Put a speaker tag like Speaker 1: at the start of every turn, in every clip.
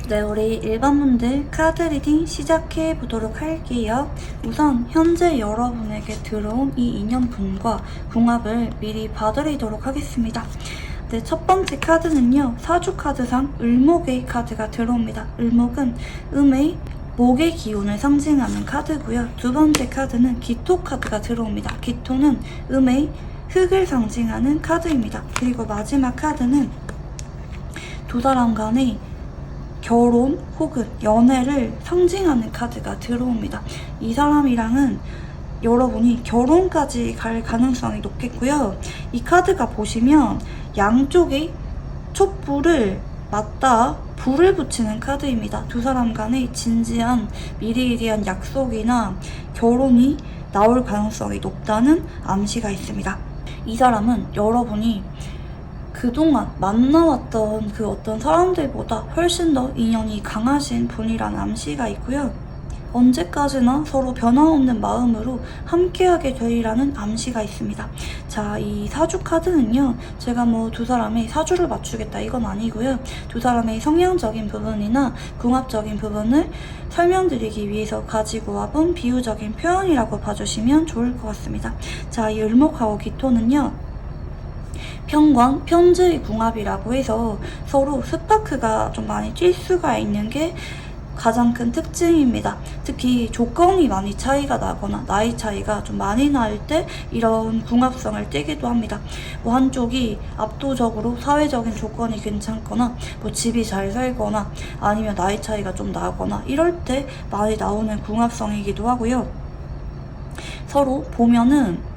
Speaker 1: 네, 우리 일반분들 카드 리딩 시작해 보도록 할게요. 우선 현재 여러분에게 들어온 이 인연분과 궁합을 미리 봐드리도록 하겠습니다. 네, 첫 번째 카드는요, 사주 카드상 을목의 카드가 들어옵니다. 을목은 음의 목의 기운을 상징하는 카드고요. 두 번째 카드는 기토 카드가 들어옵니다. 기토는 음의 흙을 상징하는 카드입니다. 그리고 마지막 카드는 두 사람 간의 결혼 혹은 연애를 상징하는 카드가 들어옵니다. 이 사람이랑은 여러분이 결혼까지 갈 가능성이 높겠고요. 이 카드가 보시면 양쪽의 촛불을 맞닿아 불을 붙이는 카드입니다. 두 사람 간의 진지한 미래에 약속이나 결혼이 나올 가능성이 높다는 암시가 있습니다. 이 사람은 여러분이 그동안 만나왔던 그 어떤 사람들보다 훨씬 더 인연이 강하신 분이라는 암시가 있고요. 언제까지나 서로 변함없는 마음으로 함께하게 되리라는 암시가 있습니다. 자, 이 사주 카드는요, 제가 뭐 두 사람의 사주를 맞추겠다 이건 아니고요. 두 사람의 성향적인 부분이나 궁합적인 부분을 설명드리기 위해서 가지고 와본 비유적인 표현이라고 봐주시면 좋을 것 같습니다. 자, 이 을목하고 기토는요, 편관, 편지의 궁합이라고 해서 서로 스파크가 좀 많이 튈 수가 있는 게 가장 큰 특징입니다. 특히 조건이 많이 차이가 나거나 나이 차이가 좀 많이 날 때 이런 궁합성을 띠기도 합니다. 뭐 한쪽이 압도적으로 사회적인 조건이 괜찮거나 뭐 집이 잘 살거나 아니면 나이 차이가 좀 나거나 이럴 때 많이 나오는 궁합성이기도 하고요. 서로 보면은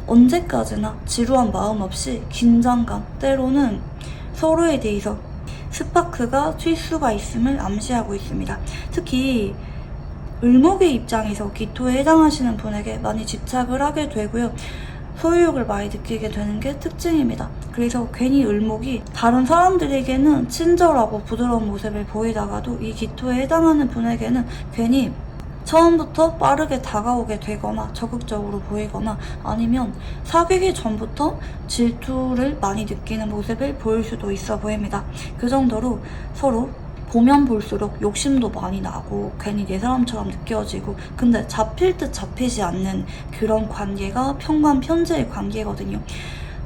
Speaker 1: 언제까지나 지루한 마음 없이 긴장감, 때로는 서로에 대해서 스파크가 튈 수가 있음을 암시하고 있습니다. 특히 을목의 입장에서 기토에 해당하시는 분에게 많이 집착을 하게 되고요. 소유욕을 많이 느끼게 되는 게 특징입니다. 그래서 괜히 을목이 다른 사람들에게는 친절하고 부드러운 모습을 보이다가도 이 기토에 해당하는 분에게는 괜히 처음부터 빠르게 다가오게 되거나 적극적으로 보이거나 아니면 사귀기 전부터 질투를 많이 느끼는 모습을 보일 수도 있어 보입니다. 그 정도로 서로 보면 볼수록 욕심도 많이 나고 괜히 내 사람처럼 느껴지고 근데 잡힐 듯 잡히지 않는 그런 관계가 편관 편지의 관계거든요.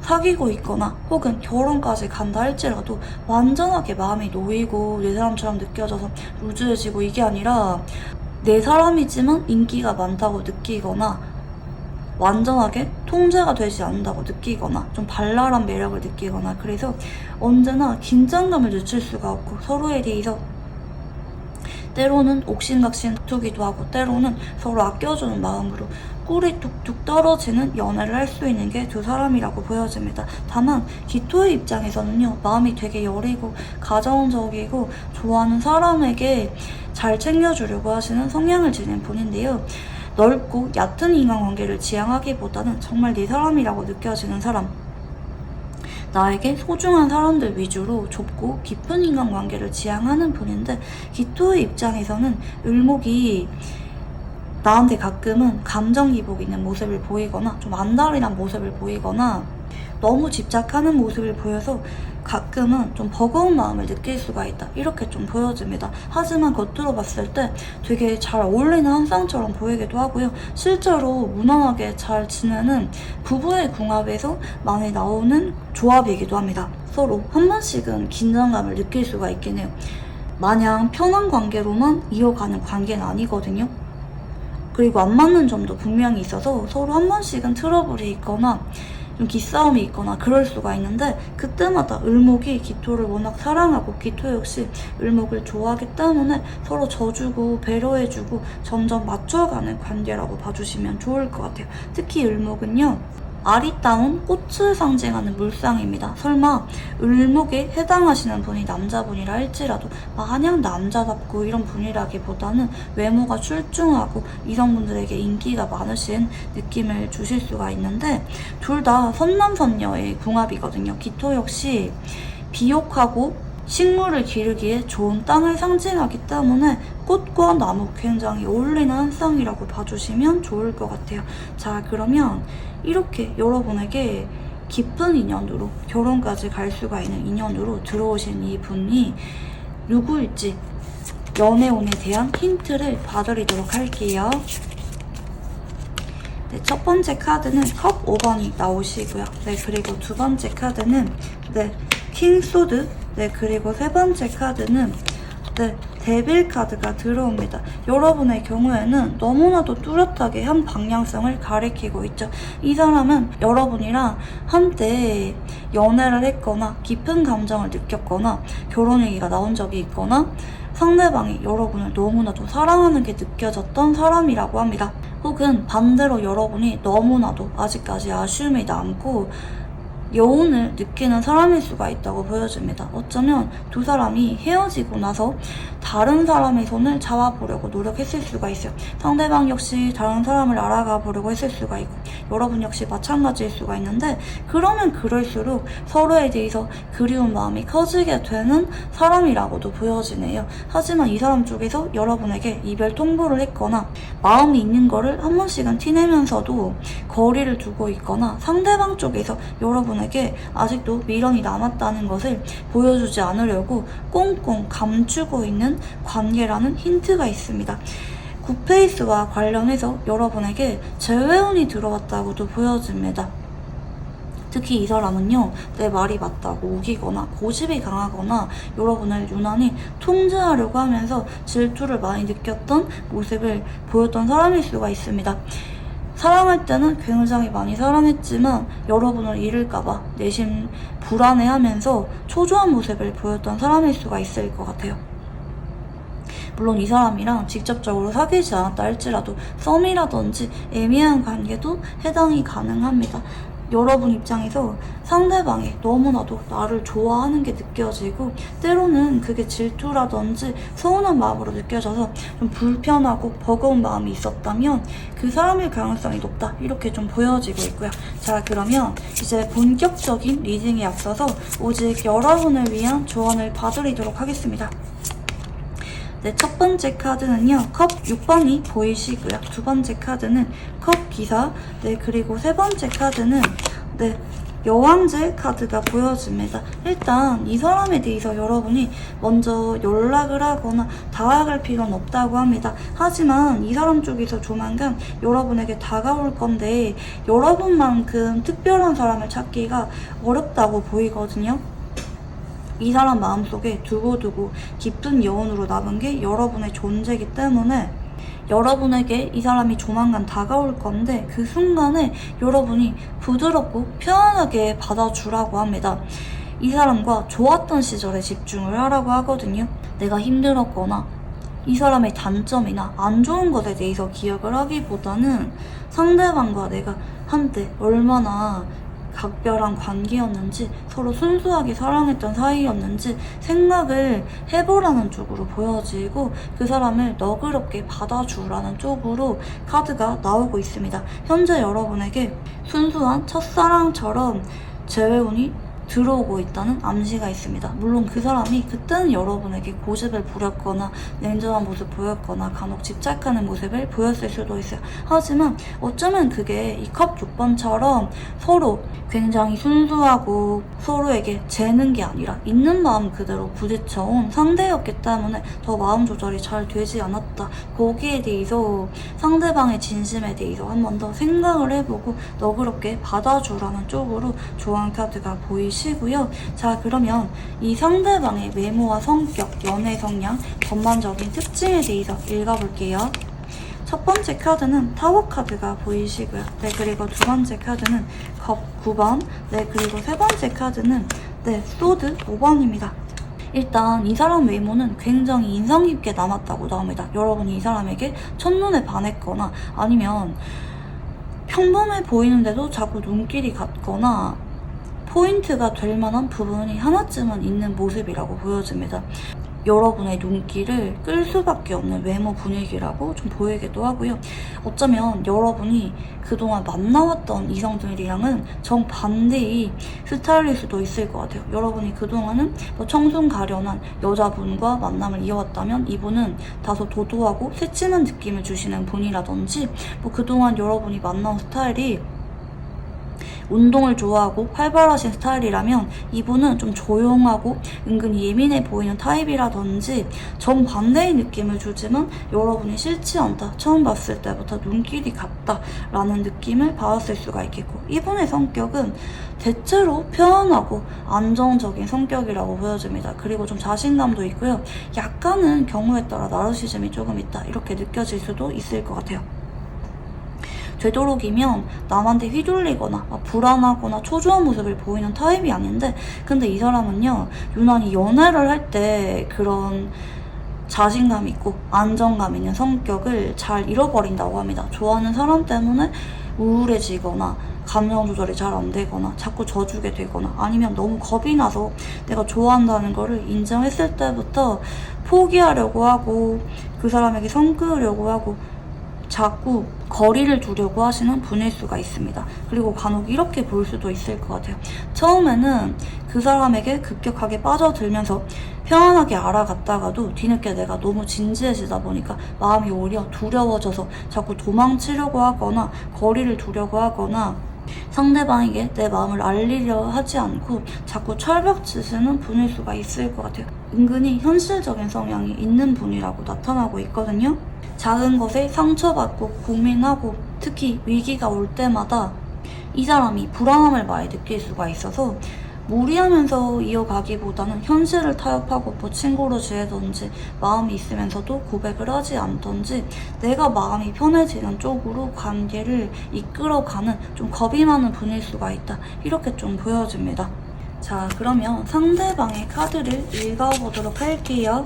Speaker 1: 사귀고 있거나 혹은 결혼까지 간다 할지라도 완전하게 마음이 놓이고 내 사람처럼 느껴져서 루즈해지고 이게 아니라 내 사람이지만 인기가 많다고 느끼거나 완전하게 통제가 되지 않는다고 느끼거나 좀 발랄한 매력을 느끼거나 그래서 언제나 긴장감을 늦출 수가 없고 서로에 대해서 때로는 옥신각신 다투기도 하고 때로는 서로 아껴주는 마음으로 꿀이 뚝뚝 떨어지는 연애를 할 수 있는 게 두 사람이라고 보여집니다. 다만 기토의 입장에서는요, 마음이 되게 여리고 가정적이고 좋아하는 사람에게 잘 챙겨주려고 하시는 성향을 지닌 분인데요. 넓고 얕은 인간관계를 지향하기보다는 정말 네 사람이라고 느껴지는 사람, 나에게 소중한 사람들 위주로 좁고 깊은 인간관계를 지향하는 분인데 기토의 입장에서는 을목이 나한테 가끔은 감정기복 있는 모습을 보이거나 좀 안달이난 모습을 보이거나 너무 집착하는 모습을 보여서 가끔은 좀 버거운 마음을 느낄 수가 있다 이렇게 좀 보여집니다. 하지만 겉으로 봤을 때 되게 잘 어울리는 한 쌍처럼 보이기도 하고요. 실제로 무난하게 잘 지내는 부부의 궁합에서 많이 나오는 조합이기도 합니다. 서로 한 번씩은 긴장감을 느낄 수가 있긴 해요. 마냥 편한 관계로만 이어가는 관계는 아니거든요. 그리고 안 맞는 점도 분명히 있어서 서로 한 번씩은 트러블이 있거나 좀 기싸움이 있거나 그럴 수가 있는데 그때마다 을목이 기토를 워낙 사랑하고 기토 역시 을목을 좋아하기 때문에 서로 져주고 배려해주고 점점 맞춰가는 관계라고 봐주시면 좋을 것 같아요. 특히 을목은요, 아리따운 꽃을 상징하는 물상입니다. 설마 을목에 해당하시는 분이 남자분이라 할지라도 마냥 남자답고 이런 분이라기보다는 외모가 출중하고 이성분들에게 인기가 많으신 느낌을 주실 수가 있는데 둘 다 선남선녀의 궁합이거든요. 기토 역시 비옥하고 식물을 기르기에 좋은 땅을 상징하기 때문에 꽃과 나무 굉장히 어울리는 한 쌍이라고 봐주시면 좋을 것 같아요. 자, 그러면 이렇게 여러분에게 깊은 인연으로 결혼까지 갈 수가 있는 인연으로 들어오신 이 분이 누구일지 연애운에 대한 힌트를 봐드리도록 할게요. 네, 첫 번째 카드는 컵 5번이 나오시고요. 네, 그리고 두 번째 카드는 네, 킹 소드. 네, 그리고 세 번째 카드는 네, 데빌 카드가 들어옵니다. 여러분의 경우에는 너무나도 뚜렷하게 한 방향성을 가리키고 있죠. 이 사람은 여러분이랑 한때 연애를 했거나 깊은 감정을 느꼈거나 결혼 얘기가 나온 적이 있거나 상대방이 여러분을 너무나도 사랑하는 게 느껴졌던 사람이라고 합니다. 혹은 반대로 여러분이 너무나도 아직까지 아쉬움이 남고 여운을 느끼는 사람일 수가 있다고 보여집니다. 어쩌면 두 사람이 헤어지고 나서 다른 사람의 손을 잡아보려고 노력했을 수가 있어요. 상대방 역시 다른 사람을 알아가 보려고 했을 수가 있고 여러분 역시 마찬가지일 수가 있는데 그러면 그럴수록 서로에 대해서 그리운 마음이 커지게 되는 사람이라고도 보여지네요. 하지만 이 사람 쪽에서 여러분에게 이별 통보를 했거나 마음이 있는 거를 한 번씩은 티내면서도 거리를 두고 있거나 상대방 쪽에서 여러분에게 아직도 미련이 남았다는 것을 보여주지 않으려고 꽁꽁 감추고 있는 관계라는 힌트가 있습니다. 굿페이스와 관련해서 여러분에게 재회운이 들어왔다고도 보여집니다. 특히 이 사람은요, 내 말이 맞다고 우기거나 고집이 강하거나 여러분을 유난히 통제하려고 하면서 질투를 많이 느꼈던 모습을 보였던 사람일 수가 있습니다. 사랑할 때는 굉장히 많이 사랑했지만 여러분을 잃을까봐 내심 불안해하면서 초조한 모습을 보였던 사람일 수가 있을 것 같아요. 물론 이 사람이랑 직접적으로 사귀지 않았다 할지라도 썸이라든지 애매한 관계도 해당이 가능합니다. 여러분 입장에서 상대방이 너무나도 나를 좋아하는 게 느껴지고 때로는 그게 질투라든지 서운한 마음으로 느껴져서 좀 불편하고 버거운 마음이 있었다면 그 사람일 가능성이 높다 이렇게 좀 보여지고 있고요. 자, 그러면 이제 본격적인 리딩에 앞서서 오직 여러분을 위한 조언을 봐드리도록 하겠습니다. 네, 첫 번째 카드는요, 컵 6번이 보이시고요. 두 번째 카드는 컵 기사, 네, 그리고 세 번째 카드는, 네, 여왕제 카드가 보여집니다. 일단 이 사람에 대해서 여러분이 먼저 연락을 하거나 다가갈 필요는 없다고 합니다. 하지만 이 사람 쪽에서 조만간 여러분에게 다가올 건데 여러분만큼 특별한 사람을 찾기가 어렵다고 보이거든요. 이 사람 마음속에 두고두고 깊은 여운으로 남은 게 여러분의 존재이기 때문에 여러분에게 이 사람이 조만간 다가올 건데 그 순간에 여러분이 부드럽고 편안하게 받아주라고 합니다. 이 사람과 좋았던 시절에 집중을 하라고 하거든요. 내가 힘들었거나 이 사람의 단점이나 안 좋은 것에 대해서 기억을 하기보다는 상대방과 내가 한때 얼마나 각별한 관계였는지 서로 순수하게 사랑했던 사이였는지 생각을 해보라는 쪽으로 보여지고 그 사람을 너그럽게 받아주라는 쪽으로 카드가 나오고 있습니다. 현재 여러분에게 순수한 첫사랑처럼 재회운이 들어오고 있다는 암시가 있습니다. 물론 그 사람이 그때는 여러분에게 고집을 부렸거나 냉정한 모습 보였거나 간혹 집착하는 모습을 보였을 수도 있어요. 하지만 어쩌면 그게 이 컵 6번처럼 서로 굉장히 순수하고 서로에게 재는 게 아니라 있는 마음 그대로 부딪혀온 상대였기 때문에 더 마음 조절이 잘 되지 않았다. 거기에 대해서 상대방의 진심에 대해서 한 번 더 생각을 해보고 너그럽게 받아주라는 쪽으로 조언 카드가 보이시고요. 자, 그러면 이 상대방의 외모와 성격, 연애 성향, 전반적인 특징에 대해서 읽어볼게요. 첫 번째 카드는 타워 카드가 보이시고요. 네, 그리고 두 번째 카드는 컵 9번, 네, 그리고 세 번째 카드는 네, 소드 5번입니다. 일단 이 사람 외모는 굉장히 인상 깊게 남았다고 나옵니다. 여러분이 이 사람에게 첫눈에 반했거나 아니면 평범해 보이는데도 자꾸 눈길이 갔거나 포인트가 될 만한 부분이 하나쯤은 있는 모습이라고 보여집니다. 여러분의 눈길을 끌 수밖에 없는 외모 분위기라고 좀 보이기도 하고요. 어쩌면 여러분이 그동안 만나왔던 이성들이랑은 정반대의 스타일일 수도 있을 것 같아요. 여러분이 그동안은 뭐 청순 가련한 여자분과 만남을 이어왔다면 이분은 다소 도도하고 새침한 느낌을 주시는 분이라든지 뭐 그동안 여러분이 만나온 스타일이 운동을 좋아하고 활발하신 스타일이라면 이분은 좀 조용하고 은근히 예민해 보이는 타입이라든지 정반대의 느낌을 주지만 여러분이 싫지 않다, 처음 봤을 때부터 눈길이 갔다 라는 느낌을 받았을 수가 있겠고, 이분의 성격은 대체로 편안하고 안정적인 성격이라고 보여집니다. 그리고 좀 자신감도 있고요. 약간은 경우에 따라 나르시즘이 조금 있다 이렇게 느껴질 수도 있을 것 같아요. 되도록이면 남한테 휘둘리거나 불안하거나 초조한 모습을 보이는 타입이 아닌데, 근데 이 사람은요 유난히 연애를 할 때 그런 자신감 있고 안정감 있는 성격을 잘 잃어버린다고 합니다. 좋아하는 사람 때문에 우울해지거나 감정 조절이 잘 안 되거나 자꾸 져주게 되거나 아니면 너무 겁이 나서 내가 좋아한다는 거를 인정했을 때부터 포기하려고 하고 그 사람에게 성그으려고 하고 자꾸 거리를 두려고 하시는 분일 수가 있습니다. 그리고 간혹 이렇게 볼 수도 있을 것 같아요. 처음에는 그 사람에게 급격하게 빠져들면서 편안하게 알아갔다가도 뒤늦게 내가 너무 진지해지다 보니까 마음이 오히려 두려워져서 자꾸 도망치려고 하거나 거리를 두려고 하거나 상대방에게 내 마음을 알리려 하지 않고 자꾸 철벽치시는 분일 수가 있을 것 같아요. 은근히 현실적인 성향이 있는 분이라고 나타나고 있거든요. 작은 것에 상처받고 고민하고 특히 위기가 올 때마다 이 사람이 불안함을 많이 느낄 수가 있어서 무리하면서 이어가기보다는 현실을 타협하고 뭐 친구로 지내던지 마음이 있으면서도 고백을 하지 않던지 내가 마음이 편해지는 쪽으로 관계를 이끌어가는 좀 겁이 많은 분일 수가 있다 이렇게 좀 보여집니다. 자, 그러면 상대방의 카드를 읽어보도록 할게요.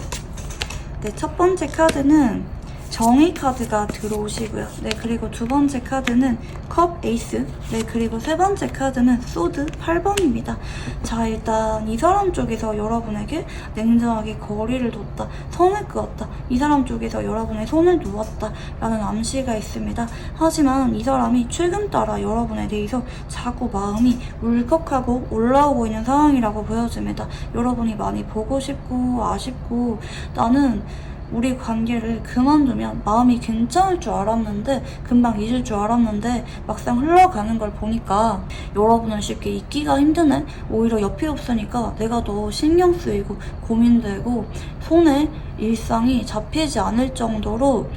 Speaker 1: 네, 첫 번째 카드는 정의 카드가 들어오시고요. 네, 그리고 두 번째 카드는 컵 에이스. 네, 그리고 세 번째 카드는 소드 8번입니다. 자, 일단 이 사람 쪽에서 여러분에게 냉정하게 거리를 뒀다, 선을 그었다, 이 사람 쪽에서 여러분의 손을 놓았다 라는 암시가 있습니다. 하지만 이 사람이 최근 따라 여러분에 대해서 자꾸 마음이 울컥하고 올라오고 있는 상황이라고 보여집니다. 여러분이 많이 보고 싶고 아쉽고 나는 우리 관계를 그만두면 마음이 괜찮을 줄 알았는데 금방 잊을 줄 알았는데 막상 흘러가는 걸 보니까 여러분은 쉽게 잊기가 힘드네. 오히려 옆에 없으니까 내가 더 신경 쓰이고 고민되고 손에 일상이 잡히지 않을 정도로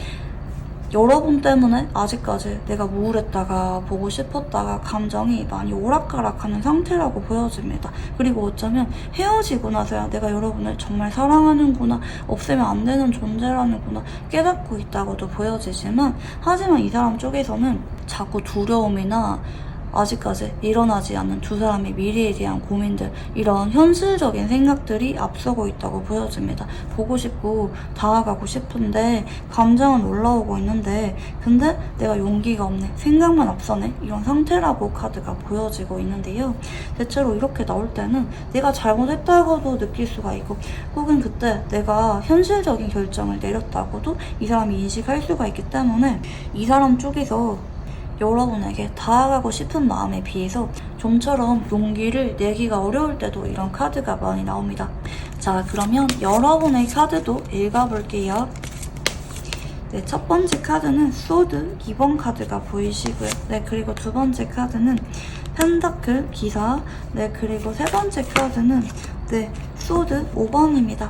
Speaker 1: 여러분 때문에 아직까지 내가 우울했다가 보고 싶었다가 감정이 많이 오락가락하는 상태라고 보여집니다. 그리고 어쩌면 헤어지고 나서야 내가 여러분을 정말 사랑하는구나, 없애면 안 되는 존재라는구나 깨닫고 있다고도 보여지지만, 하지만 이 사람 쪽에서는 자꾸 두려움이나 아직까지 일어나지 않는 두 사람의 미래에 대한 고민들, 이런 현실적인 생각들이 앞서고 있다고 보여집니다. 보고 싶고 다가가고 싶은데 감정은 올라오고 있는데 근데 내가 용기가 없네, 생각만 앞서네, 이런 상태라고 카드가 보여지고 있는데요. 대체로 이렇게 나올 때는 내가 잘못했다고도 느낄 수가 있고 혹은 그때 내가 현실적인 결정을 내렸다고도 이 사람이 인식할 수가 있기 때문에 이 사람 쪽에서 여러분에게 다가가고 싶은 마음에 비해서 좀처럼 용기를 내기가 어려울 때도 이런 카드가 많이 나옵니다. 자, 그러면 여러분의 카드도 읽어볼게요. 네, 첫 번째 카드는 소드 2번 카드가 보이시고요. 네, 그리고 두 번째 카드는 펜타클 기사. 네, 그리고 세 번째 카드는 소드 5번입니다.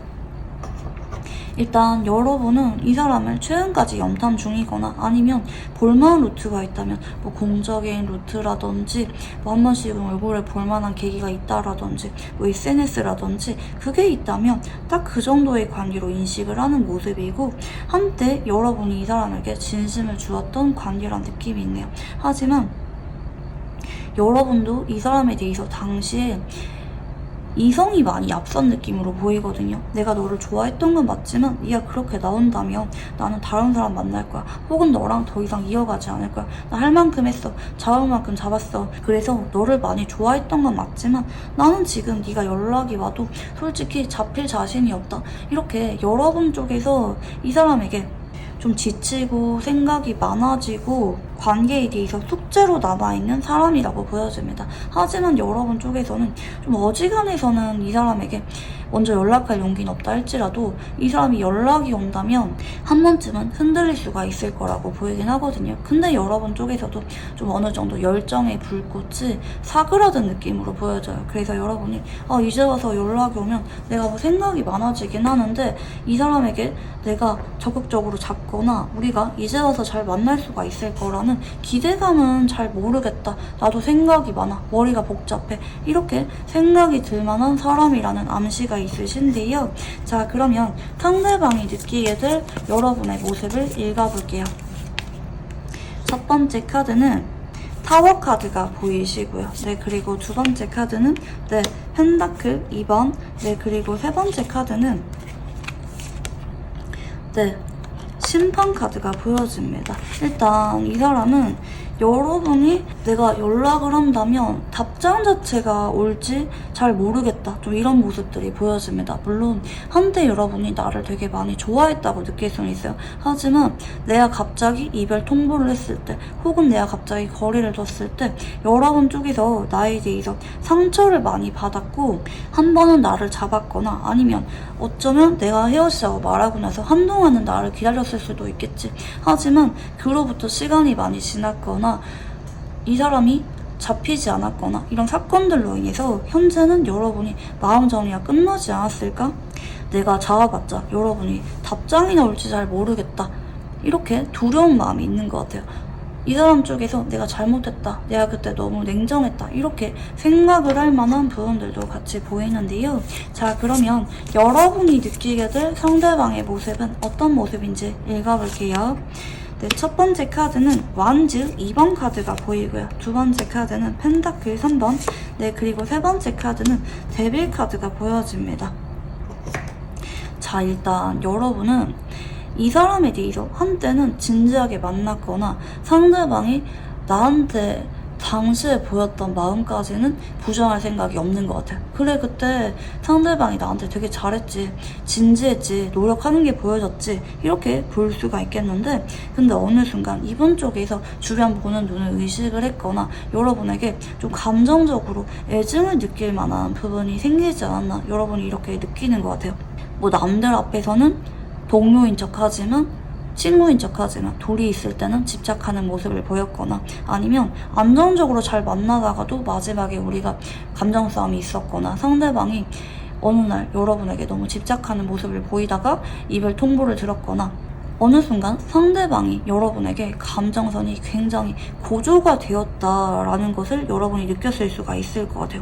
Speaker 1: 일단 여러분은 이 사람을 최근까지 염탐 중이거나 아니면 볼만한 루트가 있다면 뭐 공적인 루트라든지 뭐 한 번씩은 얼굴을 볼만한 계기가 있다라든지 뭐 SNS라든지 그게 있다면 딱 그 정도의 관계로 인식을 하는 모습이고, 한때 여러분이 이 사람에게 진심을 주었던 관계란 느낌이 있네요. 하지만 여러분도 이 사람에 대해서 당시에 이성이 많이 앞선 느낌으로 보이거든요. 내가 너를 좋아했던 건 맞지만 네가 그렇게 나온다면 나는 다른 사람 만날 거야. 혹은 너랑 더 이상 이어가지 않을 거야. 나 할 만큼 했어. 잡을 만큼 잡았어. 그래서 너를 많이 좋아했던 건 맞지만 나는 지금 네가 연락이 와도 솔직히 잡힐 자신이 없다. 이렇게 여러분 쪽에서 이 사람에게 좀 지치고 생각이 많아지고 관계에 대해서 숙제로 남아있는 사람이라고 보여집니다. 하지만 여러분 쪽에서는 좀 어지간해서는 이 사람에게 먼저 연락할 용기는 없다 할지라도 이 사람이 연락이 온다면 한 번쯤은 흔들릴 수가 있을 거라고 보이긴 하거든요. 근데 여러분 쪽에서도 좀 어느 정도 열정의 불꽃이 사그라든 느낌으로 보여져요. 그래서 여러분이 이제 와서 연락이 오면 내가 뭐 생각이 많아지긴 하는데 이 사람에게 내가 적극적으로 잡거나 우리가 이제 와서 잘 만날 수가 있을 거라는 기대감은 잘 모르겠다. 나도 생각이 많아. 머리가 복잡해. 이렇게 생각이 들 만한 사람이라는 암시가 있으신데요. 자, 그러면 상대방이 느끼게 될 여러분의 모습을 읽어볼게요. 첫 번째 카드는 타워 카드가 보이시고요. 네, 그리고 두 번째 카드는 펜타클 2번. 네, 그리고 세 번째 카드는 심판 카드가 보여집니다. 일단 이 사람은 여러분이 내가 연락을 한다면 답장 자체가 올지 잘 모르겠다. 좀 이런 모습들이 보여집니다. 물론 한때 여러분이 나를 되게 많이 좋아했다고 느낄 수는 있어요. 하지만 내가 갑자기 이별 통보를 했을 때 혹은 내가 갑자기 거리를 뒀을 때 여러분 쪽에서 나에 대해서 상처를 많이 받았고 한 번은 나를 잡았거나 아니면 어쩌면 내가 헤어지자고 말하고 나서 한동안은 나를 기다렸을 수도 있겠지. 하지만 그로부터 시간이 많이 지났거나 이 사람이 잡히지 않았거나 이런 사건들로 인해서 현재는 여러분이 마음 정리가 끝나지 않았을까? 내가 잡아봤자 여러분이 답장이나 올지 잘 모르겠다. 이렇게 두려운 마음이 있는 것 같아요. 이 사람 쪽에서 내가 잘못했다. 내가 그때 너무 냉정했다. 이렇게 생각을 할 만한 부분들도 같이 보이는데요. 자, 그러면 여러분이 느끼게 될 상대방의 모습은 어떤 모습인지 읽어볼게요. 네, 첫 번째 카드는 완즈 2번 카드가 보이고요. 두 번째 카드는 펜타클 3번. 네, 그리고 세 번째 카드는 데빌 카드가 보여집니다. 자, 일단 여러분은 이 사람에 대해서 한때는 진지하게 만났거나 상대방이 나한테 당시에 보였던 마음까지는 부정할 생각이 없는 것 같아요. 그래, 그때 상대방이 나한테 되게 잘했지, 진지했지, 노력하는 게 보여졌지, 이렇게 볼 수가 있겠는데, 근데 어느 순간 이분 쪽에서 주변 보는 눈을 의식을 했거나 여러분에게 좀 감정적으로 애증을 느낄 만한 부분이 생기지 않았나, 여러분이 이렇게 느끼는 것 같아요. 뭐 남들 앞에서는 동료인 척하지만 친구인 척하지만 둘이 있을 때는 집착하는 모습을 보였거나 아니면 안정적으로 잘 만나다가도 마지막에 우리가 감정 싸움이 있었거나 상대방이 어느 날 여러분에게 너무 집착하는 모습을 보이다가 이별 통보를 들었거나 어느 순간 상대방이 여러분에게 감정선이 굉장히 고조가 되었다라는 것을 여러분이 느꼈을 수가 있을 것 같아요.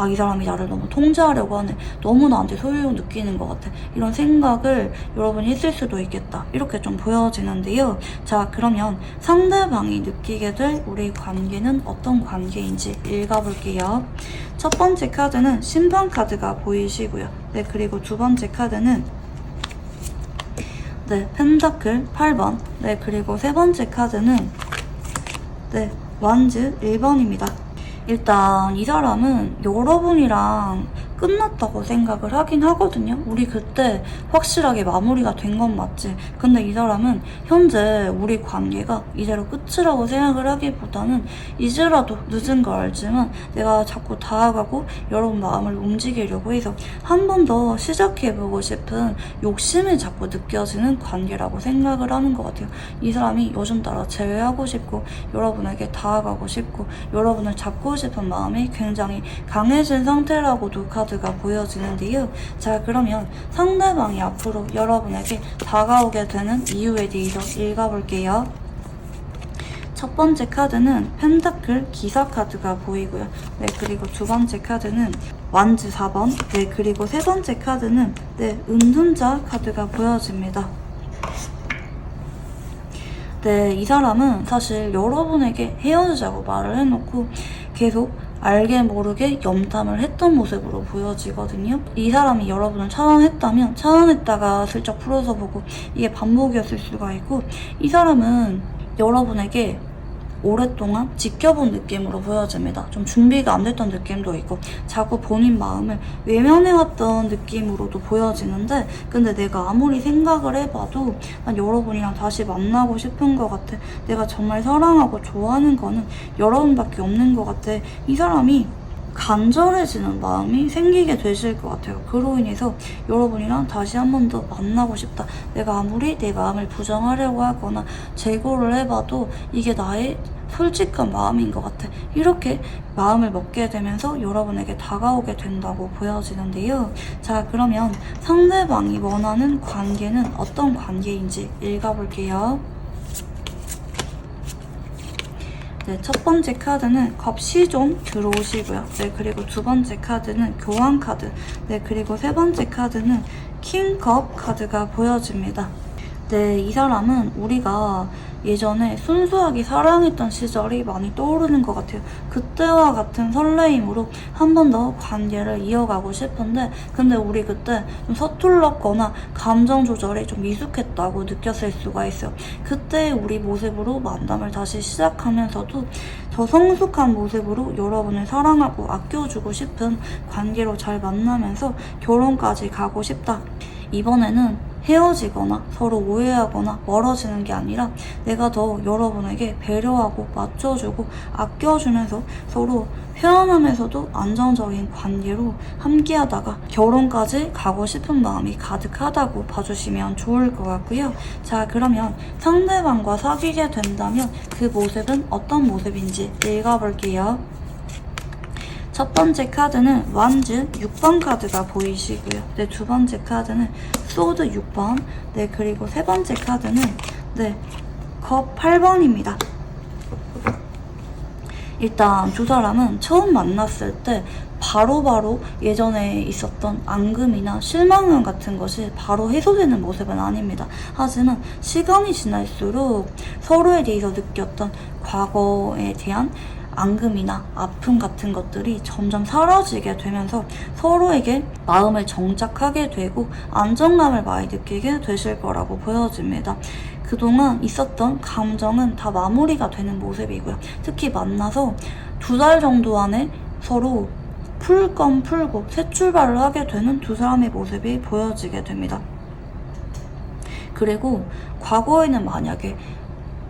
Speaker 1: 이 사람이 나를 너무 통제하려고 하네. 너무 나한테 소유욕 느끼는 것 같아. 이런 생각을 여러분이 했을 수도 있겠다. 이렇게 좀 보여지는데요. 자, 그러면 상대방이 느끼게 될 우리 관계는 어떤 관계인지 읽어볼게요. 첫 번째 카드는 심판 카드가 보이시고요. 네, 그리고 두 번째 카드는 펜타클 8번. 네, 그리고 세 번째 카드는 완즈 1번입니다. 일단 이 사람은 여러분이랑 끝났다고 생각을 하긴 하거든요. 우리 그때 확실하게 마무리가 된 건 맞지. 근데 이 사람은 현재 우리 관계가 이대로 끝이라고 생각을 하기보다는 이제라도 늦은 거 알지만 내가 자꾸 다가가고 여러분 마음을 움직이려고 해서 한 번 더 시작해보고 싶은 욕심이 자꾸 느껴지는 관계라고 생각을 하는 것 같아요. 이 사람이 요즘 따라 제외하고 싶고 여러분에게 다가가고 싶고 여러분을 잡고 싶은 마음이 굉장히 강해진 상태라고도 카드가 보여지는데요. 자, 그러면 상대방이 앞으로 여러분에게 다가오게 되는 이유에 대해서 읽어볼게요. 첫 번째 카드는 펜타클 기사 카드가 보이고요. 네, 그리고 두 번째 카드는 완즈 4번. 네, 그리고 세 번째 카드는 은둔자 카드가 보여집니다. 네, 이 사람은 사실 여러분에게 헤어지자고 말을 해놓고 계속 알게 모르게 염탐을 했던 모습으로 보여지거든요. 이 사람이 여러분을 차단했다면 차단했다가 슬쩍 풀어서 보고 이게 반복이었을 수가 있고 이 사람은 여러분에게 오랫동안 지켜본 느낌으로 보여집니다. 좀 준비가 안 됐던 느낌도 있고 자꾸 본인 마음을 외면해왔던 느낌으로도 보여지는데, 근데 내가 아무리 생각을 해봐도 난 여러분이랑 다시 만나고 싶은 것 같아. 내가 정말 사랑하고 좋아하는 거는 여러분밖에 없는 것 같아. 이 사람이 간절해지는 마음이 생기게 되실 것 같아요. 그로 인해서 여러분이랑 다시 한 번 더 만나고 싶다. 내가 아무리 내 마음을 부정하려고 하거나 재고를 해봐도 이게 나의 솔직한 마음인 것 같아. 이렇게 마음을 먹게 되면서 여러분에게 다가오게 된다고 보여지는데요. 자, 그러면 상대방이 원하는 관계는 어떤 관계인지 읽어볼게요. 네, 첫 번째 카드는 컵시 좀 들어오시고요. 네, 그리고 두 번째 카드는 교환 카드. 네, 그리고 세 번째 카드는 킹컵 카드가 보여집니다. 네, 이 사람은 우리가 예전에 순수하게 사랑했던 시절이 많이 떠오르는 것 같아요. 그때와 같은 설레임으로 한 번 더 관계를 이어가고 싶은데, 근데 우리 그때 좀 서툴렀거나 감정 조절이 좀 미숙했다고 느꼈을 수가 있어요. 그때 우리 모습으로 만남을 다시 시작하면서도 더 성숙한 모습으로 여러분을 사랑하고 아껴주고 싶은 관계로 잘 만나면서 결혼까지 가고 싶다. 이번에는 헤어지거나 서로 오해하거나 멀어지는 게 아니라 내가 더 여러분에게 배려하고 맞춰주고 아껴주면서 서로 편안하면서도 안정적인 관계로 함께하다가 결혼까지 가고 싶은 마음이 가득하다고 봐주시면 좋을 것 같고요. 자, 그러면 상대방과 사귀게 된다면 그 모습은 어떤 모습인지 읽어볼게요. 첫 번째 카드는 완즈 6번 카드가 보이시고요. 네, 두 번째 카드는 소드 6번. 네, 그리고 세 번째 카드는 네, 컵 8번입니다. 일단 두 사람은 처음 만났을 때 바로바로 예전에 있었던 앙금이나 실망감 같은 것이 바로 해소되는 모습은 아닙니다. 하지만 시간이 지날수록 서로에 대해서 느꼈던 과거에 대한 앙금이나 아픔 같은 것들이 점점 사라지게 되면서 서로에게 마음을 정착하게 되고 안정감을 많이 느끼게 되실 거라고 보여집니다. 그동안 있었던 감정은 다 마무리가 되는 모습이고요. 특히 만나서 2달 정도 안에 서로 풀 건 풀고 새 출발을 하게 되는 두 사람의 모습이 보여지게 됩니다. 그리고 과거에는 만약에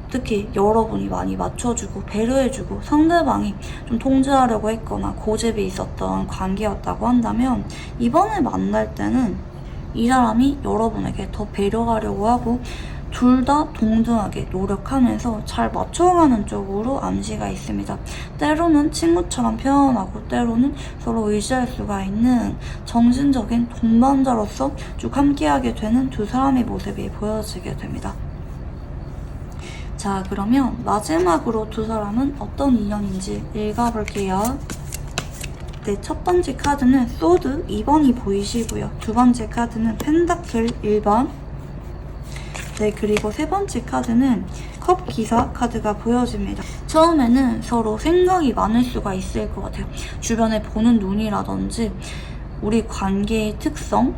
Speaker 1: 특히 여러분이 많이 맞춰주고 배려해주고 상대방이 좀 통제하려고 했거나 고집이 있었던 관계였다고 한다면, 이번에 만날 때는 이 사람이 여러분에게 더 배려하려고 하고 둘 다 동등하게 노력하면서 잘 맞춰가는 쪽으로 암시가 있습니다. 때로는 친구처럼 표현하고 때로는 서로 의지할 수가 있는 정신적인 동반자로서 쭉 함께하게 되는 두 사람의 모습이 보여지게 됩니다. 자, 그러면 마지막으로 두 사람은 어떤 인연인지 읽어볼게요. 네, 첫 번째 카드는 소드 2번이 보이시고요. 두 번째 카드는 펜다클 1번. 네, 그리고 세 번째 카드는 컵 기사 카드가 보여집니다. 처음에는 서로 생각이 많을 수가 있을 것 같아요. 주변에 보는 눈이라든지 우리 관계의 특성,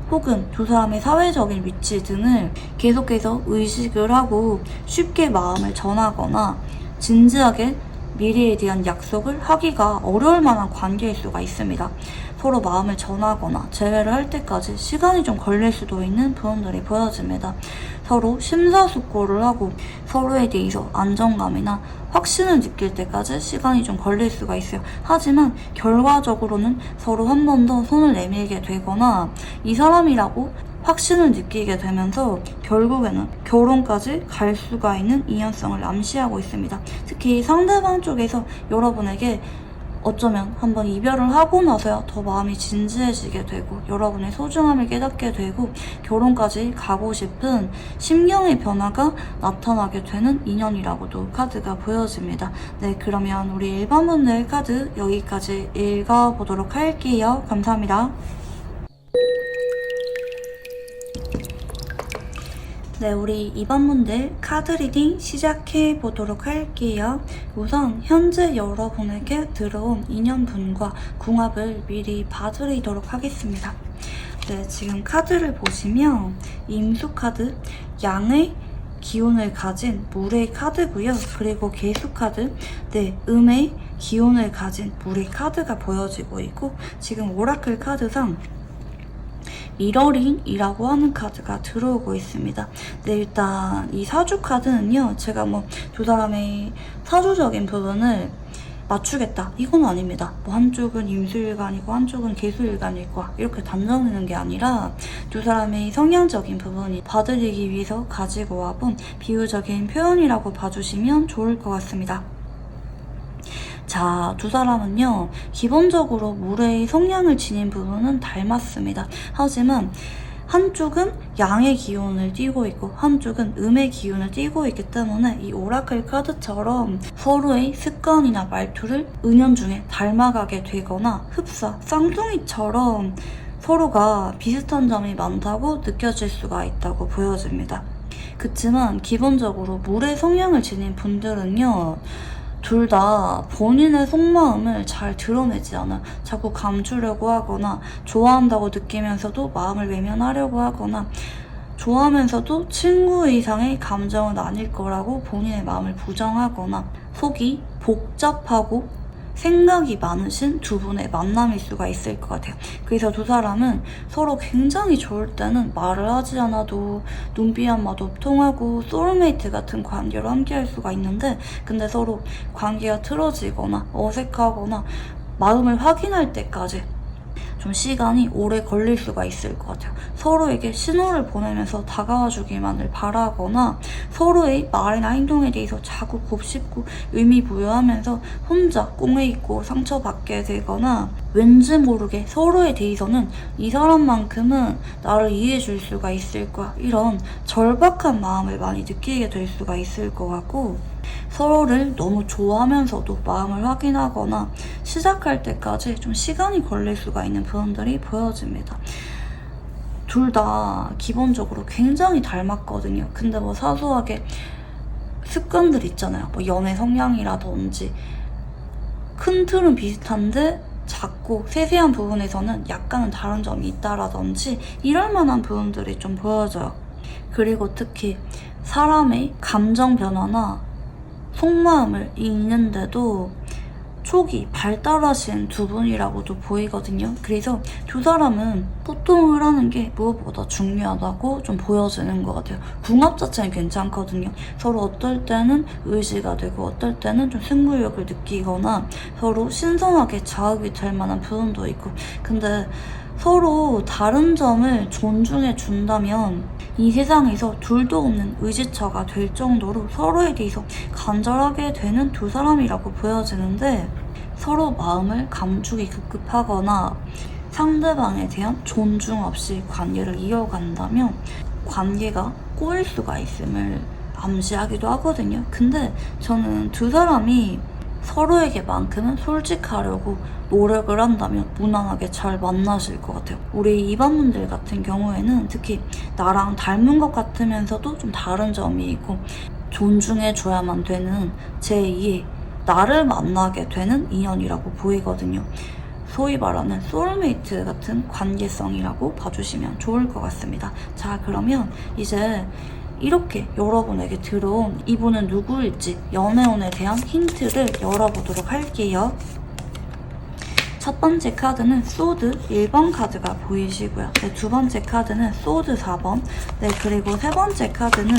Speaker 1: 혹은 두 사람의 사회적인 위치 등을 계속해서 의식을 하고 쉽게 마음을 전하거나 진지하게 미래에 대한 약속을 하기가 어려울 만한 관계일 수가 있습니다. 서로 마음을 전하거나 재회를 할 때까지 시간이 좀 걸릴 수도 있는 부분들이 보여집니다. 서로 심사숙고를 하고 서로에 대해서 안정감이나 확신을 느낄 때까지 시간이 좀 걸릴 수가 있어요. 하지만 결과적으로는 서로 한 번 더 손을 내밀게 되거나 이 사람이라고 확신을 느끼게 되면서 결국에는 결혼까지 갈 수가 있는 인연성을 암시하고 있습니다. 특히 상대방 쪽에서 여러분에게 어쩌면 한번 이별을 하고 나서야 더 마음이 진지해지게 되고 여러분의 소중함을 깨닫게 되고 결혼까지 가고 싶은 심경의 변화가 나타나게 되는 인연이라고도 카드가 보여집니다. 네, 그러면 우리 1번분들 카드 여기까지 읽어보도록 할게요. 감사합니다. 네, 우리 2번분들 카드 리딩 시작해 보도록 할게요. 우선 현재 여러분에게 들어온 인연분과 궁합을 미리 봐드리도록 하겠습니다. 네, 지금 카드를 보시면 임수 카드, 양의 기운을 가진 물의 카드고요. 그리고 개수 카드, 네, 음의 기운을 가진 물의 카드가 보여지고 있고, 지금 오라클 카드상 미러링이라고 하는 카드가 들어오고 있습니다. 네, 일단 이 사주 카드는요, 제가 두 사람의 사주적인 부분을 맞추겠다, 이건 아닙니다. 한쪽은 임수일간이고 한쪽은 계수일간일 거야, 이렇게 단정하는 게 아니라 두 사람의 성향적인 부분이 봐드리기 위해서 가지고 와본 비유적인 표현이라고 봐주시면 좋을 것 같습니다. 자, 두 사람은요, 기본적으로 물의 성향을 지닌 부분은 닮았습니다. 하지만 한쪽은 양의 기운을 띠고 있고 한쪽은 음의 기운을 띠고 있기 때문에 이 오라클 카드처럼 서로의 습관이나 말투를 은연중에 닮아가게 되거나 흡사, 쌍둥이처럼 서로가 비슷한 점이 많다고 느껴질 수가 있다고 보여집니다. 그치만 기본적으로 물의 성향을 지닌 분들은요, 둘 다 본인의 속마음을 잘 드러내지 않아요. 자꾸 감추려고 하거나 좋아한다고 느끼면서도 마음을 외면하려고 하거나 좋아하면서도 친구 이상의 감정은 아닐 거라고 본인의 마음을 부정하거나 속이 복잡하고 생각이 많으신 두 분의 만남일 수가 있을 것 같아요. 그래서 두 사람은 서로 굉장히 좋을 때는 말을 하지 않아도 눈빛 한마도 통하고 소울메이트 같은 관계로 함께할 수가 있는데, 근데 서로 관계가 틀어지거나 어색하거나 마음을 확인할 때까지 좀 시간이 오래 걸릴 수가 있을 것 같아요. 서로에게 신호를 보내면서 다가와 주기만을 바라거나 서로의 말이나 행동에 대해서 자꾸 곱씹고 의미 부여하면서 혼자 꽁에 있고 상처받게 되거나 왠지 모르게 서로에 대해서는 이 사람만큼은 나를 이해해 줄 수가 있을 거야, 이런 절박한 마음을 많이 느끼게 될 수가 있을 것 같고, 서로를 너무 좋아하면서도 마음을 확인하거나 시작할 때까지 좀 시간이 걸릴 수가 있는 부분들이 보여집니다. 둘 다 기본적으로 굉장히 닮았거든요. 근데 사소하게 습관들 있잖아요. 연애 성향이라든지 큰 틀은 비슷한데 작고 세세한 부분에서는 약간은 다른 점이 있다라든지 이럴 만한 부분들이 좀 보여져요. 그리고 특히 사람의 감정 변화나 속마음을 읽는데도 촉이 발달하신 두 분이라고도 보이거든요. 그래서 두 사람은 소통을 하는 게 무엇보다 중요하다고 좀 보여지는 것 같아요. 궁합 자체는 괜찮거든요. 서로 어떨 때는 의지가 되고 어떨 때는 좀 승부욕을 느끼거나 서로 신선하게 자극이 될 만한 부분도 있고, 근데 서로 다른 점을 존중해 준다면 이 세상에서 둘도 없는 의지처가 될 정도로 서로에 대해서 간절하게 되는 두 사람이라고 보여지는데, 서로 마음을 감추기 급급하거나 상대방에 대한 존중 없이 관계를 이어간다면 관계가 꼬일 수가 있음을 암시하기도 하거든요. 근데 저는 두 사람이 서로에게만큼은 솔직하려고 노력을 한다면 무난하게 잘 만나실 것 같아요. 우리 이반분들 같은 경우에는 특히 나랑 닮은 것 같으면서도 좀 다른 점이 있고 존중해줘야만 되는 제2의 나를 만나게 되는 인연이라고 보이거든요. 소위 말하는 소울메이트 같은 관계성이라고 봐주시면 좋을 것 같습니다. 자, 그러면 이제 이렇게 여러분에게 들어온 이분은 누구일지 연애운에 대한 힌트를 열어보도록 할게요. 첫 번째 카드는 소드 1번 카드가 보이시고요. 네, 두 번째 카드는 소드 4번. 네, 그리고 세 번째 카드는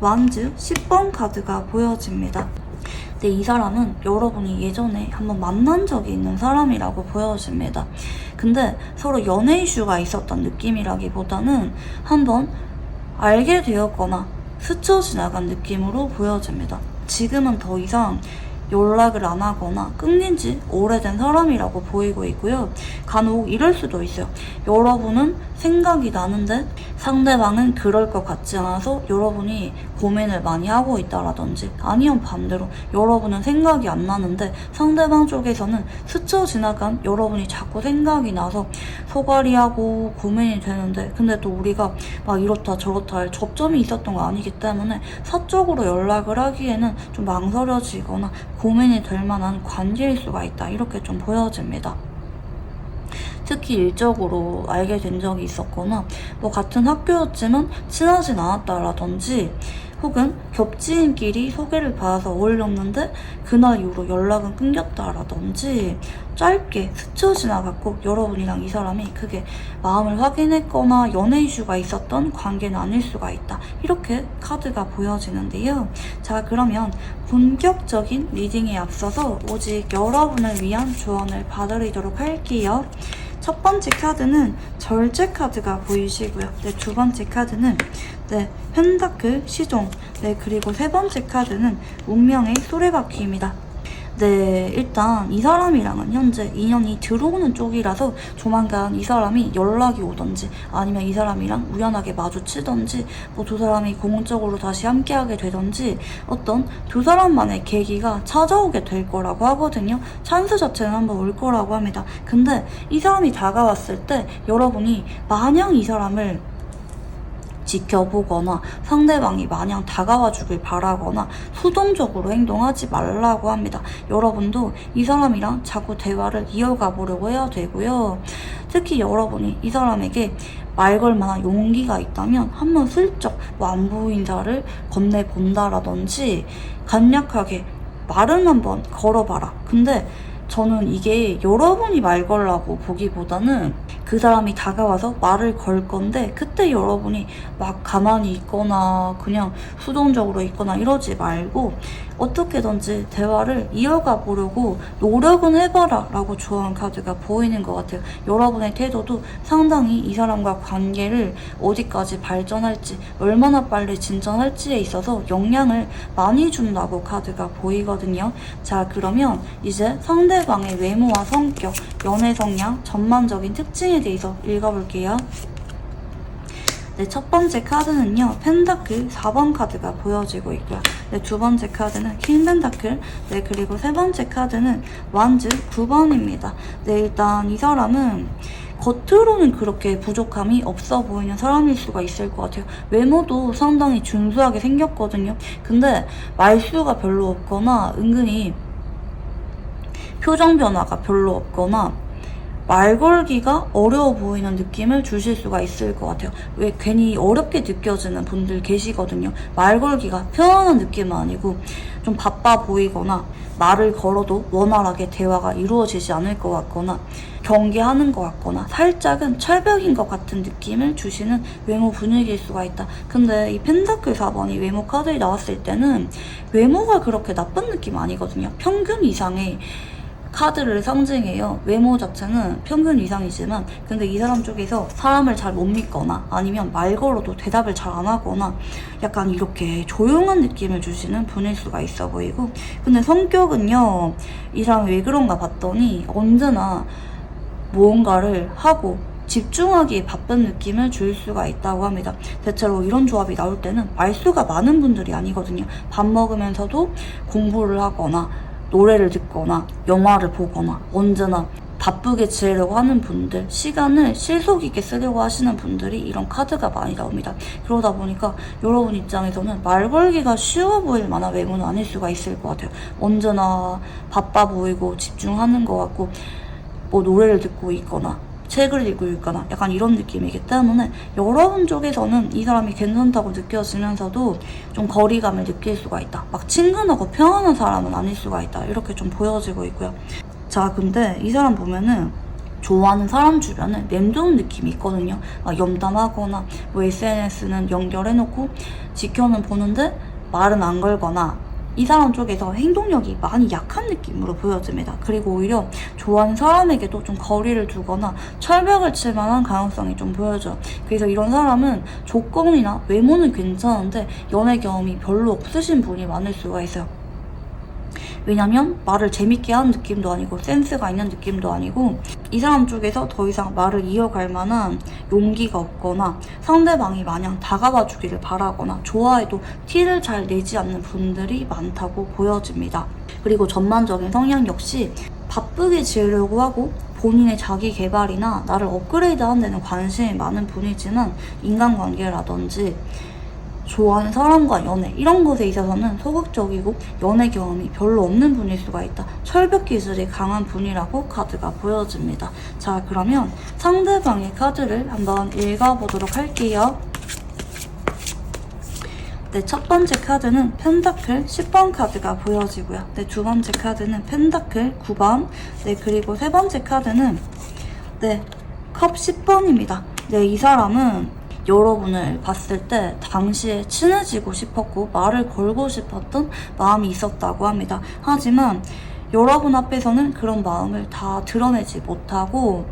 Speaker 1: 완즈 10번 카드가 보여집니다. 네, 이 사람은 여러분이 예전에 한번 만난 적이 있는 사람이라고 보여집니다. 근데 서로 연애 이슈가 있었던 느낌이라기보다는 한번 알게 되었거나 스쳐 지나간 느낌으로 보여집니다. 지금은 더 이상 연락을 안 하거나 끊긴 지 오래된 사람이라고 보이고 있고요. 간혹 이럴 수도 있어요. 여러분은 생각이 나는데 상대방은 그럴 것 같지 않아서 여러분이 고민을 많이 하고 있다라든지, 아니면 반대로 여러분은 생각이 안 나는데 상대방 쪽에서는 스쳐 지나간 여러분이 자꾸 생각이 나서 소갈이하고 고민이 되는데, 근데 또 우리가 막 이렇다 저렇다 할 접점이 있었던 거 아니기 때문에 사적으로 연락을 하기에는 좀 망설여지거나 고민이 될 만한 관계일 수가 있다, 이렇게 좀 보여집니다. 특히 일적으로 알게 된 적이 있었거나 뭐 같은 학교였지만 친하진 않았다라든지 혹은 겹치인끼리 소개를 받아서 어울렸는데 그날 이후로 연락은 끊겼다라든지 짧게 스쳐 지나갔고 여러분이랑 이 사람이 크게 마음을 확인했거나 연애 이슈가 있었던 관계는 아닐 수가 있다. 이렇게 카드가 보여지는데요. 자, 그러면 본격적인 리딩에 앞서서 오직 여러분을 위한 조언을 봐드리도록 할게요. 첫 번째 카드는 절제 카드가 보이시고요. 네, 두 번째 카드는 펜타클 시종. 네, 그리고 세 번째 카드는 운명의 수레바퀴입니다. 네, 일단 이 사람이랑은 현재 인연이 들어오는 쪽이라서 조만간 이 사람이 연락이 오던지 아니면 이 사람이랑 우연하게 마주치던지 뭐 두 사람이 공적으로 다시 함께하게 되던지 어떤 두 사람만의 계기가 찾아오게 될 거라고 하거든요. 찬스 자체는 한번 올 거라고 합니다. 근데 이 사람이 다가왔을 때 여러분이 마냥 이 사람을 지켜보거나 상대방이 마냥 다가와 주길 바라거나 수동적으로 행동하지 말라고 합니다. 여러분도 이 사람이랑 자꾸 대화를 이어가 보려고 해야 되고요. 특히 여러분이 이 사람에게 말 걸 만한 용기가 있다면 한번 슬쩍 안부 인사를 건네본다라든지 간략하게 말은 한번 걸어봐라. 근데 저는 이게 여러분이 말 걸라고 보기보다는 그 사람이 다가와서 말을 걸 건데 그때 여러분이 막 가만히 있거나 그냥 수동적으로 있거나 이러지 말고 어떻게든지 대화를 이어가 보려고 노력은 해봐라 라고 조언 카드가 보이는 것 같아요. 여러분의 태도도 상당히 이 사람과 관계를 어디까지 발전할지 얼마나 빨리 진전할지에 있어서 영향을 많이 준다고 카드가 보이거든요. 자, 그러면 이제 상대방의 외모와 성격, 연애 성향, 전반적인 특징에 대해서 읽어볼게요. 네, 첫 번째 카드는요, 펜타클 4번 카드가 보여지고 있고요. 네, 두 번째 카드는 킹 펜타클, 네, 그리고 세 번째 카드는 완즈 9번입니다. 네, 일단 이 사람은 겉으로는 그렇게 부족함이 없어 보이는 사람일 수가 있을 것 같아요. 외모도 상당히 준수하게 생겼거든요. 근데 말수가 별로 없거나 은근히 표정 변화가 별로 없거나 말 걸기가 어려워 보이는 느낌을 주실 수가 있을 것 같아요. 왜 괜히 어렵게 느껴지는 분들 계시거든요. 말 걸기가 편안한 느낌은 아니고 좀 바빠 보이거나 말을 걸어도 원활하게 대화가 이루어지지 않을 것 같거나 경계하는 것 같거나 살짝은 철벽인 것 같은 느낌을 주시는 외모 분위기일 수가 있다. 근데 이 펜타클 4번이 외모 카드에 나왔을 때는 외모가 그렇게 나쁜 느낌 아니거든요. 평균 이상의 카드를 상징해요. 외모 자체는 평균 이상이지만 근데 이 사람 쪽에서 사람을 잘 못 믿거나 아니면 말 걸어도 대답을 잘 안 하거나 약간 이렇게 조용한 느낌을 주시는 분일 수가 있어 보이고 근데 성격은요, 이 사람이 왜 그런가 봤더니 언제나 무언가를 하고 집중하기에 바쁜 느낌을 줄 수가 있다고 합니다. 대체로 이런 조합이 나올 때는 말수가 많은 분들이 아니거든요. 밥 먹으면서도 공부를 하거나 노래를 듣거나 영화를 보거나 언제나 바쁘게 지내려고 하는 분들, 시간을 실속 있게 쓰려고 하시는 분들이 이런 카드가 많이 나옵니다. 그러다 보니까 여러분 입장에서는 말 걸기가 쉬워 보일 만한 외모는 아닐 수가 있을 것 같아요. 언제나 바빠 보이고 집중하는 것 같고 뭐 노래를 듣고 있거나 책을 읽고 있거나 약간 이런 느낌이기 때문에 여러분 쪽에서는 이 사람이 괜찮다고 느껴지면서도 좀 거리감을 느낄 수가 있다. 막 친근하고 편안한 사람은 아닐 수가 있다. 이렇게 좀 보여지고 있고요. 자, 근데 이 사람 보면은 좋아하는 사람 주변에 맴도는 느낌이 있거든요. 염담하거나 뭐 SNS는 연결해놓고 지켜는 보는데 말은 안 걸거나 이 사람 쪽에서 행동력이 많이 약한 느낌으로 보여집니다. 그리고 오히려 좋아하는 사람에게도 좀 거리를 두거나 철벽을 칠 만한 가능성이 좀 보여져요. 그래서 이런 사람은 조건이나 외모는 괜찮은데 연애 경험이 별로 없으신 분이 많을 수가 있어요. 왜냐면 말을 재밌게 하는 느낌도 아니고 센스가 있는 느낌도 아니고 이 사람 쪽에서 더 이상 말을 이어갈 만한 용기가 없거나 상대방이 마냥 다가와 주기를 바라거나 좋아해도 티를 잘 내지 않는 분들이 많다고 보여집니다. 그리고 전반적인 성향 역시 바쁘게 지으려고 하고 본인의 자기 개발이나 나를 업그레이드 하는 데는 관심이 많은 분이지만 인간관계라든지 좋아하는 사람과 연애 이런 것에 있어서는 소극적이고 연애 경험이 별로 없는 분일 수가 있다. 철벽 기술이 강한 분이라고 카드가 보여집니다. 자, 그러면 상대방의 카드를 한번 읽어보도록 할게요. 네, 첫 번째 카드는 펜타클 10번 카드가 보여지고요. 네, 두 번째 카드는 펜타클 9번. 네, 그리고 세 번째 카드는 네, 컵 10번입니다. 네, 이 사람은 여러분을 봤을 때 당시에 친해지고 싶었고 말을 걸고 싶었던 마음이 있었다고 합니다. 하지만 여러분 앞에서는 그런 마음을 다 드러내지 못하고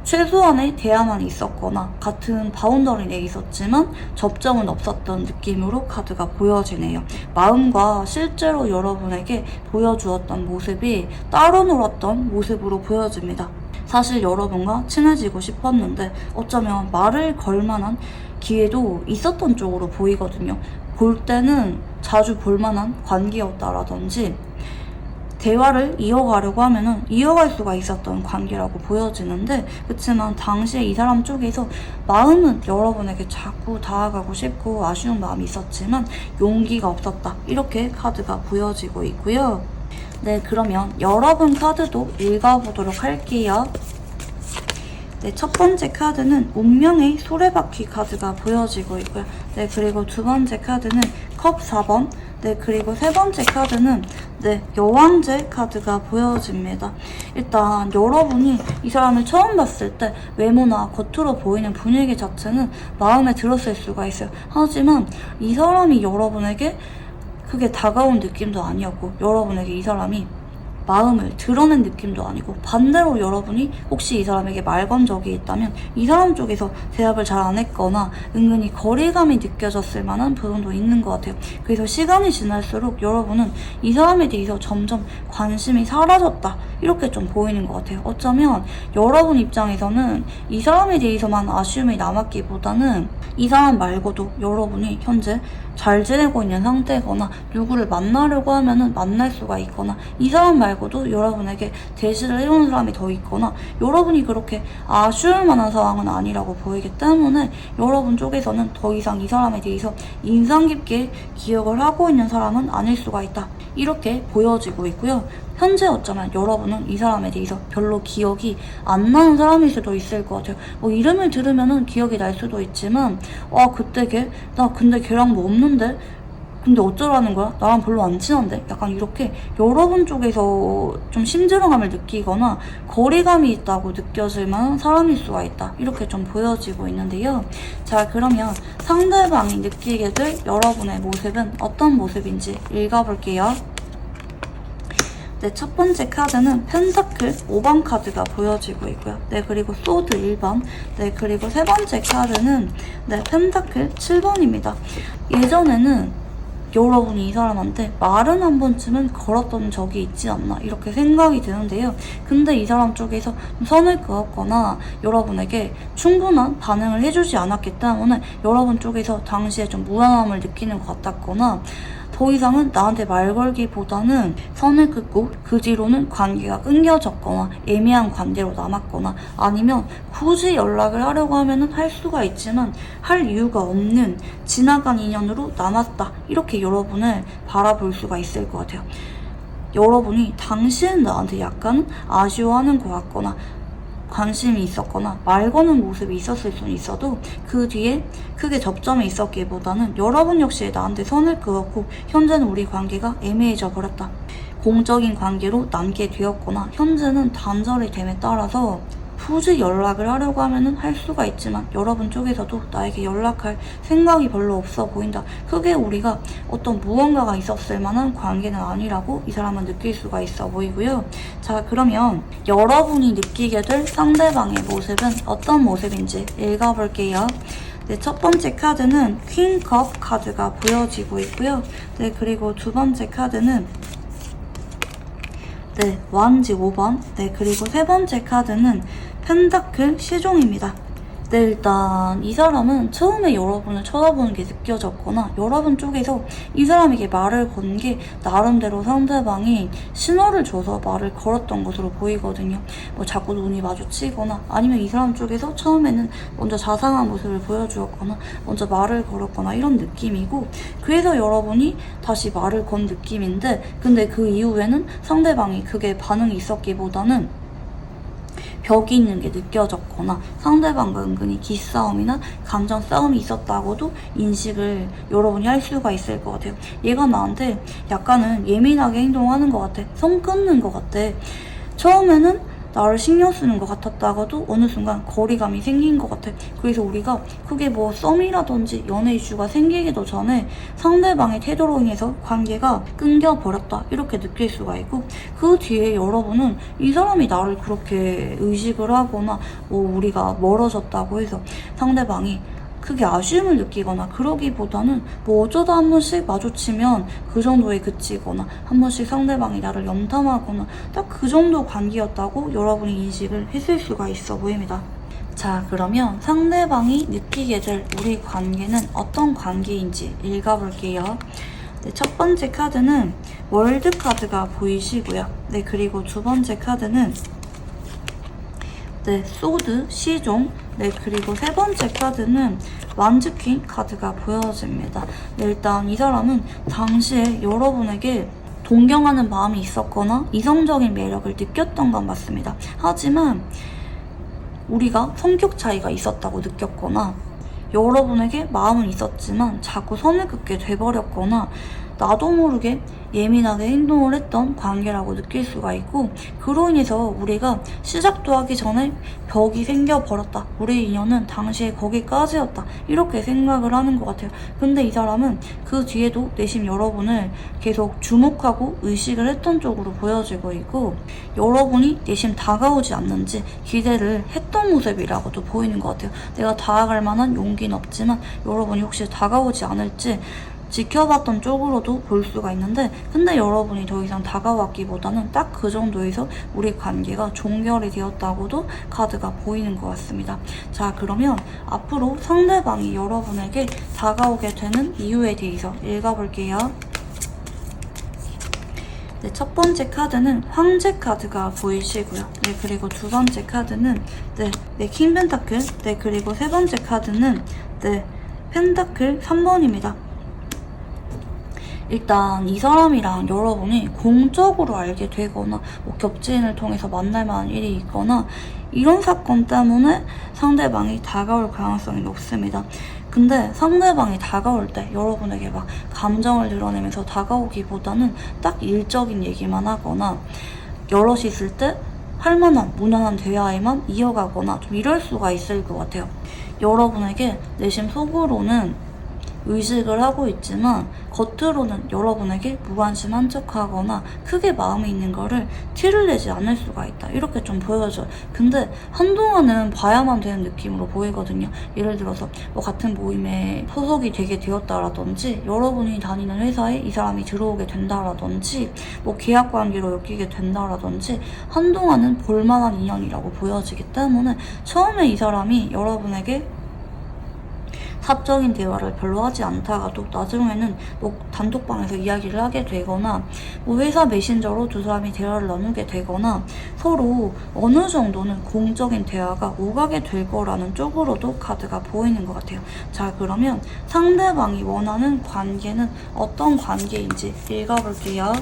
Speaker 1: 최소한의 대화만 있었거나 같은 바운더리 내에 있었지만 접점은 없었던 느낌으로 카드가 보여지네요. 마음과 실제로 여러분에게 보여주었던 모습이 따로 놀았던 모습으로 보여집니다. 사실 여러분과 친해지고 싶었는데 어쩌면 말을 걸 만한 기회도 있었던 쪽으로 보이거든요. 볼 때는 자주 볼 만한 관계였다라든지 대화를 이어가려고 하면은 이어갈 수가 있었던 관계라고 보여지는데, 그렇지만 당시에 이 사람 쪽에서 마음은 여러분에게 자꾸 다가가고 싶고 아쉬운 마음이 있었지만 용기가 없었다. 이렇게 카드가 보여지고 있고요. 네, 그러면 여러분 카드도 읽어보도록 할게요. 네, 첫 번째 카드는 운명의 수레바퀴 카드가 보여지고 있고요. 네, 그리고 두 번째 카드는 컵 4번. 네, 그리고 세 번째 카드는 네, 여왕제 카드가 보여집니다. 일단 여러분이 이 사람을 처음 봤을 때 외모나 겉으로 보이는 분위기 자체는 마음에 들었을 수가 있어요. 하지만 이 사람이 여러분에게 크게 다가온 느낌도 아니었고 여러분에게 이 사람이 마음을 드러낸 느낌도 아니고, 반대로 여러분이 혹시 이 사람에게 말 건 적이 있다면 이 사람 쪽에서 대답을 잘 안 했거나 은근히 거리감이 느껴졌을 만한 부분도 있는 것 같아요. 그래서 시간이 지날수록 여러분은 이 사람에 대해서 점점 관심이 사라졌다, 이렇게 좀 보이는 것 같아요. 어쩌면 여러분 입장에서는 이 사람에 대해서만 아쉬움이 남았기보다는 이 사람 말고도 여러분이 현재 잘 지내고 있는 상태거나 누구를 만나려고 하면은 만날 수가 있거나 이 사람 말고도 여러분에게 대시를 해오는 사람이 더 있거나 여러분이 그렇게 아쉬울 만한 상황은 아니라고 보이기 때문에 여러분 쪽에서는 더 이상 이 사람에 대해서 인상 깊게 기억을 하고 있는 사람은 아닐 수가 있다, 이렇게 보여지고 있고요. 현재 어쩌면 여러분은 이 사람에 대해서 별로 기억이 안 나는 사람일 수도 있을 것 같아요. 뭐 이름을 들으면은 기억이 날 수도 있지만 그때 나 근데 걔랑 뭐 없는데? 근데 어쩌라는 거야? 나랑 별로 안 친한데? 약간 이렇게 여러분 쪽에서 좀 심드렁함을 느끼거나 거리감이 있다고 느껴질 만한 사람일 수가 있다, 이렇게 좀 보여지고 있는데요. 자, 그러면 상대방이 느끼게 될 여러분의 모습은 어떤 모습인지 읽어볼게요. 네, 첫 번째 카드는 펜타클 5번 카드가 보여지고 있고요. 네, 그리고 소드 1번. 네, 그리고 세 번째 카드는 네, 펜타클 7번입니다. 예전에는 여러분이 이 사람한테 말은 한 번쯤은 걸었던 적이 있지 않나, 이렇게 생각이 드는데요. 근데 이 사람 쪽에서 선을 그었거나 여러분에게 충분한 반응을 해주지 않았기 때문에 여러분 쪽에서 당시에 좀 무안함을 느끼는 것 같았거나 더 이상은 나한테 말 걸기보다는 선을 긋고 그 뒤로는 관계가 끊겨졌거나 애매한 관계로 남았거나 아니면 굳이 연락을 하려고 하면은 할 수가 있지만 할 이유가 없는 지나간 인연으로 남았다, 이렇게 여러분을 바라볼 수가 있을 것 같아요. 여러분이 당시엔 나한테 약간 아쉬워하는 것 같거나 관심이 있었거나 말 거는 모습이 있었을 수는 있어도 그 뒤에 크게 접점이 있었기보다는 여러분 역시 나한테 선을 그었고 현재는 우리 관계가 애매해져 버렸다, 공적인 관계로 남게 되었거나 현재는 단절이 됨에 따라서 굳이 연락을 하려고 하면은 할 수가 있지만 여러분 쪽에서도 나에게 연락할 생각이 별로 없어 보인다, 크게 우리가 어떤 무언가가 있었을 만한 관계는 아니라고 이 사람은 느낄 수가 있어 보이고요. 자, 그러면 여러분이 느끼게 될 상대방의 모습은 어떤 모습인지 읽어볼게요. 네, 첫 번째 카드는 퀸컵 카드가 보여지고 있고요. 네, 그리고 두 번째 카드는 네, 왕지 5번. 네, 그리고 세 번째 카드는 펜타클 시종입니다. 네, 일단 이 사람은 처음에 여러분을 쳐다보는 게 느껴졌거나 여러분 쪽에서 이 사람에게 말을 건 게 나름대로 상대방이 신호를 줘서 말을 걸었던 것으로 보이거든요. 뭐 자꾸 눈이 마주치거나 아니면 이 사람 쪽에서 처음에는 먼저 자상한 모습을 보여주었거나 먼저 말을 걸었거나 이런 느낌이고, 그래서 여러분이 다시 말을 건 느낌인데, 근데 그 이후에는 상대방이 크게 반응이 있었기보다는 벽이 있는 게 느껴졌거나 상대방과 은근히 기싸움이나 감정 싸움이 있었다고도 인식을 여러분이 할 수가 있을 것 같아요. 얘가 나한테 약간은 예민하게 행동하는 것 같아. 성 끊는 것 같아. 처음에는 나를 신경 쓰는 것 같았다가도 어느 순간 거리감이 생긴 것 같아. 그래서 우리가 그게 뭐 썸이라든지 연애 이슈가 생기기도 전에 상대방의 태도로 인해서 관계가 끊겨버렸다 이렇게 느낄 수가 있고, 그 뒤에 여러분은 이 사람이 나를 그렇게 의식을 하거나 뭐 우리가 멀어졌다고 해서 상대방이 크게 아쉬움을 느끼거나 그러기보다는 뭐 어쩌다 한 번씩 마주치면 그 정도에 그치거나 한 번씩 상대방이 나를 염탐하거나 딱 그 정도 관계였다고 여러분이 인식을 했을 수가 있어 보입니다. 자, 그러면 상대방이 느끼게 될 우리 관계는 어떤 관계인지 읽어볼게요. 네, 첫 번째 카드는 월드 카드가 보이시고요. 네, 그리고 두 번째 카드는 네, 소드, 시종. 네, 그리고 세 번째 카드는 완즈퀸 카드가 보여집니다. 네, 일단 이 사람은 당시에 여러분에게 동경하는 마음이 있었거나 이성적인 매력을 느꼈던 건 맞습니다. 하지만 우리가 성격 차이가 있었다고 느꼈거나 여러분에게 마음은 있었지만 자꾸 선을 긋게 돼버렸거나 나도 모르게 예민하게 행동을 했던 관계라고 느낄 수가 있고, 그로 인해서 우리가 시작도 하기 전에 벽이 생겨버렸다. 우리 인연은 당시에 거기까지였다. 이렇게 생각을 하는 것 같아요. 근데 이 사람은 그 뒤에도 내심 여러분을 계속 주목하고 의식을 했던 쪽으로 보여지고 있고, 여러분이 내심 다가오지 않는지 기대를 했던 모습이라고도 보이는 것 같아요. 내가 다가갈 만한 용기는 없지만 여러분이 혹시 다가오지 않을지 지켜봤던 쪽으로도 볼 수가 있는데, 근데 여러분이 더 이상 다가왔기보다는 딱 그 정도에서 우리 관계가 종결이 되었다고도 카드가 보이는 것 같습니다. 자, 그러면 앞으로 상대방이 여러분에게 다가오게 되는 이유에 대해서 읽어볼게요. 네, 첫 번째 카드는 황제 카드가 보이시고요. 네, 그리고 두 번째 카드는 킹 펜타클. 네, 그리고 세 번째 카드는 펜타클 3번입니다. 일단 이 사람이랑 여러분이 공적으로 알게 되거나 뭐 겹지인을 통해서 만날 만한 일이 있거나 이런 사건 때문에 상대방이 다가올 가능성이 높습니다. 근데 상대방이 다가올 때 여러분에게 막 감정을 드러내면서 다가오기보다는 딱 일적인 얘기만 하거나 여럿이 있을 때 할 만한 무난한 대화에만 이어가거나 좀 이럴 수가 있을 것 같아요. 여러분에게 내심 속으로는 의식을 하고 있지만 겉으로는 여러분에게 무관심한 척하거나 크게 마음이 있는 거를 티를 내지 않을 수가 있다. 이렇게 좀 보여져요. 근데 한동안은 봐야만 되는 느낌으로 보이거든요. 예를 들어서 뭐 같은 모임에 소속이 되게 되었다라든지 여러분이 다니는 회사에 이 사람이 들어오게 된다라든지 뭐 계약 관계로 엮이게 된다라든지 한동안은 볼만한 인연이라고 보여지기 때문에 처음에 이 사람이 여러분에게 사적인 대화를 별로 하지 않다가도 나중에는 뭐 단톡방에서 이야기를 하게 되거나 뭐 회사 메신저로 두 사람이 대화를 나누게 되거나 서로 어느 정도는 공적인 대화가 오가게 될 거라는 쪽으로도 카드가 보이는 것 같아요. 자, 그러면 상대방이 원하는 관계는 어떤 관계인지 읽어볼게요.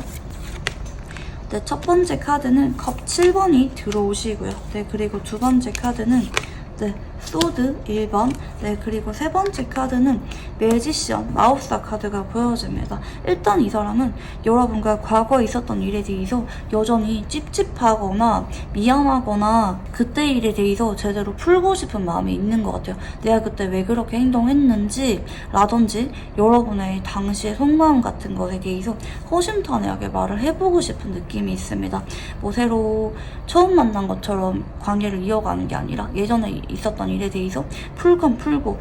Speaker 1: 네, 첫 번째 카드는 컵 7번이 들어오시고요. 네, 그리고 두 번째 카드는 소드 1번. 네, 그리고 세 번째 카드는 매지션 마법사 카드가 보여집니다. 일단 이 사람은 여러분과 과거에 있었던 일에 대해서 여전히 찝찝하거나 미안하거나 그때 일에 대해서 제대로 풀고 싶은 마음이 있는 것 같아요. 내가 그때 왜 그렇게 행동했는지 라든지 여러분의 당시의 속마음 같은 것에 대해서 허심탄회하게 말을 해보고 싶은 느낌이 있습니다. 뭐 새로 처음 만난 것처럼 관계를 이어가는 게 아니라 예전에 있었던 일에 대해서 풀건 풀고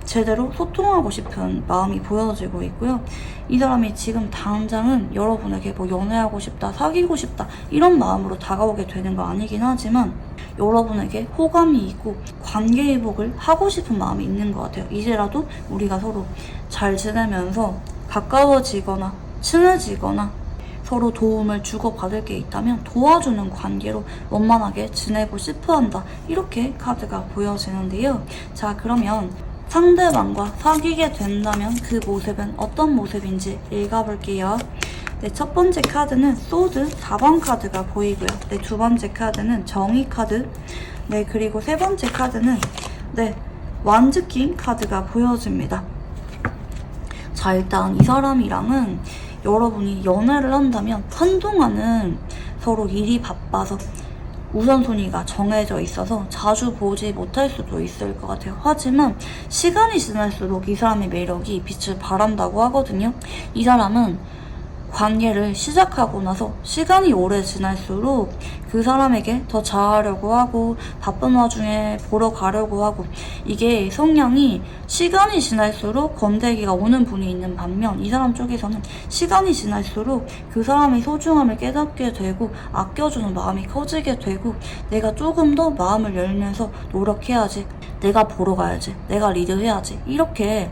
Speaker 1: 제대로 소통하고 싶은 마음이 보여지고 있고요. 이 사람이 지금 당장은 여러분에게 뭐 연애하고 싶다, 사귀고 싶다 이런 마음으로 다가오게 되는 거 아니긴 하지만 여러분에게 호감이 있고 관계 회복을 하고 싶은 마음이 있는 것 같아요. 이제라도 우리가 서로 잘 지내면서 가까워지거나 친해지거나 서로 도움을 주고받을 게 있다면 도와주는 관계로 원만하게 지내고 싶어 한다. 이렇게 카드가 보여지는데요. 자, 그러면 상대방과 사귀게 된다면 그 모습은 어떤 모습인지 읽어볼게요. 네, 첫 번째 카드는 소드 4번 카드가 보이고요. 네, 두 번째 카드는 정의 카드. 네, 그리고 세 번째 카드는 완즈킹 카드가 보여집니다. 자, 일단 이 사람이랑은 여러분이 연애를 한다면 한동안은 서로 일이 바빠서 우선순위가 정해져 있어서 자주 보지 못할 수도 있을 것 같아요. 하지만 시간이 지날수록 이 사람의 매력이 빛을 발한다고 하거든요. 이 사람은 관계를 시작하고 나서 시간이 오래 지날수록 그 사람에게 더 잘하려고 하고 바쁜 와중에 보러 가려고 하고 이게 성향이 시간이 지날수록 건들기가 오는 분이 있는 반면 이 사람 쪽에서는 시간이 지날수록 그 사람의 소중함을 깨닫게 되고 아껴주는 마음이 커지게 되고 내가 조금 더 마음을 열면서 노력해야지, 내가 보러 가야지, 내가 리드해야지 이렇게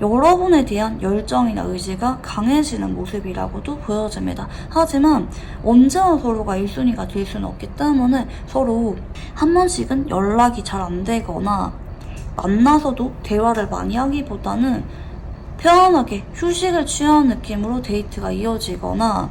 Speaker 1: 여러분에 대한 열정이나 의지가 강해지는 모습이라고도 보여집니다. 하지만 언제나 서로가 1순위가 될 수는 없기 때문에 서로 한 번씩은 연락이 잘 안 되거나 만나서도 대화를 많이 하기보다는 편안하게 휴식을 취하는 느낌으로 데이트가 이어지거나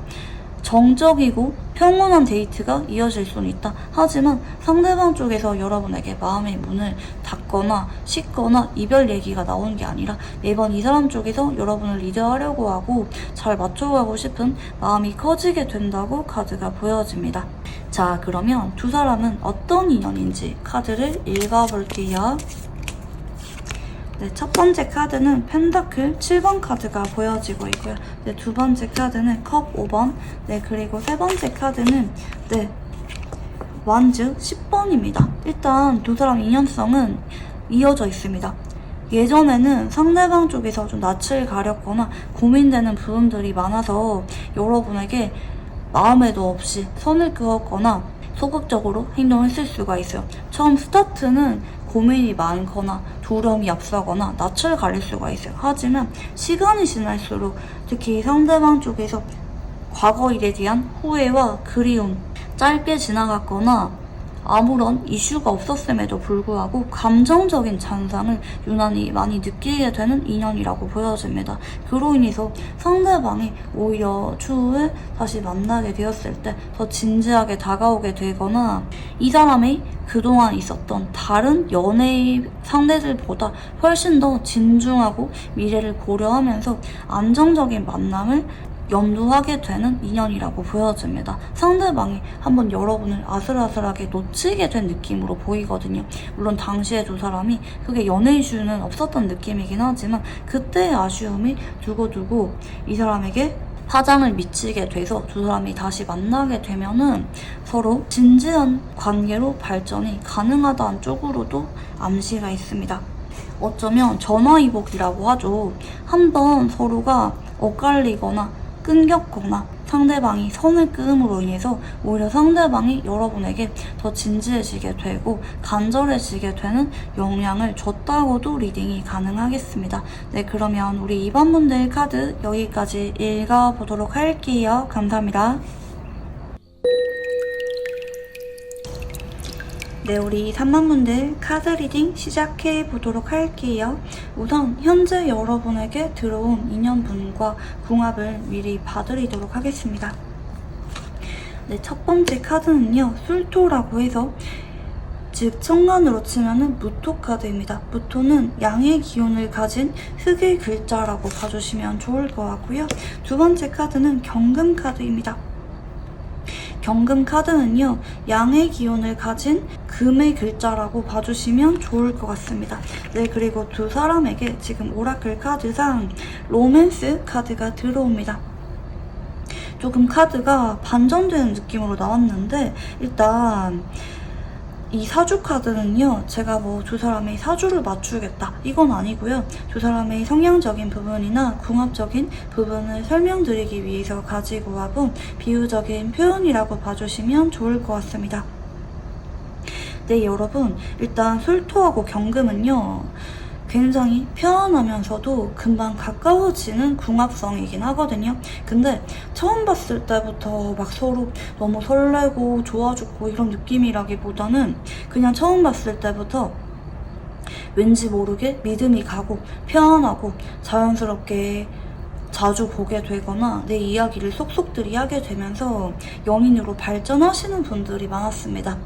Speaker 1: 정적이고 평온한 데이트가 이어질 수는 있다. 하지만 상대방 쪽에서 여러분에게 마음의 문을 닫거나 씻거나 이별 얘기가 나오는 게 아니라 매번 이 사람 쪽에서 여러분을 리드하려고 하고 잘 맞춰가고 싶은 마음이 커지게 된다고 카드가 보여집니다. 자, 그러면 두 사람은 어떤 인연인지 카드를 읽어볼게요. 네, 첫 번째 카드는 펜타클 7번 카드가 보여지고 있고요. 네, 두 번째 카드는 컵 5번. 네, 그리고 세 번째 카드는 완즈 10번입니다. 일단 두 사람 인연성은 이어져 있습니다. 예전에는 상대방 쪽에서 좀 낯을 가렸거나 고민되는 부분들이 많아서 여러분에게 마음에도 없이 선을 그었거나 소극적으로 행동했을 수가 있어요. 처음 스타트는 고민이 많거나 두려움이 앞서거나 낯을 가릴 수가 있어요. 하지만 시간이 지날수록 특히 상대방 쪽에서 과거 일에 대한 후회와 그리움, 짧게 지나갔거나 아무런 이슈가 없었음에도 불구하고 감정적인 잔상을 유난히 많이 느끼게 되는 인연이라고 보여집니다. 그로 인해서 상대방이 오히려 추후에 다시 만나게 되었을 때 더 진지하게 다가오게 되거나 이 사람이 그동안 있었던 다른 연애의 상대들보다 훨씬 더 진중하고 미래를 고려하면서 안정적인 만남을 염두하게 되는 인연이라고 보여집니다. 상대방이 한번 여러분을 아슬아슬하게 놓치게 된 느낌으로 보이거든요. 물론 당시에 두 사람이 그게 연애 이슈는 없었던 느낌이긴 하지만 그때의 아쉬움이 두고두고 이 사람에게 파장을 미치게 돼서 두 사람이 다시 만나게 되면은 서로 진지한 관계로 발전이 가능하다는 쪽으로도 암시가 있습니다. 어쩌면 전화위복이라고 하죠. 한번 서로가 엇갈리거나 끊겼거나 상대방이 선을 끄음으로 인해서 오히려 상대방이 여러분에게 더 진지해지게 되고 간절해지게 되는 영향을 줬다고도 리딩이 가능하겠습니다. 네, 그러면 우리 2번 분들 카드 여기까지 읽어보도록 할게요. 감사합니다. 네, 우리 3번 분들 카드 리딩 시작해 보도록 할게요. 우선 현재 여러분에게 들어온 인연분과 궁합을 미리 봐드리도록 하겠습니다. 네, 첫 번째 카드는요, 술토라고 해서 즉 천간으로 치면은 무토 카드입니다. 무토는 양의 기운을 가진 흑의 글자라고 봐주시면 좋을 것 같고요. 두 번째 카드는 경금 카드입니다. 경금 카드는요, 양의 기운을 가진 금의 글자라고 봐주시면 좋을 것 같습니다. 네, 그리고 두 사람에게 지금 오라클 카드상 로맨스 카드가 들어옵니다. 조금 카드가 반전되는 느낌으로 나왔는데 일단 이 사주 카드는요, 제가 뭐 두 사람의 사주를 맞추겠다 이건 아니고요. 두 사람의 성향적인 부분이나 궁합적인 부분을 설명드리기 위해서 가지고 와본 비유적인 표현이라고 봐주시면 좋을 것 같습니다. 네, 여러분, 일단 술토하고 경금은요, 굉장히 편안하면서도 금방 가까워지는 궁합성이긴 하거든요. 근데 처음 봤을 때부터 막 서로 너무 설레고 좋아 죽고 이런 느낌이라기보다는 그냥 처음 봤을 때부터 왠지 모르게 믿음이 가고 편안하고 자연스럽게 자주 보게 되거나 내 이야기를 속속들이 하게 되면서 연인으로 발전하시는 분들이 많았습니다.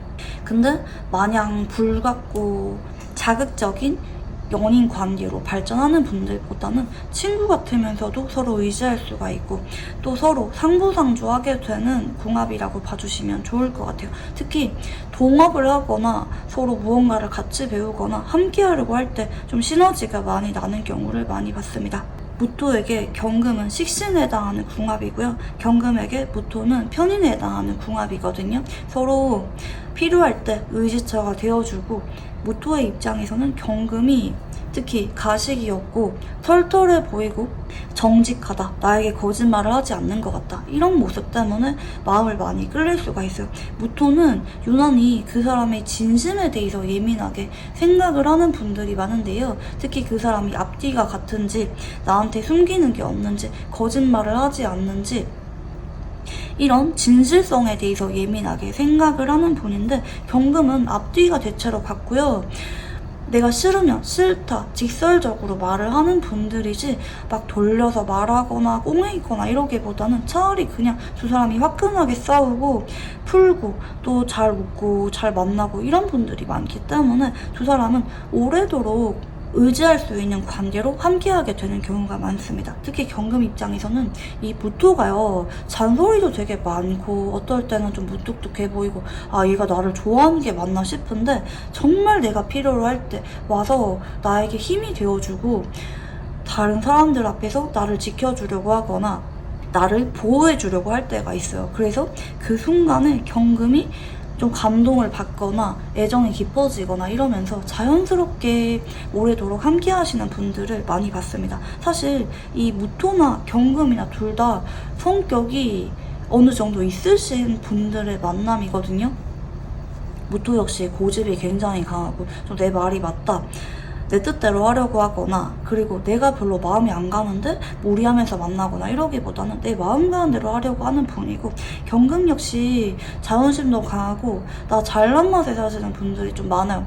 Speaker 1: 근데 마냥 불같고 자극적인 연인 관계로 발전하는 분들보다는 친구 같으면서도 서로 의지할 수가 있고 또 서로 상부상조하게 되는 궁합이라고 봐주시면 좋을 것 같아요. 특히 동업을 하거나 서로 무언가를 같이 배우거나 함께 하려고 할 때 좀 시너지가 많이 나는 경우를 많이 봤습니다. 무토에게 경금은 식신에 해당하는 궁합이고요. 경금에게 무토는 편인에 해당하는 궁합이거든요. 서로 필요할 때 의지처가 되어주고 무토의 입장에서는 경금이 특히 가식이 없고 털털해 보이고 정직하다, 나에게 거짓말을 하지 않는 것 같다, 이런 모습 때문에 마음을 많이 끌릴 수가 있어요. 무토는 유난히 그 사람의 진심에 대해서 예민하게 생각을 하는 분들이 많은데요. 특히 그 사람이 앞뒤가 같은지, 나한테 숨기는 게 없는지, 거짓말을 하지 않는지, 이런 진실성에 대해서 예민하게 생각을 하는 분인데, 경금은 앞뒤가 대체로 같고요. 내가 싫으면 싫다, 직설적으로 말을 하는 분들이지 막 돌려서 말하거나 꽁해있거나 이러기보다는 차라리 그냥 두 사람이 화끈하게 싸우고 풀고 또 잘 웃고 잘 만나고 이런 분들이 많기 때문에 두 사람은 오래도록 의지할 수 있는 관계로 함께하게 되는 경우가 많습니다. 특히 경금 입장에서는 이 무토가요, 잔소리도 되게 많고 어떨 때는 좀 무뚝뚝해 보이고 얘가 나를 좋아하는 게 맞나 싶은데 정말 내가 필요로 할 때 와서 나에게 힘이 되어주고 다른 사람들 앞에서 나를 지켜주려고 하거나 나를 보호해주려고 할 때가 있어요. 그래서 그 순간에 경금이 좀 감동을 받거나 애정이 깊어지거나 이러면서 자연스럽게 오래도록 함께 하시는 분들을 많이 봤습니다. 사실 이 무토나 경금이나 둘 다 성격이 어느 정도 있으신 분들의 만남이거든요. 무토 역시 고집이 굉장히 강하고 좀 내 말이 맞다, 내 뜻대로 하려고 하거나, 그리고 내가 별로 마음이 안 가는데 무리하면서 만나거나 이러기보다는 내 마음 가는 대로 하려고 하는 분이고, 경금 역시 자존심도 강하고 나 잘난 맛에 사시는 분들이 좀 많아요.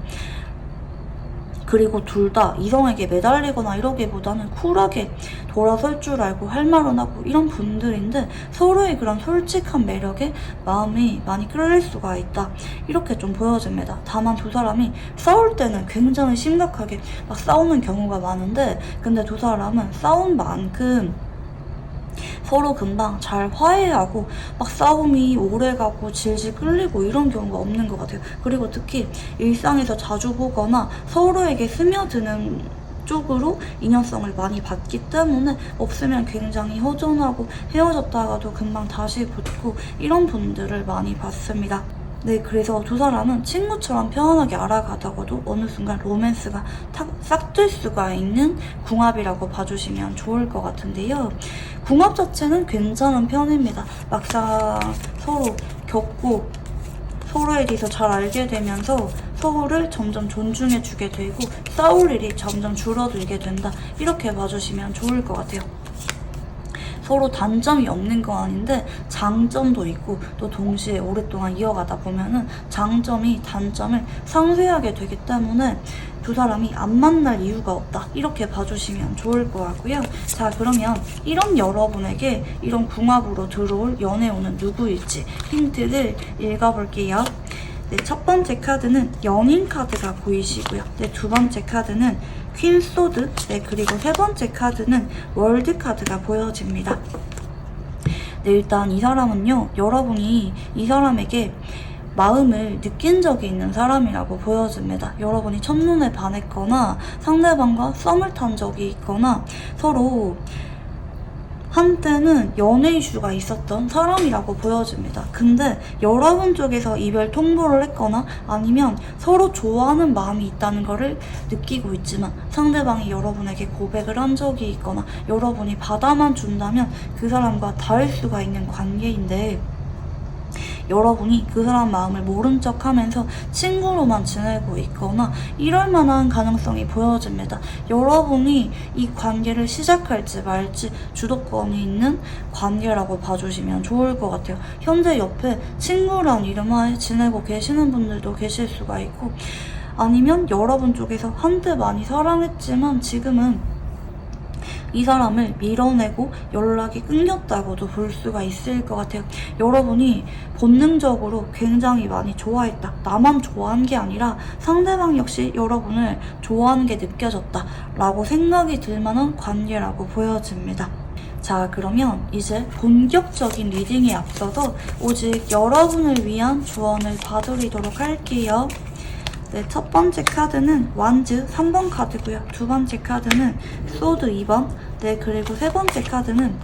Speaker 1: 그리고 둘 다 이성에게 매달리거나 이러기보다는 쿨하게 돌아설 줄 알고 할 말은 하고 이런 분들인데, 서로의 그런 솔직한 매력에 마음이 많이 끌릴 수가 있다, 이렇게 좀 보여집니다. 다만 두 사람이 싸울 때는 굉장히 심각하게 막 싸우는 경우가 많은데, 근데 두 사람은 싸운 만큼 서로 금방 잘 화해하고 막 싸움이 오래가고 질질 끌리고 이런 경우가 없는 것 같아요. 그리고 특히 일상에서 자주 보거나 서로에게 스며드는 쪽으로 인연성을 많이 받기 때문에 없으면 굉장히 허전하고 헤어졌다가도 금방 다시 붙고 이런 분들을 많이 봤습니다. 네, 그래서 두 사람은 친구처럼 편안하게 알아가다가도 어느 순간 로맨스가 싹 들 수가 있는 궁합이라고 봐주시면 좋을 것 같은데요. 궁합 자체는 괜찮은 편입니다. 막상 서로 겪고 서로에 대해서 잘 알게 되면서 서로를 점점 존중해주게 되고 싸울 일이 점점 줄어들게 된다, 이렇게 봐주시면 좋을 것 같아요. 서로 단점이 없는 건 아닌데 장점도 있고, 또 동시에 오랫동안 이어가다 보면은 장점이 단점을 상쇄하게 되기 때문에 두 사람이 안 만날 이유가 없다, 이렇게 봐주시면 좋을 것 같고요. 자, 그러면 이런 여러분에게 이런 궁합으로 들어올 연애운은 누구일지 힌트를 읽어볼게요. 네, 첫 번째 카드는 연인 카드가 보이시고요. 네, 두 번째 카드는 퀸 소드, 네, 그리고 세 번째 카드는 월드 카드가 보여집니다. 네, 일단 이 사람은요, 여러분이 이 사람에게 마음을 느낀 적이 있는 사람이라고 보여집니다. 여러분이 첫눈에 반했거나 상대방과 썸을 탄 적이 있거나 서로 한때는 연애 이슈가 있었던 사람이라고 보여집니다. 근데 여러분 쪽에서 이별 통보를 했거나 아니면 서로 좋아하는 마음이 있다는 것을 느끼고 있지만 상대방이 여러분에게 고백을 한 적이 있거나 여러분이 받아만 준다면 그 사람과 닿을 수가 있는 관계인데 여러분이 그 사람 마음을 모른 척 하면서 친구로만 지내고 있거나 이럴 만한 가능성이 보여집니다. 여러분이 이 관계를 시작할지 말지 주도권이 있는 관계라고 봐주시면 좋을 것 같아요. 현재 옆에 친구란 이름하에 지내고 계시는 분들도 계실 수가 있고 아니면 여러분 쪽에서 한때 많이 사랑했지만 지금은 이 사람을 밀어내고 연락이 끊겼다고도 볼 수가 있을 것 같아요. 여러분이 본능적으로 굉장히 많이 좋아했다. 나만 좋아한 게 아니라 상대방 역시 여러분을 좋아하는 게 느껴졌다 라고 생각이 들 만한 관계라고 보여집니다. 자, 그러면 이제 본격적인 리딩에 앞서서 오직 여러분을 위한 조언을 봐드리도록 할게요. 네, 첫 번째 카드는 완즈 3번 카드고요. 두 번째 카드는 소드 2번. 네, 그리고 세 번째 카드는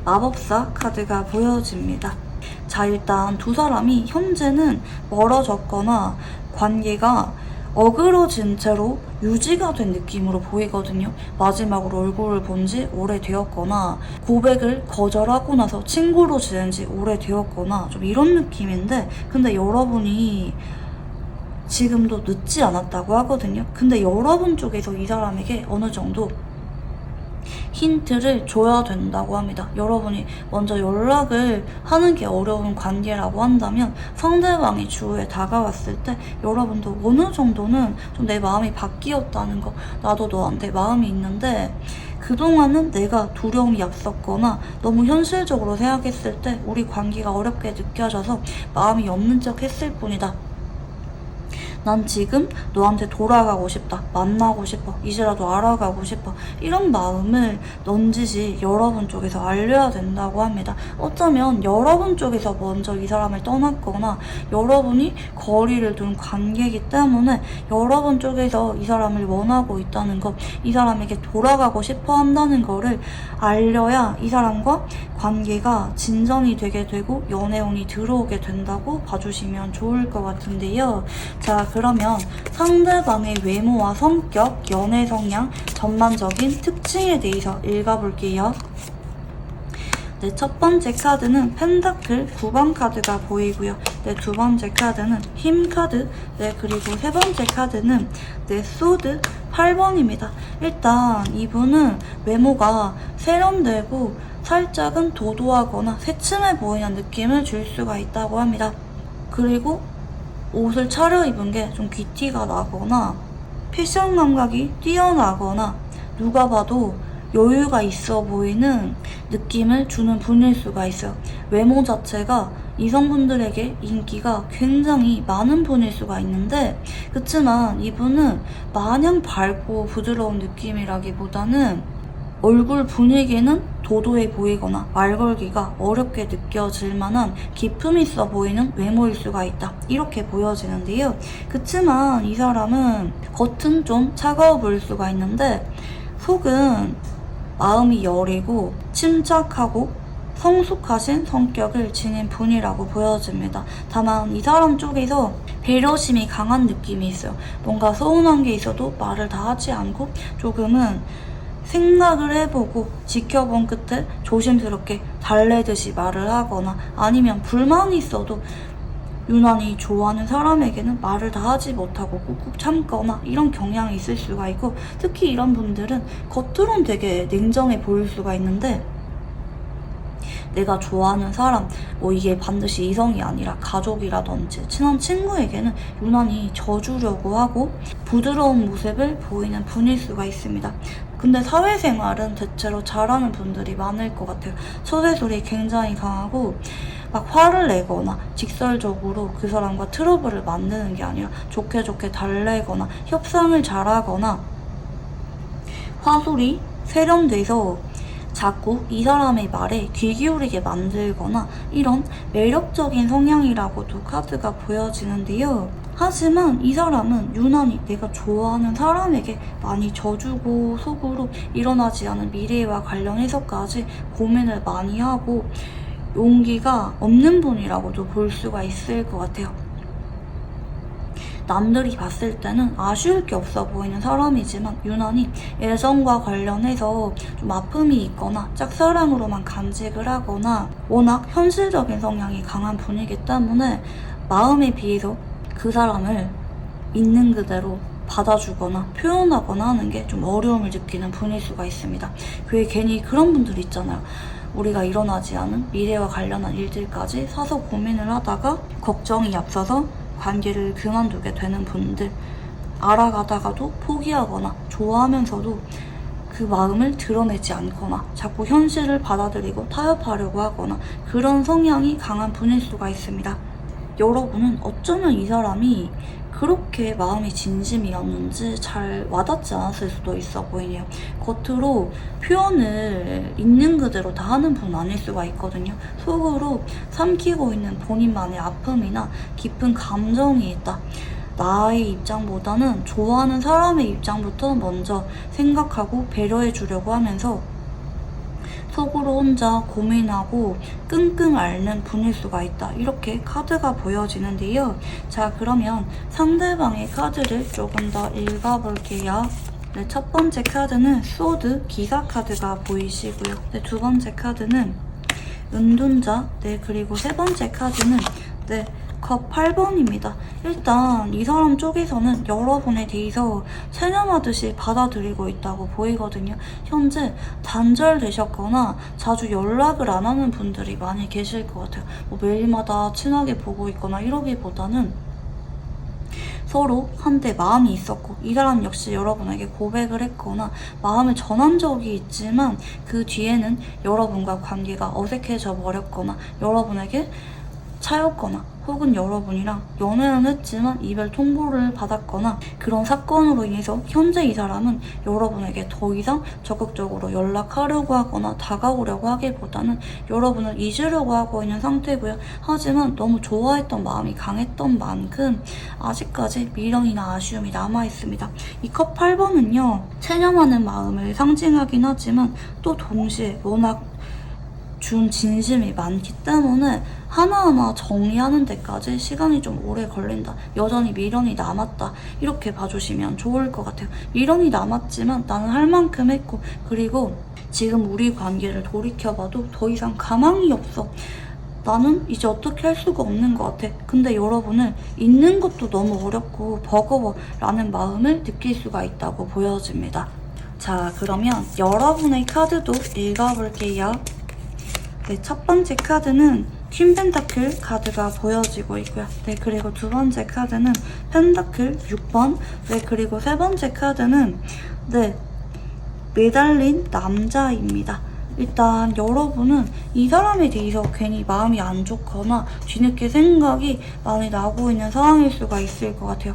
Speaker 1: 마법사 카드가 보여집니다. 자, 일단 두 사람이 현재는 멀어졌거나 관계가 어그러진 채로 유지가 된 느낌으로 보이거든요. 마지막으로 얼굴을 본 지 오래되었거나 고백을 거절하고 나서 친구로 지낸 지 오래되었거나 좀 이런 느낌인데 근데 여러분이 지금도 늦지 않았다고 하거든요. 근데 여러분 쪽에서 이 사람에게 어느 정도 힌트를 줘야 된다고 합니다. 여러분이 먼저 연락을 하는 게 어려운 관계라고 한다면 상대방이 주위에 다가왔을 때 여러분도 어느 정도는 좀 내 마음이 바뀌었다는 거, 나도 너한테 마음이 있는데 그동안은 내가 두려움이 앞섰거나 너무 현실적으로 생각했을 때 우리 관계가 어렵게 느껴져서 마음이 없는 척 했을 뿐이다. 난 지금 너한테 돌아가고 싶다. 만나고 싶어. 이제라도 알아가고 싶어. 이런 마음을 넌지시 여러분 쪽에서 알려야 된다고 합니다. 어쩌면 여러분 쪽에서 먼저 이 사람을 떠났거나 여러분이 거리를 둔 관계이기 때문에 여러분 쪽에서 이 사람을 원하고 있다는 것, 이 사람에게 돌아가고 싶어 한다는 거를 알려야 이 사람과 관계가 진전이 되게 되고 연애운이 들어오게 된다고 봐주시면 좋을 것 같은데요. 자, 그러면 상대방의 외모와 성격, 연애 성향, 전반적인 특징에 대해서 읽어볼게요. 네, 첫 번째 카드는 펜타클 9번 카드가 보이고요. 네, 두 번째 카드는 힘 카드, 네, 그리고 세 번째 카드는 네, 소드 8번입니다. 일단 이분은 외모가 세련되고 살짝은 도도하거나 새침해 보이는 느낌을 줄 수가 있다고 합니다. 그리고 옷을 차려입은 게 좀 귀티가 나거나 패션 감각이 뛰어나거나 누가 봐도 여유가 있어 보이는 느낌을 주는 분일 수가 있어요. 외모 자체가 이성분들에게 인기가 굉장히 많은 분일 수가 있는데 그치만 이분은 마냥 밝고 부드러운 느낌이라기보다는 얼굴 분위기는 도도해 보이거나 말 걸기가 어렵게 느껴질 만한 기품 있어 보이는 외모일 수가 있다. 이렇게 보여지는데요. 그치만 이 사람은 겉은 좀 차가워 보일 수가 있는데 속은 마음이 여리고 침착하고 성숙하신 성격을 지닌 분이라고 보여집니다. 다만 이 사람 쪽에서 배려심이 강한 느낌이 있어요. 뭔가 서운한 게 있어도 말을 다 하지 않고 조금은 생각을 해보고 지켜본 끝에 조심스럽게 달래듯이 말을 하거나 아니면 불만이 있어도 유난히 좋아하는 사람에게는 말을 다 하지 못하고 꾹꾹 참거나 이런 경향이 있을 수가 있고 특히 이런 분들은 겉으론 되게 냉정해 보일 수가 있는데 내가 좋아하는 사람, 뭐 이게 반드시 이성이 아니라 가족이라든지 친한 친구에게는 유난히 져주려고 하고 부드러운 모습을 보이는 분일 수가 있습니다. 근데 사회생활은 대체로 잘하는 분들이 많을 것 같아요. 서세술이 굉장히 강하고 막 화를 내거나 직설적으로 그 사람과 트러블을 만드는 게 아니라 좋게 좋게 달래거나 협상을 잘하거나 화술이 세련돼서 자꾸 이 사람의 말에 귀 기울이게 만들거나 이런 매력적인 성향이라고도 카드가 보여지는데요. 하지만 이 사람은 유난히 내가 좋아하는 사람에게 많이 져주고 속으로 일어나지 않은 미래와 관련해서까지 고민을 많이 하고 용기가 없는 분이라고도 볼 수가 있을 것 같아요. 남들이 봤을 때는 아쉬울 게 없어 보이는 사람이지만 유난히 애정과 관련해서 좀 아픔이 있거나 짝사랑으로만 간직을 하거나 워낙 현실적인 성향이 강한 분이기 때문에 마음에 비해서 그 사람을 있는 그대로 받아주거나 표현하거나 하는 게 좀 어려움을 느끼는 분일 수가 있습니다. 그게 괜히 그런 분들 있잖아요. 우리가 일어나지 않은 미래와 관련한 일들까지 사서 고민을 하다가 걱정이 앞서서 관계를 그만두게 되는 분들, 알아가다가도 포기하거나 좋아하면서도 그 마음을 드러내지 않거나 자꾸 현실을 받아들이고 타협하려고 하거나 그런 성향이 강한 분일 수가 있습니다. 여러분은 어쩌면 이 사람이 그렇게 마음이 진심이었는지 잘 와닿지 않았을 수도 있어 보이네요. 겉으로 표현을 있는 그대로 다 하는 분은 아닐 수가 있거든요. 속으로 삼키고 있는 본인만의 아픔이나 깊은 감정이 있다. 나의 입장보다는 좋아하는 사람의 입장부터 먼저 생각하고 배려해 주려고 하면서 속으로 혼자 고민하고 끙끙 앓는 분일 수가 있다. 이렇게 카드가 보여지는데요. 자, 그러면 상대방의 카드를 조금 더 읽어볼게요. 네, 첫 번째 카드는 소드 기사 카드가 보이시고요. 네, 두 번째 카드는 은둔자. 네, 그리고 세 번째 카드는 컵 8번입니다. 일단 이 사람 쪽에서는 여러분에 대해서 체념하듯이 받아들이고 있다고 보이거든요. 현재 단절되셨거나 자주 연락을 안 하는 분들이 많이 계실 것 같아요. 뭐 매일마다 친하게 보고 있거나 이러기보다는 서로 한때 마음이 있었고 이 사람 역시 여러분에게 고백을 했거나 마음을 전한 적이 있지만 그 뒤에는 여러분과 관계가 어색해져 버렸거나 여러분에게 차였거나 혹은 여러분이랑 연애는 했지만 이별 통보를 받았거나 그런 사건으로 인해서 현재 이 사람은 여러분에게 더 이상 적극적으로 연락하려고 하거나 다가오려고 하기보다는 여러분을 잊으려고 하고 있는 상태고요. 하지만 너무 좋아했던 마음이 강했던 만큼 아직까지 미련이나 아쉬움이 남아있습니다. 이 컵 8번은요. 체념하는 마음을 상징하긴 하지만 또 동시에 워낙 준 진심이 많기 때문에 하나하나 정리하는 데까지 시간이 좀 오래 걸린다. 여전히 미련이 남았다. 이렇게 봐주시면 좋을 것 같아요. 미련이 남았지만 나는 할 만큼 했고 그리고 지금 우리 관계를 돌이켜봐도 더 이상 가망이 없어. 나는 이제 어떻게 할 수가 없는 것 같아. 근데 여러분을 잊는 것도 너무 어렵고 버거워 라는 마음을 느낄 수가 있다고 보여집니다. 자, 그러면 여러분의 카드도 읽어볼게요. 네, 첫 번째 카드는 퀸 펜타클 카드가 보여지고 있고요. 네, 그리고 두 번째 카드는 펜타클 6번. 네, 그리고 세 번째 카드는 매달린 남자입니다. 일단 여러분은 이 사람에 대해서 괜히 마음이 안 좋거나 뒤늦게 생각이 많이 나고 있는 상황일 수가 있을 것 같아요.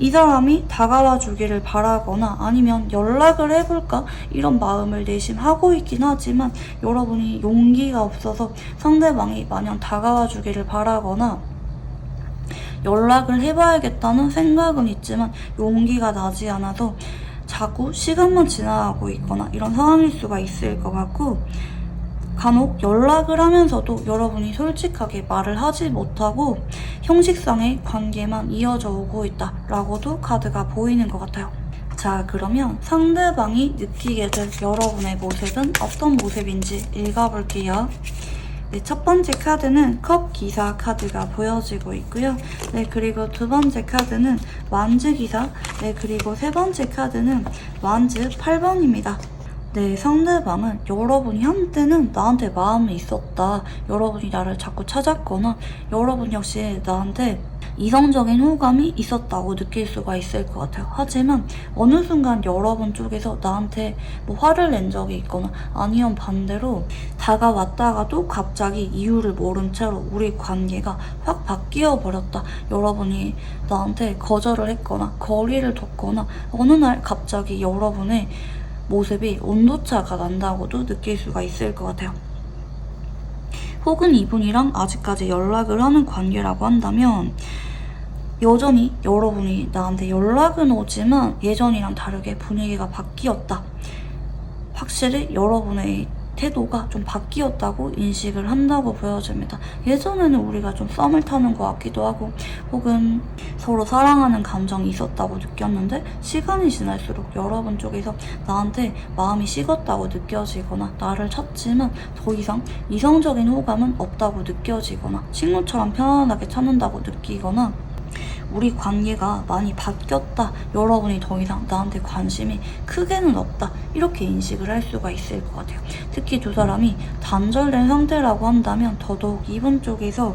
Speaker 1: 이 사람이 다가와 주기를 바라거나 아니면 연락을 해볼까 이런 마음을 내심하고 있긴 하지만 여러분이 용기가 없어서 상대방이 마냥 다가와 주기를 바라거나 연락을 해봐야겠다는 생각은 있지만 용기가 나지 않아서 자꾸 시간만 지나가고 있거나 이런 상황일 수가 있을 것 같고 간혹 연락을 하면서도 여러분이 솔직하게 말을 하지 못하고 형식상의 관계만 이어져 오고 있다라고도 카드가 보이는 것 같아요. 자, 그러면 상대방이 느끼게 될 여러분의 모습은 어떤 모습인지 읽어볼게요. 네, 첫 번째 카드는 컵 기사 카드가 보여지고 있고요. 네, 그리고 두 번째 카드는 완즈 기사. 네, 그리고 세 번째 카드는 완즈 8번입니다. 네, 상대방은 여러분이 한때는 나한테 마음이 있었다. 여러분이 나를 자꾸 찾았거나 여러분 역시 나한테 이성적인 호감이 있었다고 느낄 수가 있을 것 같아요. 하지만 어느 순간 여러분 쪽에서 나한테 뭐 화를 낸 적이 있거나 아니면 반대로 다가왔다가도 갑자기 이유를 모른 채로 우리 관계가 확 바뀌어 버렸다. 여러분이 나한테 거절을 했거나 거리를 뒀거나 어느 날 갑자기 여러분의 모습이 온도차가 난다고도 느낄 수가 있을 것 같아요. 혹은 이분이랑 아직까지 연락을 하는 관계라고 한다면 여전히 여러분이 나한테 연락은 오지만 예전이랑 다르게 분위기가 바뀌었다. 확실히 여러분의 태도가 좀 바뀌었다고 인식을 한다고 보여집니다. 예전에는 우리가 좀 썸을 타는 것 같기도 하고 혹은 서로 사랑하는 감정이 있었다고 느꼈는데 시간이 지날수록 여러분 쪽에서 나한테 마음이 식었다고 느껴지거나 나를 찾지만 더 이상 이성적인 호감은 없다고 느껴지거나 친구처럼 편안하게 찾는다고 느끼거나 우리 관계가 많이 바뀌었다. 여러분이 더 이상 나한테 관심이 크게는 없다. 이렇게 인식을 할 수가 있을 것 같아요. 특히 두 사람이 단절된 상태라고 한다면 더더욱 이분 쪽에서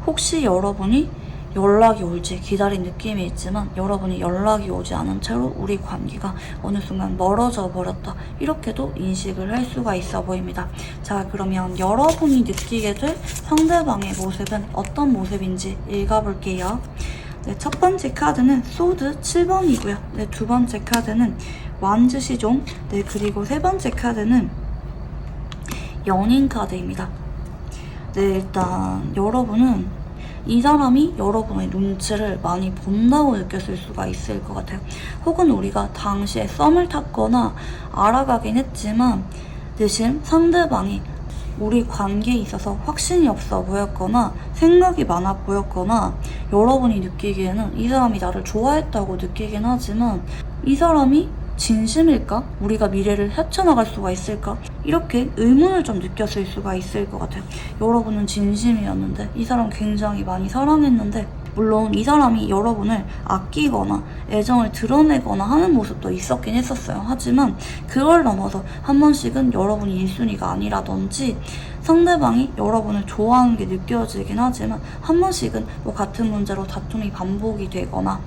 Speaker 1: 혹시 여러분이 연락이 올지 기다린 느낌이 있지만 여러분이 연락이 오지 않은 채로 우리 관계가 어느 순간 멀어져 버렸다. 이렇게도 인식을 할 수가 있어 보입니다. 자, 그러면 여러분이 느끼게 될 상대방의 모습은 어떤 모습인지 읽어볼게요. 네, 첫 번째 카드는 소드 7번이고요. 네, 두 번째 카드는 완즈 시종. 네, 그리고 세 번째 카드는 연인 카드입니다. 네, 일단 여러분은 이 사람이 여러분의 눈치를 많이 본다고 느꼈을 수가 있을 것 같아요. 혹은 우리가 당시에 썸을 탔거나 알아가긴 했지만 대신 상대방이 우리 관계에 있어서 확신이 없어 보였거나 생각이 많아 보였거나 여러분이 느끼기에는 이 사람이 나를 좋아했다고 느끼긴 하지만 이 사람이 진심일까? 우리가 미래를 헤쳐나갈 수가 있을까? 이렇게 의문을 좀 느꼈을 수가 있을 것 같아요. 여러분은 진심이었는데 이 사람 굉장히 많이 사랑했는데 물론 이 사람이 여러분을 아끼거나 애정을 드러내거나 하는 모습도 있었긴 했었어요. 하지만 그걸 넘어서 한 번씩은 여러분이 1순위가 아니라든지 상대방이 여러분을 좋아하는 게 느껴지긴 하지만 한 번씩은 뭐 같은 문제로 다툼이 반복이 되거나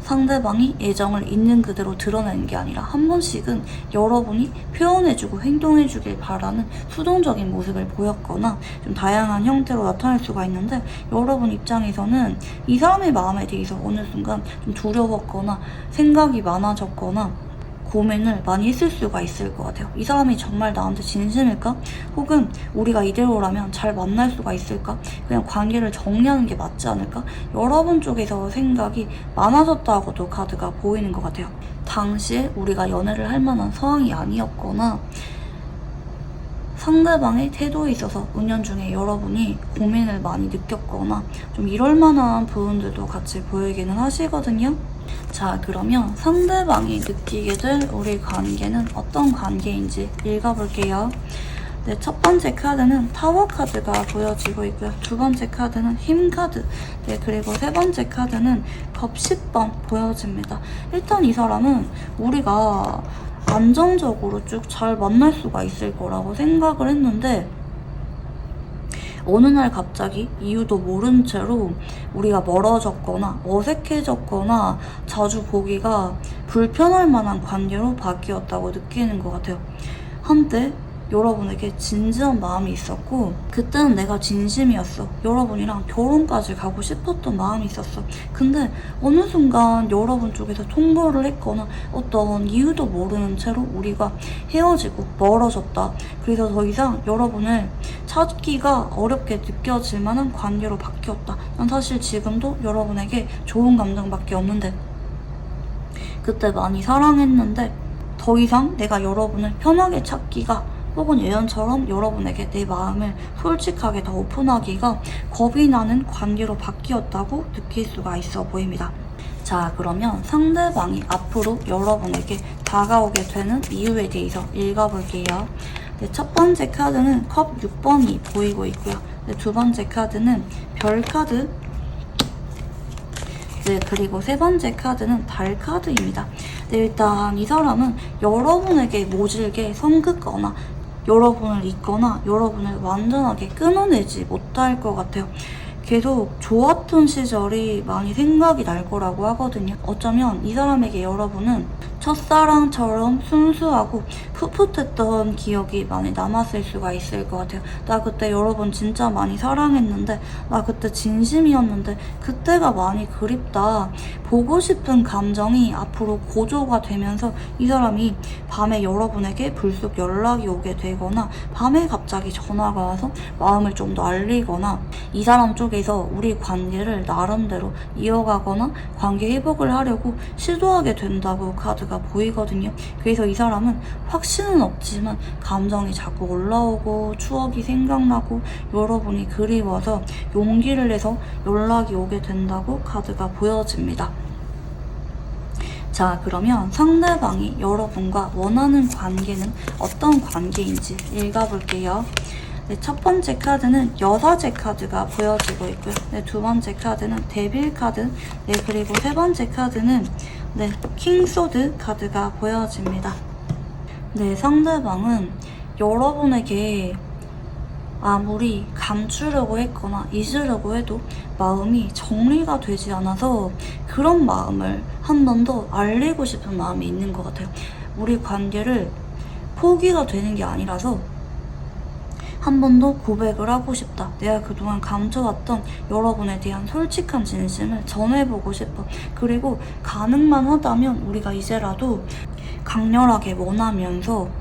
Speaker 1: 상대방이 애정을 있는 그대로 드러내는 게 아니라 한 번씩은 여러분이 표현해주고 행동해주길 바라는 수동적인 모습을 보였거나 좀 다양한 형태로 나타날 수가 있는데 여러분 입장에서는 이 사람의 마음에 대해서 어느 순간 좀 두려웠거나 생각이 많아졌거나 고민을 많이 했을 수가 있을 것 같아요. 이 사람이 정말 나한테 진심일까? 혹은 우리가 이대로라면 잘 만날 수가 있을까? 그냥 관계를 정리하는 게 맞지 않을까? 여러분 쪽에서 생각이 많아졌다고도 카드가 보이는 것 같아요. 당시에 우리가 연애를 할 만한 상황이 아니었거나 상대방의 태도에 있어서 은연중에 여러분이 고민을 많이 느꼈거나 좀 이럴 만한 부분들도 같이 보이기는 하시거든요. 자, 그러면 상대방이 느끼게 될 우리 관계는 어떤 관계인지 읽어볼게요. 네, 첫 번째 카드는 타워 카드가 보여지고 있고요. 두 번째 카드는 힘 카드. 네, 그리고 세 번째 카드는 컵 10번 보여집니다. 일단 이 사람은 우리가 안정적으로 쭉 잘 만날 수가 있을 거라고 생각을 했는데 어느 날 갑자기 이유도 모른 채로 우리가 멀어졌거나 어색해졌거나 자주 보기가 불편할 만한 관계로 바뀌었다고 느끼는 것 같아요. 한때 여러분에게 진지한 마음이 있었고 그때는 내가 진심이었어. 여러분이랑 결혼까지 가고 싶었던 마음이 있었어. 근데 어느 순간 여러분 쪽에서 통보를 했거나 어떤 이유도 모르는 채로 우리가 헤어지고 멀어졌다. 그래서 더 이상 여러분을 찾기가 어렵게 느껴질 만한 관계로 바뀌었다. 난 사실 지금도 여러분에게 좋은 감정밖에 없는데 그때 많이 사랑했는데 더 이상 내가 여러분을 편하게 찾기가 혹은 예전처럼 여러분에게 내 마음을 솔직하게 다 오픈하기가 겁이 나는 관계로 바뀌었다고 느낄 수가 있어 보입니다. 자, 그러면 상대방이 앞으로 여러분에게 다가오게 되는 이유에 대해서 읽어볼게요. 네, 첫 번째 카드는 컵 6번이 보이고 있고요. 네, 두 번째 카드는 별 카드. 네, 그리고 세 번째 카드는 달 카드입니다. 네, 일단 이 사람은 여러분에게 모질게 성긋거나 여러분을 잊거나 여러분을 완전하게 끊어내지 못할 것 같아요. 계속 좋았던 시절이 많이 생각이 날 거라고 하거든요. 어쩌면 이 사람에게 여러분은 첫사랑처럼 순수하고 풋풋했던 기억이 많이 남았을 수가 있을 것 같아요. 나 그때 여러분 진짜 많이 사랑했는데, 나 그때 진심이었는데 그때가 많이 그립다. 보고 싶은 감정이 앞으로 고조가 되면서 이 사람이 밤에 여러분에게 불쑥 연락이 오게 되거나 밤에 갑자기 전화가 와서 마음을 좀 더 알리거나 이 사람 쪽에서 우리 관계를 나름대로 이어가거나 관계 회복을 하려고 시도하게 된다고 카드가 보이거든요. 그래서 이 사람은 확신은 없지만 감정이 자꾸 올라오고 추억이 생각나고 여러분이 그리워서 용기를 내서 연락이 오게 된다고 카드가 보여집니다. 자, 그러면 상대방이 여러분과 원하는 관계는 어떤 관계인지 읽어볼게요. 네, 첫 번째 카드는 여사제 카드가 보여지고 있고요. 네, 두 번째 카드는 데빌 카드, 네, 그리고 세 번째 카드는 네, 킹소드 카드가 보여집니다. 네, 상대방은 여러분에게 아무리 감추려고 했거나 잊으려고 해도 마음이 정리가 되지 않아서 그런 마음을 한 번 더 알리고 싶은 마음이 있는 것 같아요. 우리 관계를 포기가 되는 게 아니라서 한 번 더 고백을 하고 싶다. 내가 그동안 감춰왔던 여러분에 대한 솔직한 진심을 전해보고 싶어. 그리고 가능만 하다면 우리가 이제라도 강렬하게 원하면서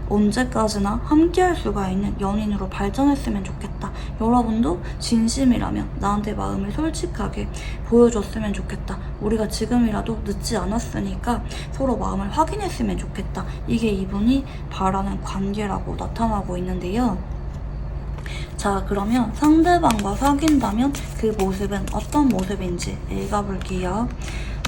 Speaker 1: 언제까지나 함께할 수가 있는 연인으로 발전했으면 좋겠다. 여러분도 진심이라면 나한테 마음을 솔직하게 보여줬으면 좋겠다. 우리가 지금이라도 늦지 않았으니까 서로 마음을 확인했으면 좋겠다. 이게 이분이 바라는 관계라고 나타나고 있는데요. 자, 그러면 상대방과 사귄다면 그 모습은 어떤 모습인지 읽어볼게요.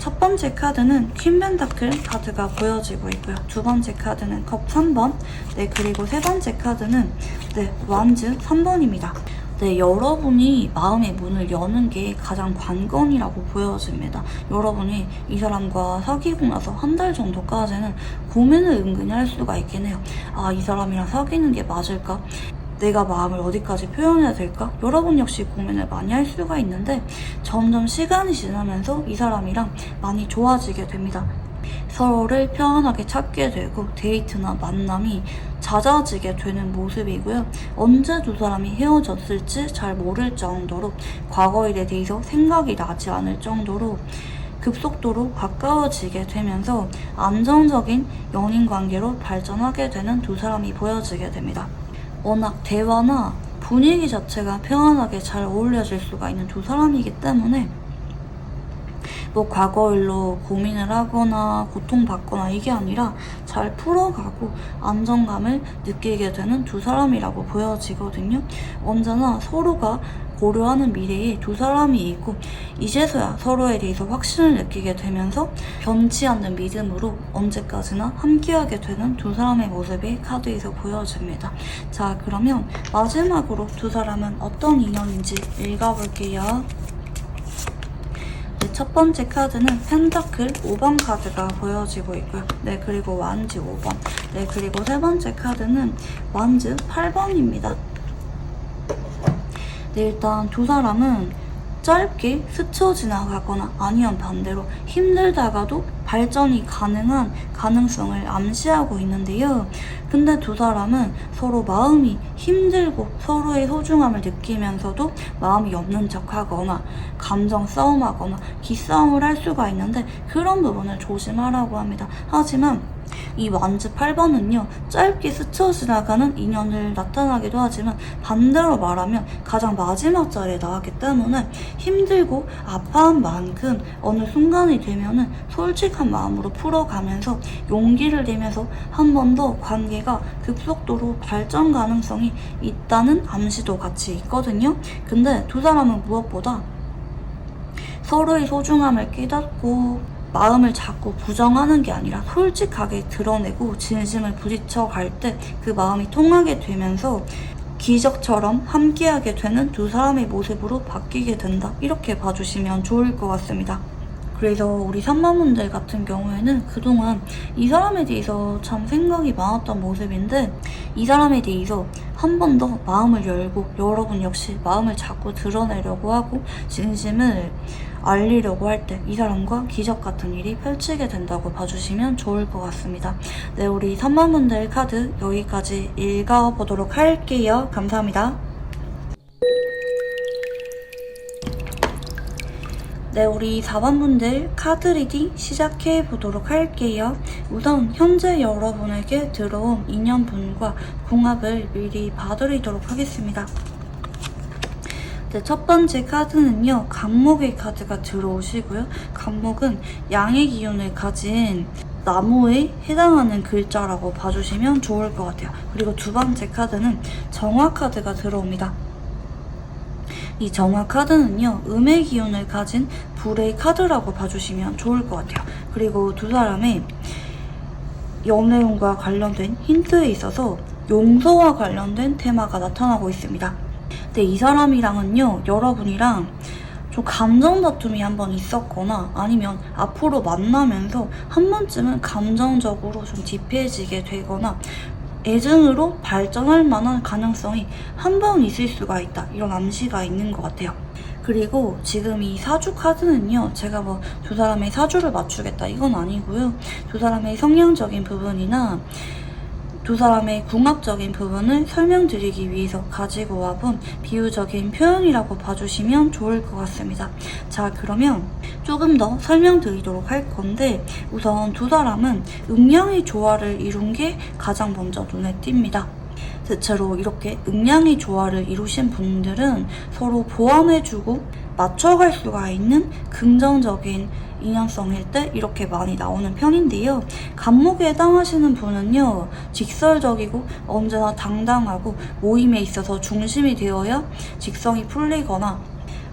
Speaker 1: 첫 번째 카드는 퀸 펜타클 카드가 보여지고 있고요. 두 번째 카드는 컵 3번, 네, 그리고 세 번째 카드는 네, 완즈 3번입니다. 네, 여러분이 마음의 문을 여는 게 가장 관건이라고 보여집니다. 여러분이 이 사람과 사귀고 나서 한 달 정도까지는 고민을 은근히 할 수가 있긴 해요. 아, 이 사람이랑 사귀는 게 맞을까? 내가 마음을 어디까지 표현해야 될까? 여러분 역시 고민을 많이 할 수가 있는데 점점 시간이 지나면서 이 사람이랑 많이 좋아지게 됩니다. 서로를 편안하게 찾게 되고 데이트나 만남이 잦아지게 되는 모습이고요. 언제 두 사람이 헤어졌을지 잘 모를 정도로 과거 일에 대해서 생각이 나지 않을 정도로 급속도로 가까워지게 되면서 안정적인 연인 관계로 발전하게 되는 두 사람이 보여지게 됩니다. 워낙 대화나 분위기 자체가 편안하게 잘 어울려질 수가 있는 두 사람이기 때문에 뭐 과거 일로 고민을 하거나 고통받거나 이게 아니라 잘 풀어가고 안정감을 느끼게 되는 두 사람이라고 보여지거든요. 언제나 서로가 고려하는 미래에 두 사람이 있고 이제서야 서로에 대해서 확신을 느끼게 되면서 변치 않는 믿음으로 언제까지나 함께하게 되는 두 사람의 모습이 카드에서 보여집니다. 자, 그러면 마지막으로 두 사람은 어떤 인연인지 읽어볼게요. 네, 첫 번째 카드는 펜타클 5번 카드가 보여지고 있고요. 네, 그리고 완즈 5번. 네, 그리고 세 번째 카드는 완즈 8번입니다. 네, 일단 두 사람은 짧게 스쳐 지나가거나 아니면 반대로 힘들다가도 발전이 가능한 가능성을 암시하고 있는데요. 근데 두 사람은 서로 마음이 힘들고 서로의 소중함을 느끼면서도 마음이 없는 척하거나 감정 싸움하거나 기싸움을 할 수가 있는데 그런 부분을 조심하라고 합니다. 하지만 이 완즈 8번은요, 짧게 스쳐 지나가는 인연을 나타나기도 하지만 반대로 말하면 가장 마지막 자리에 나왔기 때문에 힘들고 아파한 만큼 어느 순간이 되면은 솔직한 마음으로 풀어가면서 용기를 내면서 한 번 더 관계가 급속도로 발전 가능성이 있다는 암시도 같이 있거든요. 근데 두 사람은 무엇보다 서로의 소중함을 깨닫고 마음을 자꾸 부정하는 게 아니라 솔직하게 드러내고 진심을 부딪혀 갈 때 그 마음이 통하게 되면서 기적처럼 함께하게 되는 두 사람의 모습으로 바뀌게 된다. 이렇게 봐주시면 좋을 것 같습니다. 그래서 우리 3번분들 같은 경우에는 그동안 이 사람에 대해서 참 생각이 많았던 모습인데 이 사람에 대해서 한 번 더 마음을 열고 여러분 역시 마음을 자꾸 드러내려고 하고 진심을 알리려고 할 때 이 사람과 기적 같은 일이 펼치게 된다고 봐주시면 좋을 것 같습니다. 네, 우리 3번 분들 카드 여기까지 읽어보도록 할게요. 감사합니다. 네, 우리 4번 분들 카드 리딩 시작해 보도록 할게요. 우선 현재 여러분에게 들어온 인연분과 궁합을 미리 봐드리도록 하겠습니다. 네, 첫 번째 카드는요, 간목의 카드가 들어오시고요. 간목은 양의 기운을 가진 나무에 해당하는 글자라고 봐주시면 좋을 것 같아요. 그리고 두 번째 카드는 정화 카드가 들어옵니다. 이 정화 카드는요, 음의 기운을 가진 불의 카드라고 봐주시면 좋을 것 같아요. 그리고 두 사람의 연애운과 관련된 힌트에 있어서 용서와 관련된 테마가 나타나고 있습니다. 근데 이 사람이랑은요, 여러분이랑 좀 감정 다툼이 한번 있었거나 아니면 앞으로 만나면서 한 번쯤은 감정적으로 좀 딥해지게 되거나 애증으로 발전할 만한 가능성이 한 번 있을 수가 있다. 이런 암시가 있는 것 같아요. 그리고 지금 이 사주 카드는요, 제가 뭐 두 사람의 사주를 맞추겠다 이건 아니고요. 두 사람의 성향적인 부분이나 두 사람의 궁합적인 부분을 설명드리기 위해서 가지고 와본 비유적인 표현이라고 봐주시면 좋을 것 같습니다. 자, 그러면 조금 더 설명드리도록 할 건데, 우선 두 사람은 음양의 조화를 이룬 게 가장 먼저 눈에 띕니다. 대체로 이렇게 음양의 조화를 이루신 분들은 서로 보완해주고 맞춰갈 수가 있는 긍정적인 인연성일 때 이렇게 많이 나오는 편인데요. 간목에 해당하시는 분은요, 직설적이고 언제나 당당하고 모임에 있어서 중심이 되어야 직성이 풀리거나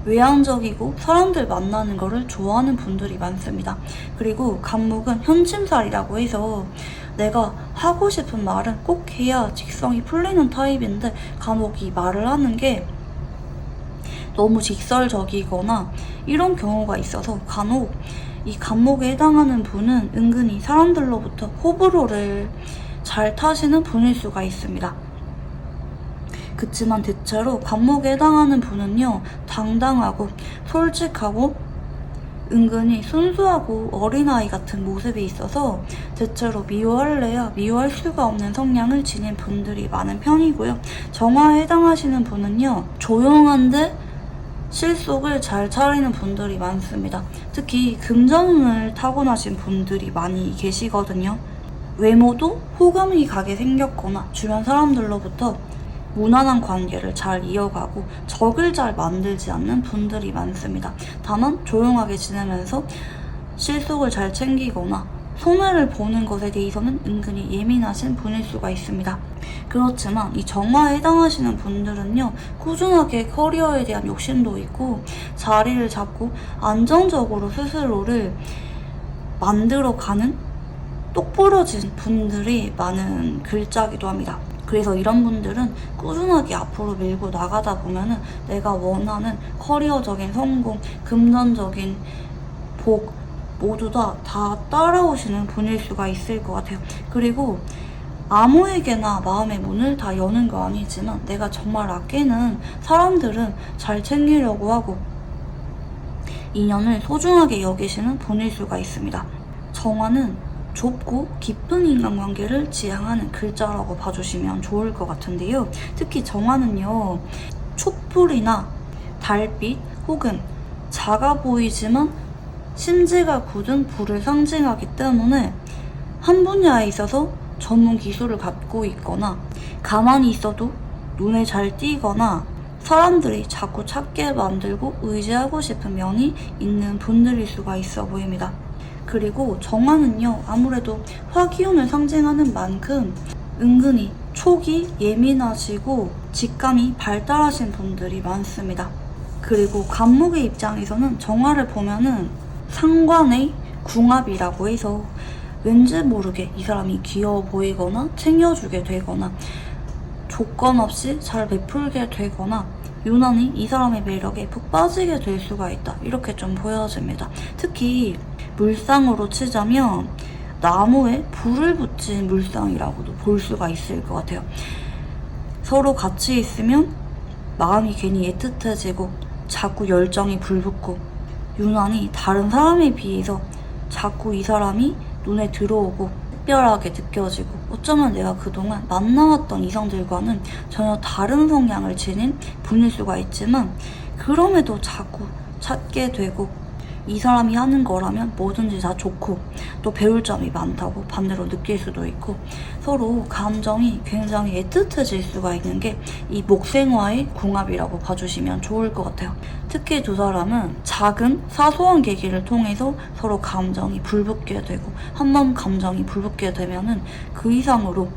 Speaker 1: 외향적이고 사람들 만나는 거를 좋아하는 분들이 많습니다. 그리고 간목은 현침살이라고 해서 내가 하고 싶은 말은 꼭 해야 직성이 풀리는 타입인데, 간목이 말을 하는 게 너무 직설적이거나 이런 경우가 있어서 간혹 이 간목에 해당하는 분은 은근히 사람들로부터 호불호를 잘 타시는 분일 수가 있습니다. 그치만 대체로 간목에 해당하는 분은요, 당당하고 솔직하고 은근히 순수하고 어린아이 같은 모습이 있어서 대체로 미워할래야 미워할 수가 없는 성향을 지닌 분들이 많은 편이고요. 정화에 해당하시는 분은요, 조용한데 실속을 잘 차리는 분들이 많습니다. 특히 금전운을 타고나신 분들이 많이 계시거든요. 외모도 호감이 가게 생겼거나 주변 사람들로부터 무난한 관계를 잘 이어가고 적을 잘 만들지 않는 분들이 많습니다. 다만 조용하게 지내면서 실속을 잘 챙기거나 손해를 보는 것에 대해서는 은근히 예민하신 분일 수가 있습니다. 그렇지만 이 정화에 해당하시는 분들은요, 꾸준하게 커리어에 대한 욕심도 있고 자리를 잡고 안정적으로 스스로를 만들어가는 똑부러진 분들이 많은 글자기도 합니다. 그래서 이런 분들은 꾸준하게 앞으로 밀고 나가다 보면은 내가 원하는 커리어적인 성공, 금전적인 복 모두 다 따라오시는 분일 수가 있을 것 같아요. 그리고 아무에게나 마음의 문을 다 여는 거 아니지만 내가 정말 아끼는 사람들은 잘 챙기려고 하고 인연을 소중하게 여기시는 분일 수가 있습니다. 정화는 좁고 깊은 인간관계를 지향하는 글자라고 봐주시면 좋을 것 같은데요. 특히 정화는요, 촛불이나 달빛 혹은 작아 보이지만 심지가 굳은 불을 상징하기 때문에 한 분야에 있어서 전문 기술을 갖고 있거나 가만히 있어도 눈에 잘 띄거나 사람들이 자꾸 찾게 만들고 의지하고 싶은 면이 있는 분들일 수가 있어 보입니다. 그리고 정화는요, 아무래도 화기운을 상징하는 만큼 은근히 촉이 예민하시고 직감이 발달하신 분들이 많습니다. 그리고 간목의 입장에서는 정화를 보면은 상관의 궁합이라고 해서 왠지 모르게 이 사람이 귀여워 보이거나 챙겨주게 되거나 조건 없이 잘 베풀게 되거나 유난히 이 사람의 매력에 푹 빠지게 될 수가 있다. 이렇게 좀 보여집니다. 특히 물상으로 치자면 나무에 불을 붙인 물상이라고도 볼 수가 있을 것 같아요. 서로 같이 있으면 마음이 괜히 애틋해지고 자꾸 열정이 불붙고 유난히 다른 사람에 비해서 자꾸 이 사람이 눈에 들어오고 특별하게 느껴지고 어쩌면 내가 그동안 만나왔던 이성들과는 전혀 다른 성향을 지닌 분일 수가 있지만 그럼에도 자꾸 찾게 되고 이 사람이 하는 거라면 뭐든지 다 좋고 또 배울 점이 많다고 반대로 느낄 수도 있고 서로 감정이 굉장히 애틋해질 수가 있는 게 이 목생화의 궁합이라고 봐주시면 좋을 것 같아요. 특히 두 사람은 작은 사소한 계기를 통해서 서로 감정이 불붙게 되고 한 번 감정이 불붙게 되면은 그 이상으로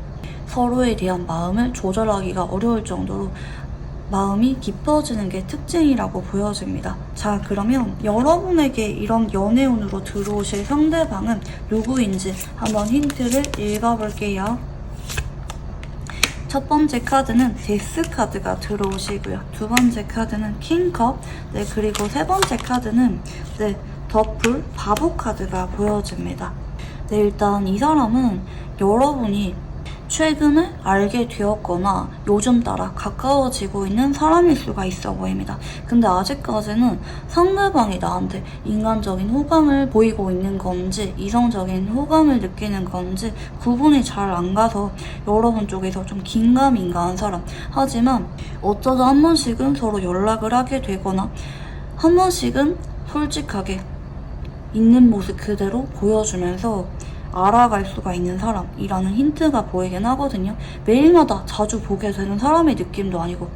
Speaker 1: 서로에 대한 마음을 조절하기가 어려울 정도로 마음이 깊어지는 게 특징이라고 보여집니다. 자, 그러면 여러분에게 이런 연애운으로 들어오실 상대방은 누구인지 한번 힌트를 읽어볼게요. 첫 번째 카드는 데스 카드가 들어오시고요. 두 번째 카드는 킹컵, 네, 그리고 세 번째 카드는 더풀 바보 카드가 보여집니다. 네, 일단 이 사람은 여러분이 최근에 알게 되었거나 요즘 따라 가까워지고 있는 사람일 수가 있어 보입니다. 근데 아직까지는 상대방이 나한테 인간적인 호감을 보이고 있는 건지 이성적인 호감을 느끼는 건지 구분이 잘 안 가서 여러분 쪽에서 좀 긴가민가한 사람. 하지만 어쩌다 한 번씩은 서로 연락을 하게 되거나 한 번씩은 솔직하게 있는 모습 그대로 보여주면서 알아갈 수가 있는 사람이라는 힌트가 보이긴 하거든요. 매일마다 자주 보게 되는 사람의 느낌도 아니고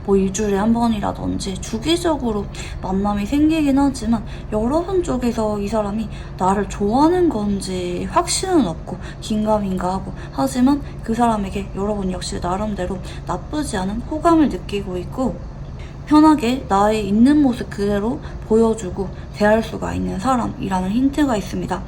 Speaker 1: 뭐 일주일에 한 번이라든지 주기적으로 만남이 생기긴 하지만 여러분 쪽에서 이 사람이 나를 좋아하는 건지 확신은 없고 긴가민가하고 하지만 그 사람에게 여러분 역시 나름대로 나쁘지 않은 호감을 느끼고 있고 편하게 나의 있는 모습 그대로 보여주고 대할 수가 있는 사람이라는 힌트가 있습니다.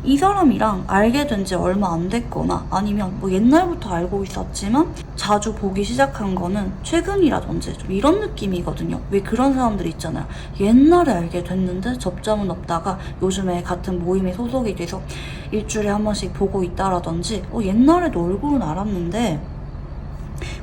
Speaker 1: 이 사람이랑 알게 된 지 얼마 안 됐거나 아니면 뭐 옛날부터 알고 있었지만 자주 보기 시작한 거는 최근이라든지 좀 이런 느낌이거든요. 왜 그런 사람들 있잖아요. 옛날에 알게 됐는데 접점은 없다가 요즘에 같은 모임에 소속이 돼서 일주일에 한 번씩 보고 있다라든지 옛날에도 얼굴은 알았는데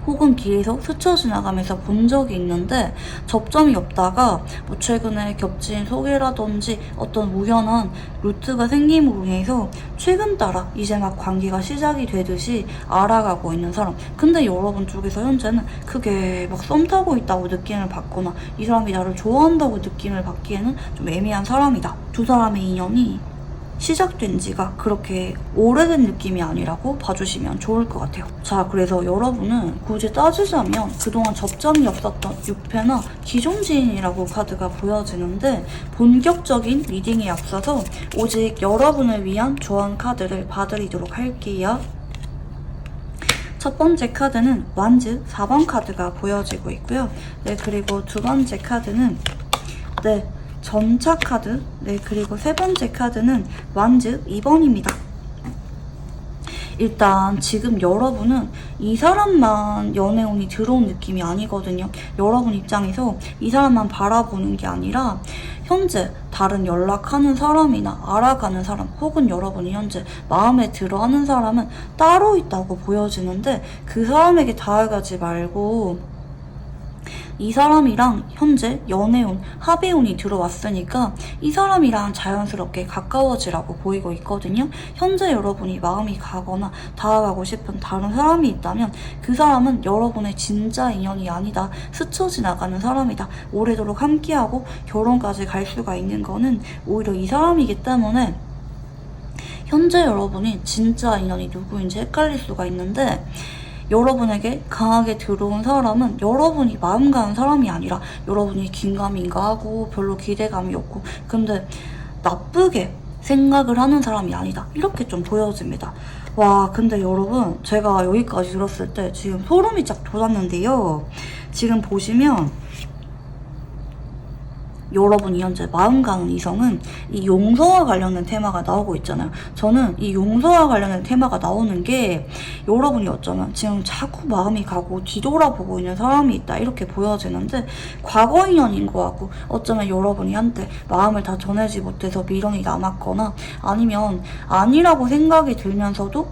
Speaker 1: 혹은 길에서 스쳐 지나가면서 본 적이 있는데 접점이 없다가 뭐 최근에 겹친 소개라든지 어떤 우연한 루트가 생김으로 인해서 최근 따라 이제 막 관계가 시작이 되듯이 알아가고 있는 사람. 근데 여러분 쪽에서 현재는 그게 막 썸 타고 있다고 느낌을 받거나 이 사람이 나를 좋아한다고 느낌을 받기에는 좀 애매한 사람이다. 두 사람의 인연이 시작된 지가 그렇게 오래된 느낌이 아니라고 봐주시면 좋을 것 같아요. 자, 그래서 여러분은 굳이 따지자면 그동안 접점이 없었던 6패나 기존 지인이라고 카드가 보여지는데 본격적인 리딩에 앞서서 오직 여러분을 위한 조언 카드를 봐드리도록 할게요. 첫 번째 카드는 완즈 4번 카드가 보여지고 있고요. 네, 그리고 두 번째 카드는 전차 카드, 그리고 세 번째 카드는 완즈 2번입니다. 일단 지금 여러분은 이 사람만 연애운이 들어온 느낌이 아니거든요. 여러분 입장에서 이 사람만 바라보는 게 아니라 현재 다른 연락하는 사람이나 알아가는 사람 혹은 여러분이 현재 마음에 들어하는 사람은 따로 있다고 보여지는데 그 사람에게 다가가지 말고 이 사람이랑 현재 연애운, 합의운이 들어왔으니까 이 사람이랑 자연스럽게 가까워지라고 보이고 있거든요. 현재 여러분이 마음이 가거나 다가가고 싶은 다른 사람이 있다면 그 사람은 여러분의 진짜 인연이 아니다. 스쳐 지나가는 사람이다. 오래도록 함께하고 결혼까지 갈 수가 있는 거는 오히려 이 사람이기 때문에 현재 여러분이 진짜 인연이 누구인지 헷갈릴 수가 있는데 여러분에게 강하게 들어온 사람은 여러분이 마음 가는 사람이 아니라 여러분이 긴가민가하고 별로 기대감이 없고 근데 나쁘게 생각을 하는 사람이 아니다. 이렇게 좀 보여집니다. 와, 근데 여러분 제가 여기까지 들었을 때 지금 소름이 쫙 돋았는데요. 지금 보시면 여러분이 현재 마음 가는 이성은 이 용서와 관련된 테마가 나오고 있잖아요. 저는 이 용서와 관련된 테마가 나오는 게 여러분이 어쩌면 지금 자꾸 마음이 가고 뒤돌아보고 있는 사람이 있다 이렇게 보여지는데 과거 인연인 것 같고 어쩌면 여러분이 한때 마음을 다 전하지 못해서 미련이 남았거나 아니면 아니라고 생각이 들면서도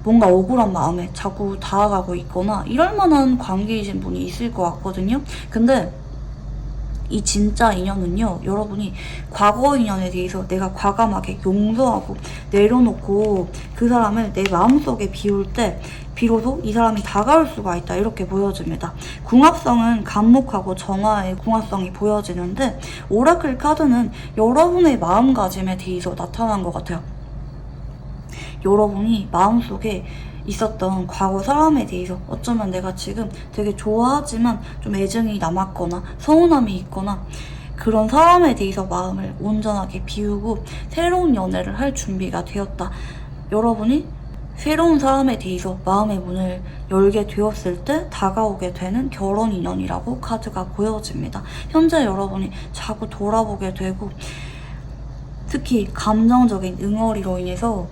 Speaker 1: 뭔가 억울한 마음에 자꾸 다가가고 있거나 이럴 만한 관계이신 분이 있을 것 같거든요. 근데 이 진짜 인연은요, 여러분이 과거 인연에 대해서 내가 과감하게 용서하고 내려놓고 그 사람을 내 마음속에 비울 때 비로소 이 사람이 다가올 수가 있다, 이렇게 보여집니다. 궁합성은 간목하고 정화의 궁합성이 보여지는데, 오라클 카드는 여러분의 마음가짐에 대해서 나타난 것 같아요. 여러분이 마음속에 있었던 과거 사람에 대해서 어쩌면 내가 지금 되게 좋아하지만 좀 애정이 남았거나 서운함이 있거나 그런 사람에 대해서 마음을 온전하게 비우고 새로운 연애를 할 준비가 되었다. 여러분이 새로운 사람에 대해서 마음의 문을 열게 되었을 때 다가오게 되는 결혼 인연이라고 카드가 보여집니다. 현재 여러분이 자꾸 돌아보게 되고 특히 감정적인 응어리로 인해서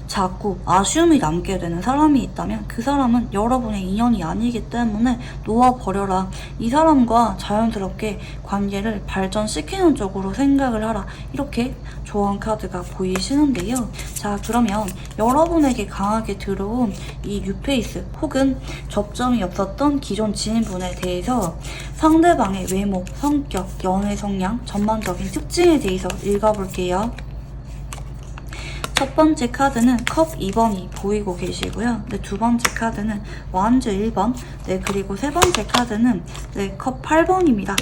Speaker 1: 자꾸 아쉬움이 남게 되는 사람이 있다면 그 사람은 여러분의 인연이 아니기 때문에 놓아버려라. 이 사람과 자연스럽게 관계를 발전시키는 쪽으로 생각을 하라. 이렇게 조언 카드가 보이시는데요. 자, 그러면 여러분에게 강하게 들어온 이 뉴페이스 혹은 접점이 없었던 기존 지인분에 대해서 상대방의 외모, 성격, 연애 성향, 전반적인 특징에 대해서 읽어볼게요. 첫 번째 카드는 컵 2번이 보이고 계시고요. 네, 두 번째 카드는 완즈 1번, 네, 그리고 세 번째 카드는 네, 컵 8번입니다.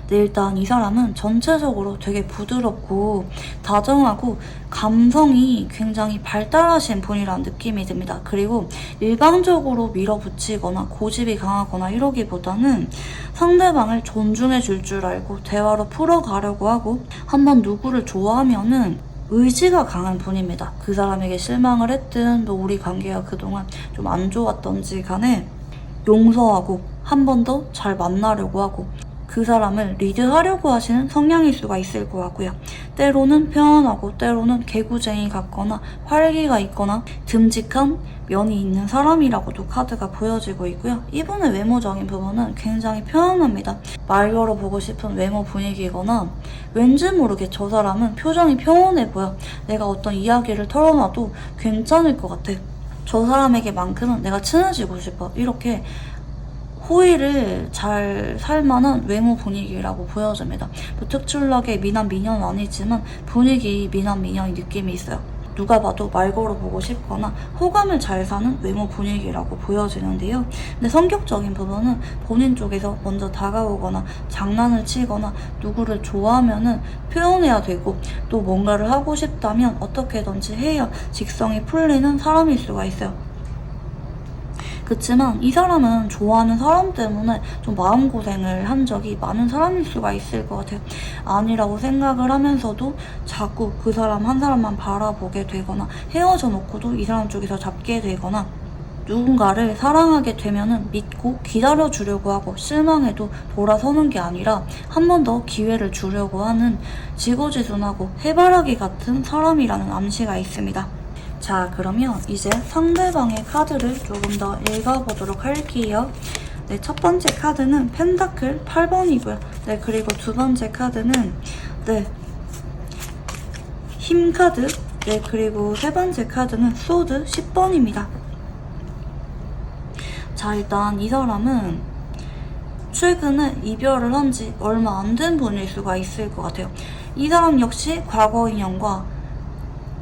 Speaker 1: 네, 일단 이 사람은 전체적으로 되게 부드럽고 다정하고 감성이 굉장히 발달하신 분이라는 느낌이 듭니다. 그리고 일방적으로 밀어붙이거나 고집이 강하거나 이러기보다는 상대방을 존중해 줄 줄 알고 대화로 풀어가려고 하고, 한번 누구를 좋아하면은 의지가 강한 분입니다. 그 사람에게 실망을 했든 또 우리 관계가 그동안 좀 안 좋았던지 간에 용서하고 한 번 더 잘 만나려고 하고 그 사람을 리드하려고 하시는 성향일 수가 있을 것 같고요. 때로는 편안하고 때로는 개구쟁이 같거나 활기가 있거나 듬직한 면이 있는 사람이라고도 카드가 보여지고 있고요. 이분의 외모적인 부분은 굉장히 편안합니다. 말 걸어보고 싶은 외모 분위기거나 왠지 모르게 저 사람은 표정이 평온해 보여. 내가 어떤 이야기를 털어놔도 괜찮을 것 같아. 저 사람에게만큼은 내가 친해지고 싶어. 이렇게 호의를 잘 살만한 외모 분위기라고 보여집니다. 뭐 특출나게 미남 미녀는 아니지만 분위기 미남 미녀의 느낌이 있어요. 누가 봐도 말 걸어보고 싶거나 호감을 잘 사는 외모 분위기라고 보여지는데요. 근데 성격적인 부분은 본인 쪽에서 먼저 다가오거나 장난을 치거나 누구를 좋아하면은 표현해야 되고 또 뭔가를 하고 싶다면 어떻게든지 해야 직성이 풀리는 사람일 수가 있어요. 그치만 이 사람은 좋아하는 사람 때문에 좀 마음고생을 한 적이 많은 사람일 수가 있을 것 같아요. 아니라고 생각을 하면서도 자꾸 그 사람 한 사람만 바라보게 되거나 헤어져 놓고도 이 사람 쪽에서 잡게 되거나 누군가를 사랑하게 되면은 믿고 기다려주려고 하고 실망해도 돌아서는 게 아니라 한 번 더 기회를 주려고 하는 지고지순하고 해바라기 같은 사람이라는 암시가 있습니다. 자, 그러면 이제 상대방의 카드를 조금 더 읽어보도록 할게요. 네, 첫 번째 카드는 펜타클 8번이고요. 네, 그리고 두 번째 카드는 네, 힘 카드. 네, 그리고 세 번째 카드는 소드 10번입니다. 자, 일단 이 사람은 최근에 이별을 한 지 얼마 안 된 분일 수가 있을 것 같아요. 이 사람 역시 과거 인연과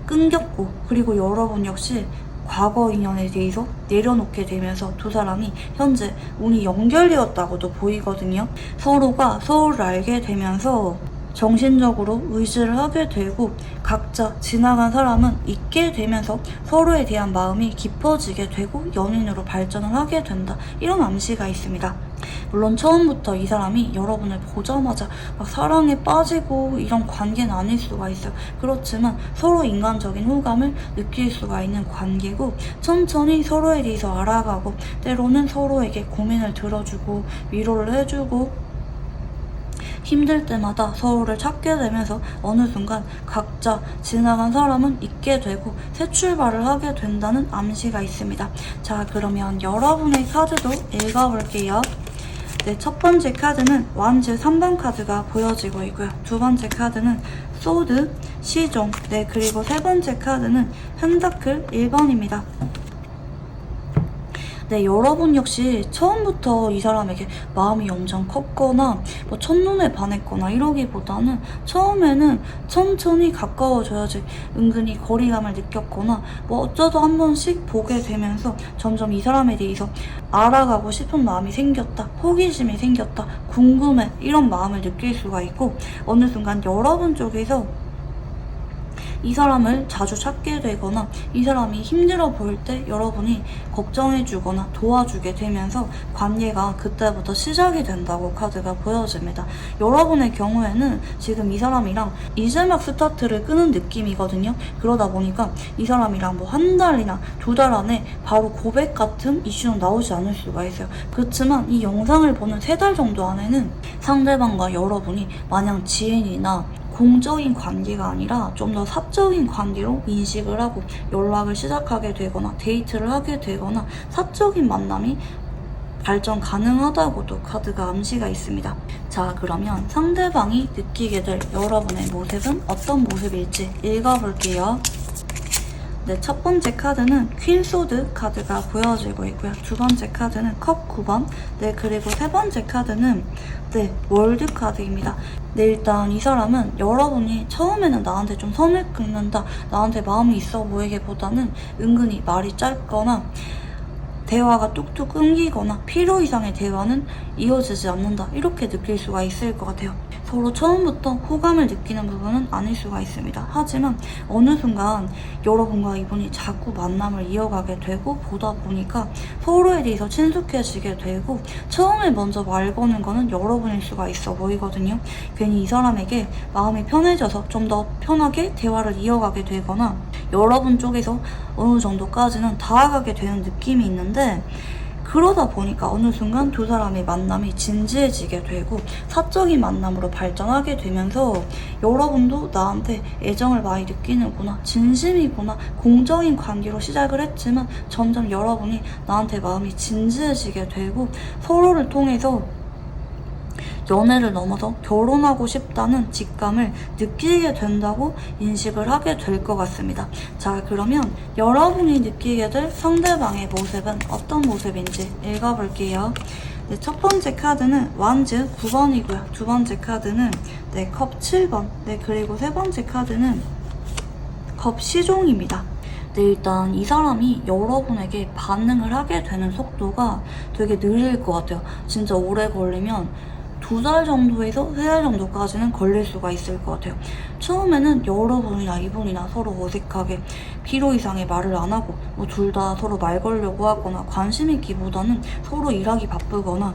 Speaker 1: 끊겼고, 그리고 여러분 역시 과거 인연에 대해서 내려놓게 되면서 두 사람이 현재 운이 연결되었다고도 보이거든요. 서로가 서로를 알게 되면서 정신적으로 의지를 하게 되고 각자 지나간 사람은 잊게 되면서 서로에 대한 마음이 깊어지게 되고 연인으로 발전을 하게 된다. 이런 암시가 있습니다. 물론 처음부터 이 사람이 여러분을 보자마자 막 사랑에 빠지고 이런 관계는 아닐 수가 있어요. 그렇지만 서로 인간적인 호감을 느낄 수가 있는 관계고 천천히 서로에 대해서 알아가고 때로는 서로에게 고민을 들어주고 위로를 해주고 힘들 때마다 서로를 찾게 되면서 어느 순간 각자 지나간 사람은 잊게 되고 새 출발을 하게 된다는 암시가 있습니다. 자, 그러면 여러분의 카드도 읽어볼게요. 네, 첫 번째 카드는 완즈 3번 카드가 보여지고 있고요. 두 번째 카드는 소드, 시종, 네, 그리고 세 번째 카드는 펜타클 1번입니다. 네, 여러분 역시 처음부터 이 사람에게 마음이 엄청 컸거나 뭐 첫눈에 반했거나 이러기보다는 처음에는 천천히 가까워져야지 은근히 거리감을 느꼈거나 뭐 어쩌다 한 번씩 보게 되면서 점점 이 사람에 대해서 알아가고 싶은 마음이 생겼다, 호기심이 생겼다, 궁금해 이런 마음을 느낄 수가 있고 어느 순간 여러분 쪽에서 이 사람을 자주 찾게 되거나 이 사람이 힘들어 보일 때 여러분이 걱정해주거나 도와주게 되면서 관계가 그때부터 시작이 된다고 카드가 보여집니다. 여러분의 경우에는 지금 이 사람이랑 이제 막 스타트를 끄는 느낌이거든요. 그러다 보니까 이 사람이랑 뭐 한 달이나 두 달 안에 바로 고백 같은 이슈는 나오지 않을 수가 있어요. 그렇지만 이 영상을 보는 3달 정도 안에는 상대방과 여러분이 마냥 지인이나 공적인 관계가 아니라 좀 더 사적인 관계로 인식을 하고 연락을 시작하게 되거나 데이트를 하게 되거나 사적인 만남이 발전 가능하다고도 카드가 암시가 있습니다. 자, 그러면 상대방이 느끼게 될 여러분의 모습은 어떤 모습일지 읽어볼게요. 네, 첫 번째 카드는 퀸 소드 카드가 보여지고 있고요. 두 번째 카드는 컵 9번. 네, 그리고 세 번째 카드는 네, 월드 카드입니다. 네, 일단 이 사람은 여러분이 처음에는 나한테 좀 선을 긋는다, 나한테 마음이 있어 보이기보다는 은근히 말이 짧거나 대화가 뚝뚝 끊기거나 필요 이상의 대화는 이어지지 않는다 이렇게 느낄 수가 있을 것 같아요. 서로 처음부터 호감을 느끼는 부분은 아닐 수가 있습니다. 하지만 어느 순간 여러분과 이분이 자꾸 만남을 이어가게 되고 보다 보니까 서로에 대해서 친숙해지게 되고 처음에 먼저 말 거는 거는 여러분일 수가 있어 보이거든요. 괜히 이 사람에게 마음이 편해져서 좀 더 편하게 대화를 이어가게 되거나 여러분 쪽에서 어느 정도까지는 다가가게 되는 느낌이 있는데 그러다 보니까 어느 순간 두 사람의 만남이 진지해지게 되고 사적인 만남으로 발전하게 되면서 여러분도 나한테 애정을 많이 느끼는구나, 진심이구나, 공적인 관계로 시작을 했지만 점점 여러분이 나한테 마음이 진지해지게 되고 서로를 통해서 연애를 넘어서 결혼하고 싶다는 직감을 느끼게 된다고 인식을 하게 될 것 같습니다. 자, 그러면 여러분이 느끼게 될 상대방의 모습은 어떤 모습인지 읽어볼게요. 네, 첫 번째 카드는 완즈 9번이고요. 두 번째 카드는 네, 컵 7번. 네, 그리고 세 번째 카드는 컵 시종입니다. 네, 일단 이 사람이 여러분에게 반응을 하게 되는 속도가 되게 느릴 것 같아요. 진짜 오래 걸리면 2달 정도에서 3달 정도까지는 걸릴 수가 있을 것 같아요. 처음에는 여러분이나 이분이나 서로 어색하게 필요 이상의 말을 안 하고 뭐 둘 다 서로 말 걸려고 하거나 관심 있기보다는 서로 일하기 바쁘거나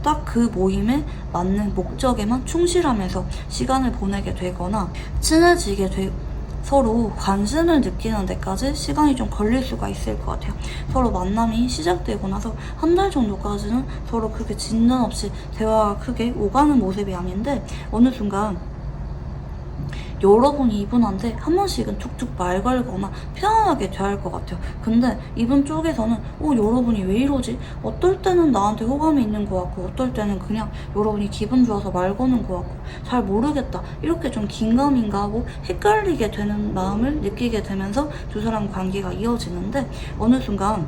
Speaker 1: 딱 그 모임에 맞는 목적에만 충실하면서 시간을 보내게 되거나 친해지게 되고 서로 관심을 느끼는 데까지 시간이 좀 걸릴 수가 있을 것 같아요. 서로 만남이 시작되고 나서 한 달 정도까지는 서로 그렇게 진전 없이 대화가 크게 오가는 모습이 아닌데 어느 순간 여러분이 이분한테 한 번씩은 툭툭 말 걸거나 편안하게 대할 것 같아요. 근데 이분 쪽에서는 여러분이 왜 이러지? 어떨 때는 나한테 호감이 있는 것 같고 어떨 때는 그냥 여러분이 기분 좋아서 말 거는 것 같고 잘 모르겠다 이렇게 좀 긴가민가 하고 헷갈리게 되는 마음을 느끼게 되면서 두 사람 관계가 이어지는데 어느 순간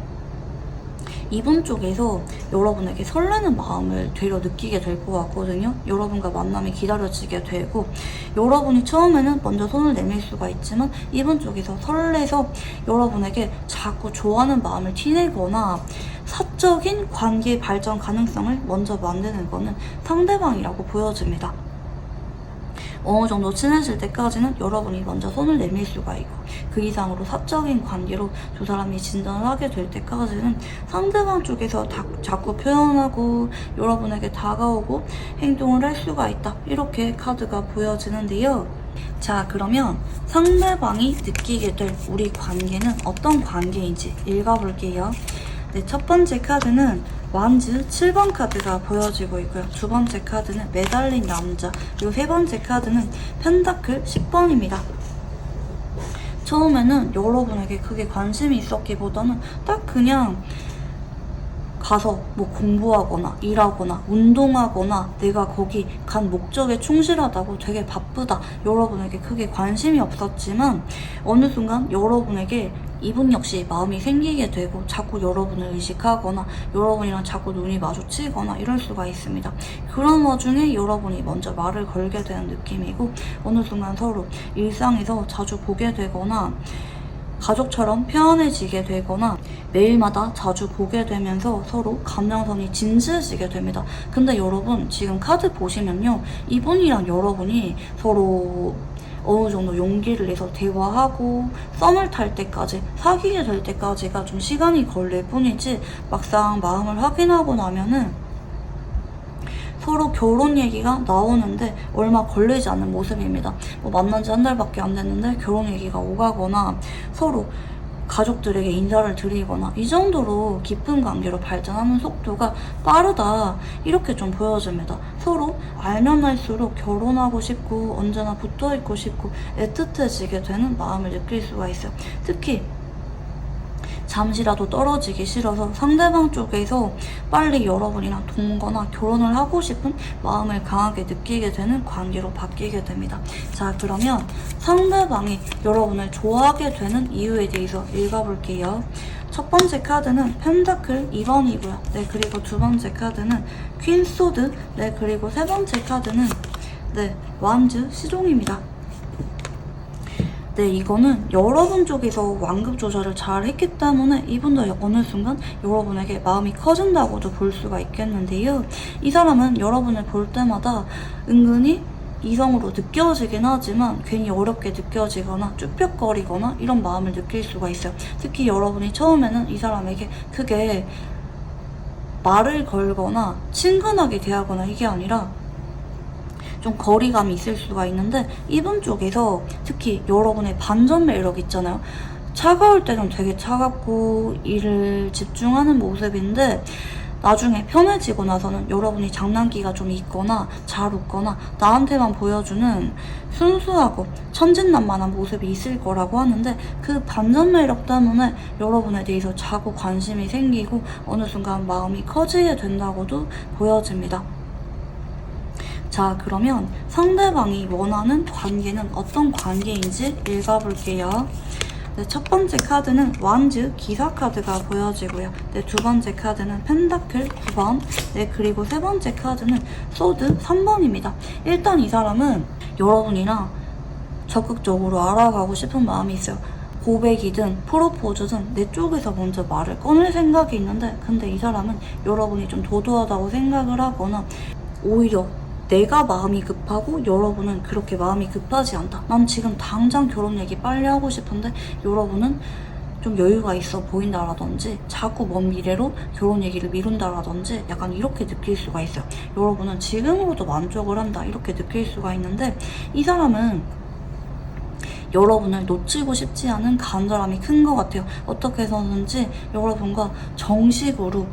Speaker 1: 이분 쪽에서 여러분에게 설레는 마음을 되려 느끼게 될 것 같거든요. 여러분과 만남이 기다려지게 되고 여러분이 처음에는 먼저 손을 내밀 수가 있지만 이분 쪽에서 설레서 여러분에게 자꾸 좋아하는 마음을 티내거나 사적인 관계 발전 가능성을 먼저 만드는 거는 상대방이라고 보여집니다. 어느 정도 친해질 때까지는 여러분이 먼저 손을 내밀 수가 있고 그 이상으로 사적인 관계로 두 사람이 진전을 하게 될 때까지는 상대방 쪽에서 자꾸 표현하고 여러분에게 다가오고 행동을 할 수가 있다 이렇게 카드가 보여지는데요. 자, 그러면 상대방이 느끼게 될 우리 관계는 어떤 관계인지 읽어볼게요. 네, 첫 번째 카드는 완즈 7번 카드가 보여지고 있고요. 두 번째 카드는 매달린 남자, 그리고 세 번째 카드는 펜타클 10번입니다. 처음에는 여러분에게 크게 관심이 있었기보다는 딱 그냥 가서 뭐 공부하거나 일하거나 운동하거나 내가 거기 간 목적에 충실하다고 되게 바쁘다 여러분에게 크게 관심이 없었지만 어느 순간 여러분에게 이분 역시 마음이 생기게 되고 자꾸 여러분을 의식하거나 여러분이랑 자꾸 눈이 마주치거나 이럴 수가 있습니다. 그런 와중에 여러분이 먼저 말을 걸게 되는 느낌이고 어느 순간 서로 일상에서 자주 보게 되거나 가족처럼 편안해지게 되거나 매일마다 자주 보게 되면서 서로 감정선이 진지해지게 됩니다. 근데 여러분 지금 카드 보시면요. 이분이랑 여러분이 서로 어느 정도 용기를 내서 대화하고 썸을 탈 때까지 사귀게 될 때까지가 좀 시간이 걸릴 뿐이지 막상 마음을 확인하고 나면은 서로 결혼 얘기가 나오는데 얼마 걸리지 않는 모습입니다. 뭐 만난 지 한 달밖에 안 됐는데 결혼 얘기가 오가거나 서로 가족들에게 인사를 드리거나 이 정도로 깊은 관계로 발전하는 속도가 빠르다 이렇게 좀 보여집니다. 서로 알면 알수록 결혼하고 싶고 언제나 붙어있고 싶고 애틋해지게 되는 마음을 느낄 수가 있어요. 특히 잠시라도 떨어지기 싫어서 상대방 쪽에서 빨리 여러분이랑 동거나 결혼을 하고 싶은 마음을 강하게 느끼게 되는 관계로 바뀌게 됩니다. 자, 그러면 상대방이 여러분을 좋아하게 되는 이유에 대해서 읽어볼게요. 첫 번째 카드는 펜타클 2번이고요. 네, 그리고 두 번째 카드는 퀸 소드, 네, 그리고 세 번째 카드는 네, 완즈 시종입니다. 네, 이거는 여러분 쪽에서 완급 조절을 잘 했기 때문에 이분도 어느 순간 여러분에게 마음이 커진다고도 볼 수가 있겠는데요. 이 사람은 여러분을 볼 때마다 은근히 이성으로 느껴지긴 하지만 괜히 어렵게 느껴지거나 쭈뼛거리거나 이런 마음을 느낄 수가 있어요. 특히 여러분이 처음에는 이 사람에게 크게 말을 걸거나 친근하게 대하거나 이게 아니라 좀 거리감이 있을 수가 있는데 이분 쪽에서 특히 여러분의 반전 매력 있잖아요. 차가울 때는 되게 차갑고 일을 집중하는 모습인데 나중에 편해지고 나서는 여러분이 장난기가 좀 있거나 잘 웃거나 나한테만 보여주는 순수하고 천진난만한 모습이 있을 거라고 하는데 그 반전 매력 때문에 여러분에 대해서 자꾸 관심이 생기고 어느 순간 마음이 커지게 된다고도 보여집니다. 자, 그러면 상대방이 원하는 관계는 어떤 관계인지 읽어볼게요. 네, 첫 번째 카드는 완즈 기사 카드가 보여지고요. 네, 두 번째 카드는 펜타클 9번, 네, 그리고 세 번째 카드는 소드 3번입니다. 일단 이 사람은 여러분이랑 적극적으로 알아가고 싶은 마음이 있어요. 고백이든 프로포즈든 내 쪽에서 먼저 말을 꺼낼 생각이 있는데 근데 이 사람은 여러분이 좀 도도하다고 생각을 하거나 오히려 내가 마음이 급하고 여러분은 그렇게 마음이 급하지 않다. 난 지금 당장 결혼 얘기 빨리 하고 싶은데 여러분은 좀 여유가 있어 보인다라든지 자꾸 먼 미래로 결혼 얘기를 미룬다라든지 약간 이렇게 느낄 수가 있어요. 여러분은 지금으로도 만족을 한다 이렇게 느낄 수가 있는데 이 사람은 여러분을 놓치고 싶지 않은 간절함이 큰 것 같아요. 어떻게 해서든지 여러분과 정식으로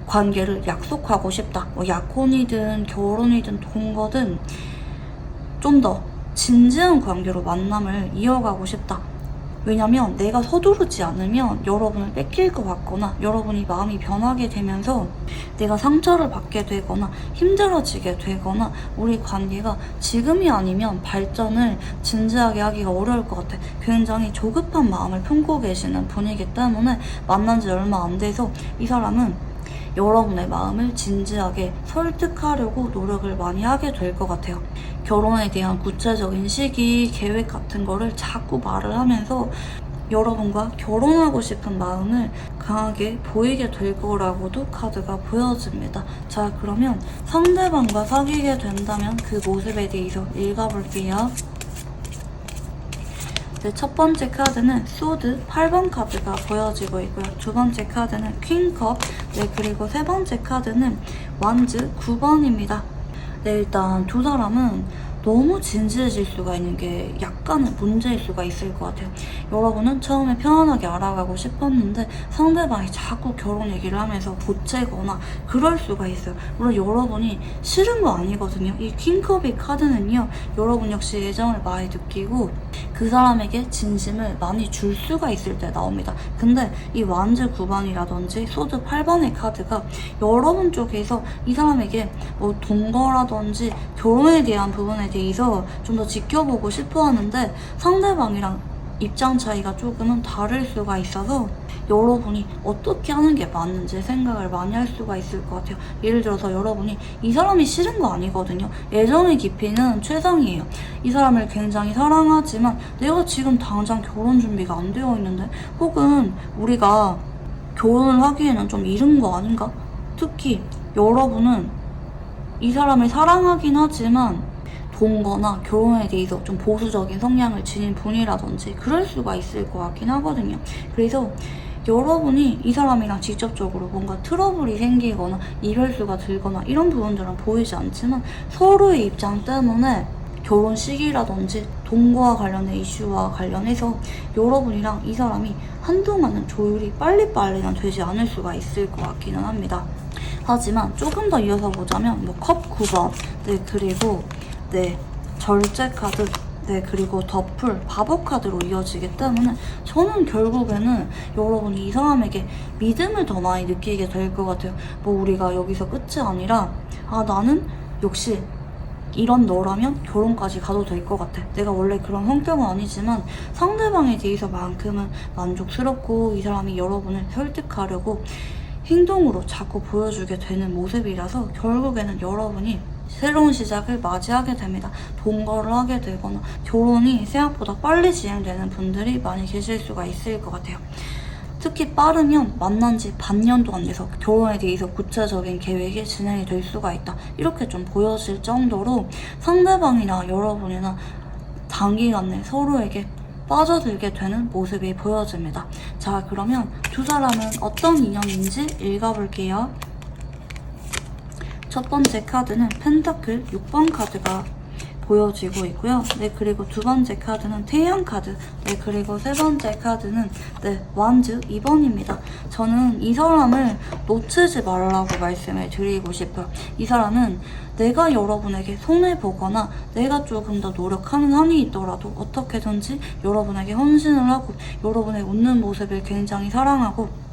Speaker 1: 관계를 약속하고 싶다. 뭐 약혼이든 결혼이든 동거든 좀 더 진지한 관계로 만남을 이어가고 싶다. 왜냐면 내가 서두르지 않으면 여러분을 뺏길 것 같거나 여러분이 마음이 변하게 되면서 내가 상처를 받게 되거나 힘들어지게 되거나 우리 관계가 지금이 아니면 발전을 진지하게 하기가 어려울 것 같아. 굉장히 조급한 마음을 품고 계시는 분이기 때문에 만난 지 얼마 안 돼서 이 사람은 여러분의 마음을 진지하게 설득하려고 노력을 많이 하게 될 것 같아요. 결혼에 대한 구체적인 시기, 계획 같은 거를 자꾸 말을 하면서 여러분과 결혼하고 싶은 마음을 강하게 보이게 될 거라고도 카드가 보여집니다. 자, 그러면 상대방과 사귀게 된다면 그 모습에 대해서 읽어볼게요. 네, 첫 번째 카드는 소드 8번 카드가 보여지고 있고요. 두 번째 카드는 퀸컵, 네, 그리고 세 번째 카드는 완즈 9번입니다. 네, 일단 두 사람은 너무 진지해질 수가 있는 게 약간은 문제일 수가 있을 것 같아요. 여러분은 처음에 편안하게 알아가고 싶었는데 상대방이 자꾸 결혼 얘기를 하면서 보채거나 그럴 수가 있어요. 물론 여러분이 싫은 거 아니거든요. 이 킹컵의 카드는요. 여러분 역시 애정을 많이 느끼고 그 사람에게 진심을 많이 줄 수가 있을 때 나옵니다. 근데 이 완즈 9번이라든지 소드 8번의 카드가 여러분 쪽에서 이 사람에게 뭐 동거라든지 결혼에 대한 부분에 대해서 좀 더 지켜보고 싶어 하는데 상대방이랑 입장 차이가 조금은 다를 수가 있어서 여러분이 어떻게 하는 게 맞는지 생각을 많이 할 수가 있을 것 같아요. 예를 들어서 여러분이 이 사람이 싫은 거 아니거든요. 애정의 깊이는 최상이에요. 이 사람을 굉장히 사랑하지만 내가 지금 당장 결혼 준비가 안 되어 있는데, 혹은 우리가 결혼을 하기에는 좀 이른 거 아닌가? 특히 여러분은 이 사람을 사랑하긴 하지만 동거나 결혼에 대해서 좀 보수적인 성향을 지닌 분이라든지 그럴 수가 있을 것 같긴 하거든요. 그래서 여러분이 이 사람이랑 직접적으로 뭔가 트러블이 생기거나 이별수가 들거나 이런 부분들은 보이지 않지만 서로의 입장 때문에 결혼 시기라든지 동거와 관련된 이슈와 관련해서 여러분이랑 이 사람이 한동안은 조율이 빨리빨리는 되지 않을 수가 있을 것 같기는 합니다. 하지만 조금 더 이어서 보자면 컵 9번, 네, 그리고 네, 절제 카드, 네, 그리고 더풀, 바보 카드로 이어지기 때문에 저는 결국에는 여러분이 이 사람에게 믿음을 더 많이 느끼게 될 것 같아요. 우리가 여기서 끝이 아니라, 나는 역시 이런 너라면 결혼까지 가도 될 것 같아. 내가 원래 그런 성격은 아니지만 상대방에 대해서만큼은 만족스럽고 이 사람이 여러분을 설득하려고 행동으로 자꾸 보여주게 되는 모습이라서 결국에는 여러분이 새로운 시작을 맞이하게 됩니다. 동거를 하게 되거나 결혼이 생각보다 빨리 진행되는 분들이 많이 계실 수가 있을 것 같아요. 특히 빠르면 만난 지 반년도 안 돼서 결혼에 대해서 구체적인 계획이 진행이 될 수가 있다. 이렇게 좀 보여질 정도로 상대방이나 여러분이나 단기간에 서로에게 빠져들게 되는 모습이 보여집니다. 자, 그러면 두 사람은 어떤 인연인지 읽어볼게요. 첫 번째 카드는 펜타클 6번 카드가 보여지고 있고요. 네, 그리고 두 번째 카드는 태양 카드, 네, 그리고 세 번째 카드는 완즈 2번입니다. 저는 이 사람을 놓치지 말라고 말씀을 드리고 싶어요. 이 사람은 내가 여러분에게 손해보거나 내가 조금 더 노력하는 한이 있더라도 어떻게든지 여러분에게 헌신을 하고 여러분의 웃는 모습을 굉장히 사랑하고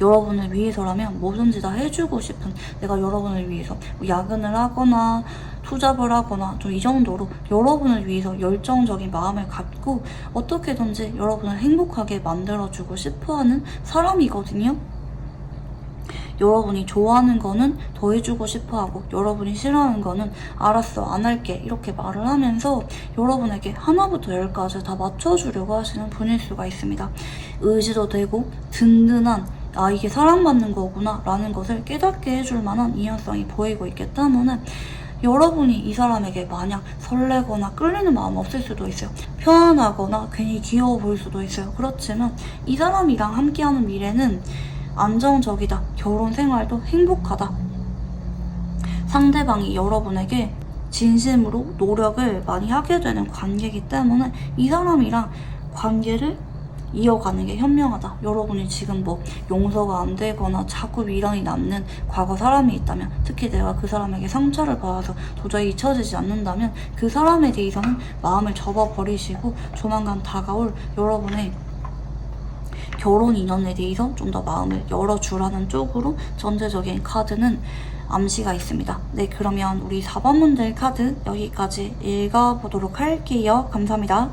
Speaker 1: 여러분을 위해서라면 뭐든지 다 해주고 싶은, 내가 여러분을 위해서 야근을 하거나 투잡을 하거나 좀 이 정도로 여러분을 위해서 열정적인 마음을 갖고 어떻게든지 여러분을 행복하게 만들어주고 싶어하는 사람이거든요. 여러분이 좋아하는 거는 더 해주고 싶어하고 여러분이 싫어하는 거는 알았어, 안 할게, 이렇게 말을 하면서 여러분에게 하나부터 열까지 다 맞춰주려고 하시는 분일 수가 있습니다. 의지도 되고 든든한, 이게 사랑받는 거구나 라는 것을 깨닫게 해줄 만한 이연성이 보이고 있기 때문에 여러분이 이 사람에게 마냥 설레거나 끌리는 마음 없을 수도 있어요. 편안하거나 괜히 귀여워 보일 수도 있어요. 그렇지만 이 사람이랑 함께하는 미래는 안정적이다. 결혼 생활도 행복하다. 상대방이 여러분에게 진심으로 노력을 많이 하게 되는 관계이기 때문에 이 사람이랑 관계를 이어가는 게 현명하다. 여러분이 지금 용서가 안 되거나 자꾸 미련이 남는 과거 사람이 있다면, 특히 내가 그 사람에게 상처를 받아서 도저히 잊혀지지 않는다면 그 사람에 대해서는 마음을 접어버리시고 조만간 다가올 여러분의 결혼 인연에 대해서 좀 더 마음을 열어주라는 쪽으로 전체적인 카드는 암시가 있습니다. 네, 그러면 우리 4번 분들 카드 여기까지 읽어보도록 할게요. 감사합니다.